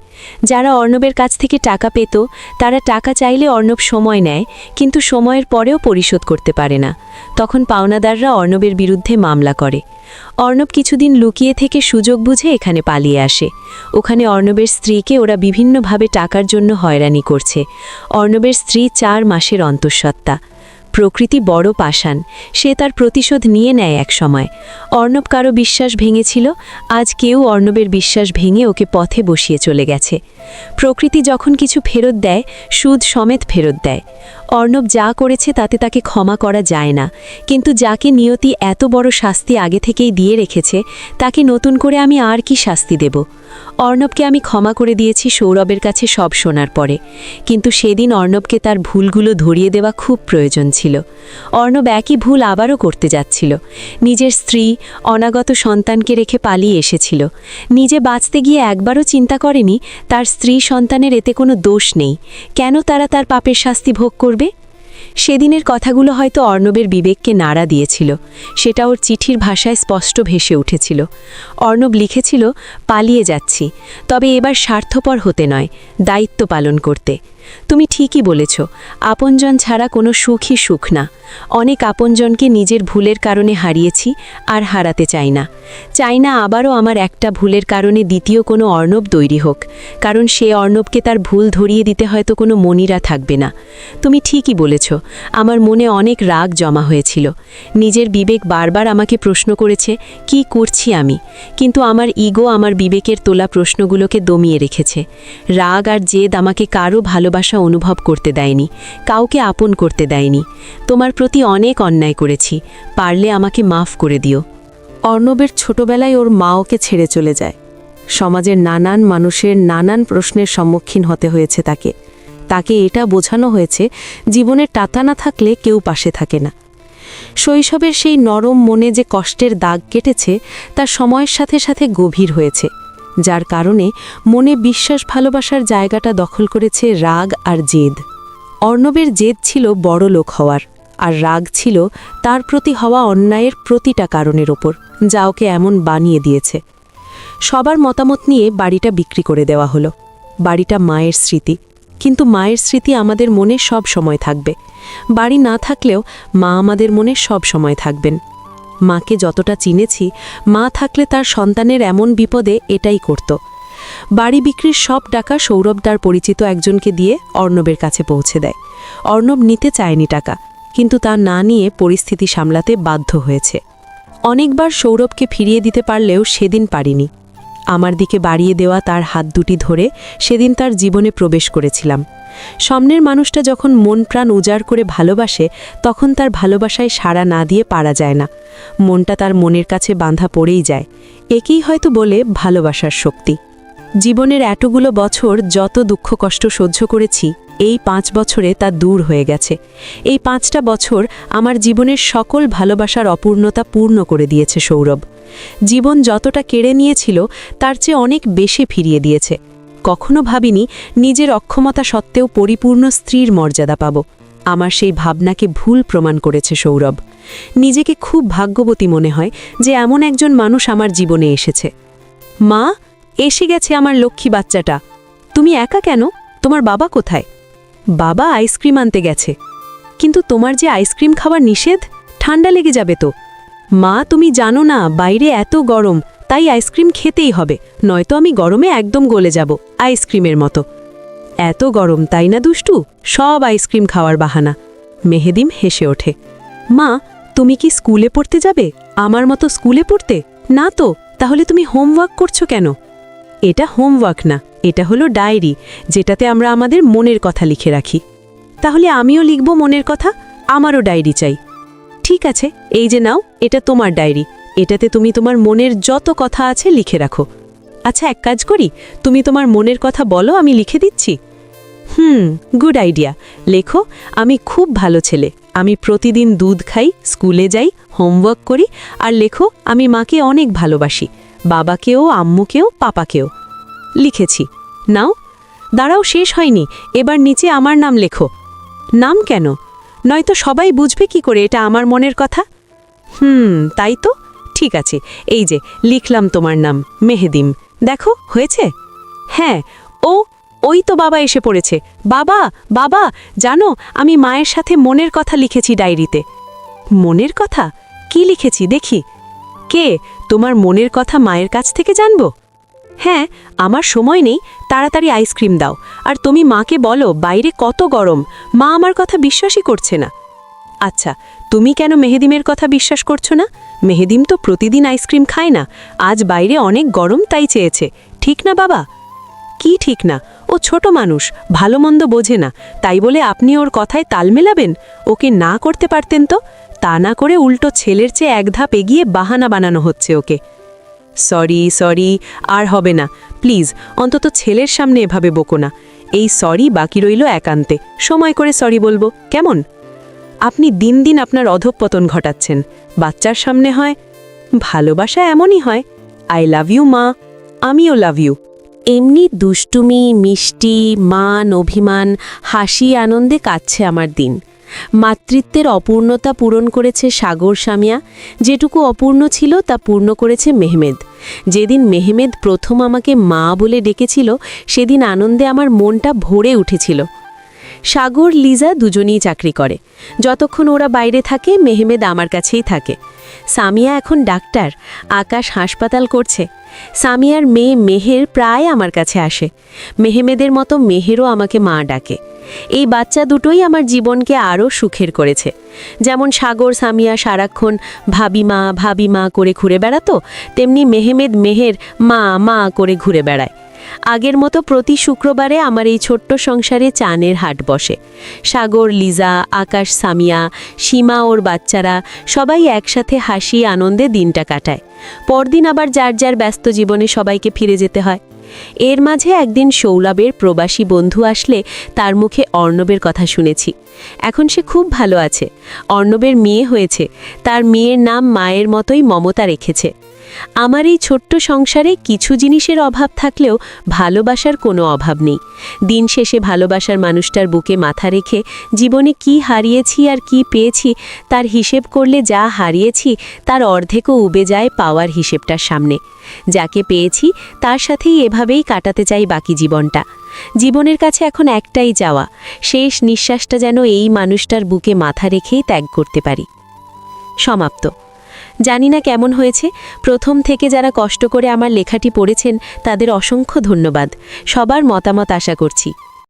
A: যারা অর্ণবের কাছ থেকে টাকা পেত তারা টাকা চাইলে অর্ণব সময় নেয়, কিন্তু সময়ের পরেও পরিশোধ করতে পারে না। তখন পাওনাদাররা অর্ণবের বিরুদ্ধে মামলা করে। অর্ণব কিছুদিন লুকিয়ে থেকে সুযোগ বুঝে এখানে পালিয়ে আসে। ওখানে অর্ণবের স্ত্রীকে ওরা বিভিন্নভাবে টাকার জন্য হয়রানি করছে। অর্ণবের স্ত্রী 4 মাসের অন্তঃসত্ত্বা। প্রকৃতি বড় পাষাণ, সে তার প্রতিশোধ নিয়ে নেয় এক সময়। অর্ণব কারো বিশ্বাস ভেঙেছিল, আজ কেউ অর্ণবের বিশ্বাস ভেঙে ওকে পথে বসিয়ে চলে গেছে। প্রকৃতি যখন কিছু ফেরত দেয়, সুদ সমেত ফেরত দেয়। অর্ণব যা করেছে তাতে তাকে ক্ষমা করা যায় না, কিন্তু যাকে নিয়তি এত বড় শাস্তি আগে থেকেই দিয়ে রেখেছে তাকে নতুন করে আমি আর কি শাস্তি দেব? অর্ণবকে আমি ক্ষমা করে দিয়েছি সৌরভের কাছে সব শোনার পরে, কিন্তু সেদিন অর্ণবকে তার ভুলগুলো ধরিয়ে দেওয়া খুব প্রয়োজন ছিল। অর্ণব একই ভুল আবারও করতে যাচ্ছিল। নিজের স্ত্রী, অনাগত সন্তানকে রেখে পালিয়ে এসেছিল। নিজে বাঁচতে গিয়ে একবারও চিন্তা করেনি তার স্ত্রী সন্তানের এতে কোনো দোষ নেই, কেন তারা তার পাপের শাস্তি ভোগ করবে? সেদিনের কথাগুলো হয়তো অর্ণবের বিবেককে নাড়া দিয়েছিল। সেটা ওর চিঠির ভাষায় স্পষ্ট ভেসে উঠেছিল। অর্ণব লিখেছিল, পালিয়ে যাচ্ছি, তবে এবার স্বার্থপর হতে নয়, দায়িত্ব পালন করতে। তুমি ঠিকই বলেছ, আপনজন ছাড়া কোনো সুখই সুখ না। অনেক আপনজনকে নিজের ভুলের কারণে হারিয়েছি, আর হারাতে চাই না। চাই না আবারও আমার একটা ভুলের কারণে দ্বিতীয় কোনো অর্ণব তৈরি হোক, কারণ সে অর্ণবকে তার ভুল ধরিয়ে দিতে হয়তো কোনো মনিরা থাকবে না। তুমি ঠিকই বলেছ, আমার মনে অনেক রাগ জমা হয়েছিল। নিজের বিবেক বারবার আমাকে প্রশ্ন করেছে কি করছি আমি, কিন্তু আমার ইগো আমার বিবেকের তোলা প্রশ্নগুলোকে দমিয়ে রেখেছে। রাগ আর জেদ আমাকে কারো ভালোবাসা অনুভব করতে দেয়নি, কাউকে আপন করতে দেয়নি। তোমার প্রতি অনেক অন্যায় করেছি, পারলে আমাকে মাফ করে দিও।
D: অর্ণবের ছোটবেলায় ওর মা ওকে ছেড়ে চলে যায়। সমাজের নানান মানুষের নানান প্রশ্নের সম্মুখীন হতে হয়েছে তাকে। তাকে এটা বোঝানো হয়েছে জীবনের টাতা না থাকলে কেউ পাশে থাকে না। শৈশবের সেই নরম মনে যে কষ্টের দাগ কেটেছে তা সময়ের সাথে সাথে গভীর হয়েছে, যার কারণে মনে বিশ্বাস ভালোবাসার জায়গাটা দখল করেছে রাগ আর জেদ। অর্ণবের জেদ ছিল বড় লোক হওয়ার, আর রাগ ছিল তার প্রতি হওয়া অন্যায়ের প্রতিটা কারণের ওপর, যা ওকে এমন বানিয়ে দিয়েছে। সবার মতামত নিয়ে বাড়িটা বিক্রি করে দেওয়া হলো। বাড়িটা মায়ের স্মৃতি, কিন্তু মায়ের স্মৃতি আমাদের মনে সব সময় থাকবে। বাড়ি না থাকলেও মা আমাদের মনে সব সময় থাকবেন। মাকে যতটা চিনেছি, মা থাকলে তার সন্তানের এমন বিপদে এটাই করত। বাড়ি বিক্রির সব টাকা সৌরভদার পরিচিত একজনকে দিয়ে অর্ণবের কাছে পৌঁছে দেয়। অর্ণব নিতে চায়নি টাকা, কিন্তু তা না নিয়ে পরিস্থিতি সামলাতে বাধ্য হয়েছে। অনেকবার সৌরভকে ফিরিয়ে দিতে পারলেও সেদিন পারিনি। আমার দিকে বাড়িয়ে দেওয়া তার হাত দুটি ধরে সেদিন তার জীবনে প্রবেশ করেছিলাম। সামনের মানুষটা যখন মন প্রাণ উজাড় করে ভালোবাসে, তখন তার ভালোবাসায় সাড়া না দিয়ে পারা যায় না। মনটা তার মনের কাছে বাঁধা পড়েই যায়। একেই হয়তো বলে ভালোবাসার শক্তি। জীবনের এতগুলো বছর যত দুঃখ কষ্ট সহ্য করেছি, এই 5 বছরে তা দূর হয়ে গেছে। এই 5টা বছর আমার জীবনের সকল ভালোবাসার অপূর্ণতা পূর্ণ করে দিয়েছে সৌরভ। জীবন যতটা কেড়ে নিয়েছিল তার চেয়ে অনেক বেশি ফিরিয়ে দিয়েছে। কখনো ভাবিনি নিজের অক্ষমতা সত্ত্বেও পরিপূর্ণ স্ত্রীর মর্যাদা পাব। আমার সেই ভাবনাকে ভুল প্রমাণ করেছে সৌরভ। নিজেকে খুব ভাগ্যবতী মনে হয় যে এমন একজন মানুষ আমার জীবনে এসেছে। মা, এসে গেছে আমার লক্ষ্মী বাচ্চাটা। তুমি একা কেন? তোমার বাবা কোথায়? বাবা আইসক্রিম আনতে গেছে। কিন্তু তোমার যে আইসক্রিম খাওয়া নিষেধ, ঠান্ডা লেগে যাবে তো। মা, তুমি জানো না বাইরে এত গরম, তাই আইসক্রিম খেতেই হবে, নয়তো আমি গরমে একদম গলে যাব আইসক্রিমের মতো। এত গরম তাই না দুষ্টু? সব আইসক্রিম খাওয়ার বাহানা। মেহেদিম হেসে ওঠে। মা, তুমি কি স্কুলে পড়তে যাবে? আমার মতো স্কুলে পড়তে? না তো, তাহলে তুমি হোমওয়ার্ক করছো কেন? এটা হোমওয়ার্ক না, এটা হলো ডায়েরি, যেটাতে আমরা আমাদের মনের কথা লিখে রাখি। তাহলে আমিও লিখব মনের কথা, আমারও ডায়েরি চাই। ঠিক আছে, এই যে নাও, এটা তোমার ডায়েরি। এটাতে তুমি তোমার মনের যত কথা আছে লিখে রাখো। আচ্ছা, এক কাজ করি, তুমি তোমার মনের কথা বলো, আমি লিখে দিচ্ছি। Good idea. লেখো, আমি খুব ভালো ছেলে, আমি প্রতিদিন দুধ খাই, স্কুলে যাই, হোমওয়ার্ক করি। আর লেখো, আমি মাকে অনেক ভালোবাসি,
A: বাবাকেও, আম্মুকেও, পাপাকেও। লিখেছি। নাও, দাঁড়াও, শেষ হয়নি, এবার নিচে আমার নাম লেখো। নাম কেন? নয়তো সবাই বুঝবে কি করে এটা আমার মনের কথা? তাই তো, ঠিক আছে, এই যে লিখলাম তোমার নাম, মেহেদিম। দেখো, হয়েছে? হ্যাঁ, ওই তো বাবা এসে পড়েছে। বাবা, বাবা, জানো আমি মায়ের সাথে মনের কথা লিখেছি ডায়েরিতে। মনের কথা? কি লিখেছি দেখি। কে? তোমার মনের কথা মায়ের কাছ থেকে জানবো? হ্যাঁ, আমার সময় নেই, তাড়াতাড়ি আইসক্রিম দাও। আর তুমি মাকে বলো বাইরে কত গরম, মা আমার কথা বিশ্বাসই করছে না। আচ্ছা, তুমি কেন মেহেদিমের কথা বিশ্বাস করছো না? মেহেদিম তো প্রতিদিন আইসক্রিম খায় না, আজ বাইরে অনেক গরম তাই চেয়েছে। ঠিক না বাবা? কি ঠিক না? ও ছোট মানুষ, ভালো মন্দ বোঝে না, তাই বলে আপনি ওর কথায় তাল মেলাবেন? ওকে না করতে পারতেন তো? তা না করে উল্টো ছেলের চেয়ে এক ধাপ এগিয়ে বাহানা বানানো হচ্ছে ওকে। সরি, আর হবে না, প্লিজ, অন্তত ছেলের সামনে এভাবে বকো না। এই সরি বাকি রইল একান্তে, সময় করে সরি বলবো, কেমন? আপনি দিন দিন আপনার অধঃপতন ঘটাচ্ছেন। বাচ্চার সামনে হয়? ভালোবাসা এমনই হয়। আই লাভ ইউ মা, আমিও লাভ ইউ। এমনি দুষ্টুমি, মিষ্টি, মান, অভিমান, হাসি, আনন্দে কাটছে আমার দিন। মাতৃত্বের অপূর্ণতা পূরণ করেছে সাগর সামিয়া, যেটুকু অপূর্ণ ছিল তা পূর্ণ করেছে মেহমেদ। যেদিন মেহমেদ প্রথম আমাকে মা বলে ডেকেছিল, সেদিন আনন্দে আমার মনটা ভরে উঠেছিল। সাগর, লিজা দুজনেই চাকরি করে। যতক্ষণ ওরা বাইরে থাকে মেহমেদ আমার কাছেই থাকে। সামিয়া এখন ডাক্তার, আকাশ হাসপাতাল করছে। সামিয়ার মেয়ে মেহের প্রায় আমার কাছে আসে। মেহমেদের মতো মেহেরও আমাকে মা ডাকে। এই বাচ্চা দুটোই আমার জীবনকে আরও সুখের করেছে। যেমন সাগর সামিয়া সারাক্ষণ ভাবি মা করে ঘুরে বেড়াতো, তেমনি মেহমেদ মেহের মা মা করে ঘুরে বেড়ায়। আগের মতো প্রতি শুক্রবারে আমার এই ছোট্ট সংসারে চানের হাট বসে। সাগর, লিজা, আকাশ, সামিয়া, সীমা ওর বাচ্চারা সবাই একসাথে হাসি আনন্দে দিনটা কাটায়। পরদিন আবার যার যার ব্যস্ত জীবনে সবাইকে ফিরে যেতে হয়। এর মাঝে একদিন সৌরভের প্রবাসী বন্ধু আসলে তার মুখে অর্ণবের কথা শুনেছি। এখন সে খুব ভালো আছে। অর্ণবের মেয়ে হয়েছে, তার মেয়ের নাম মায়ের মতোই মমতা রেখেছে। আমার এই ছোট্ট সংসারে কিছু জিনিসের অভাব থাকলেও ভালোবাসার কোনো অভাব নেই। দিন শেষে ভালোবাসার মানুষটার বুকে মাথা রেখে জীবনে কি হারিয়েছি আর কি পেয়েছি তার হিসেব করলে যা হারিয়েছি তার অর্ধেকও উবে যায় পাওয়ার হিসেবটার সামনে। যাকে পেয়েছি তার সাথেই এভাবেই কাটাতে চাই বাকি জীবনটা। জীবনের কাছে এখন একটাই চাওয়া, শেষ নিঃশ্বাসটা যেন এই মানুষটার বুকে মাথা রেখেই ত্যাগ করতে পারি। সমাপ্ত। জানি না কেমন হয়েছে। প্রথম থেকে যারা কষ্ট করে আমার লেখাটি পড়েছেন তাদের অসংখ্য ধন্যবাদ। সবার মতামত আশা করছি।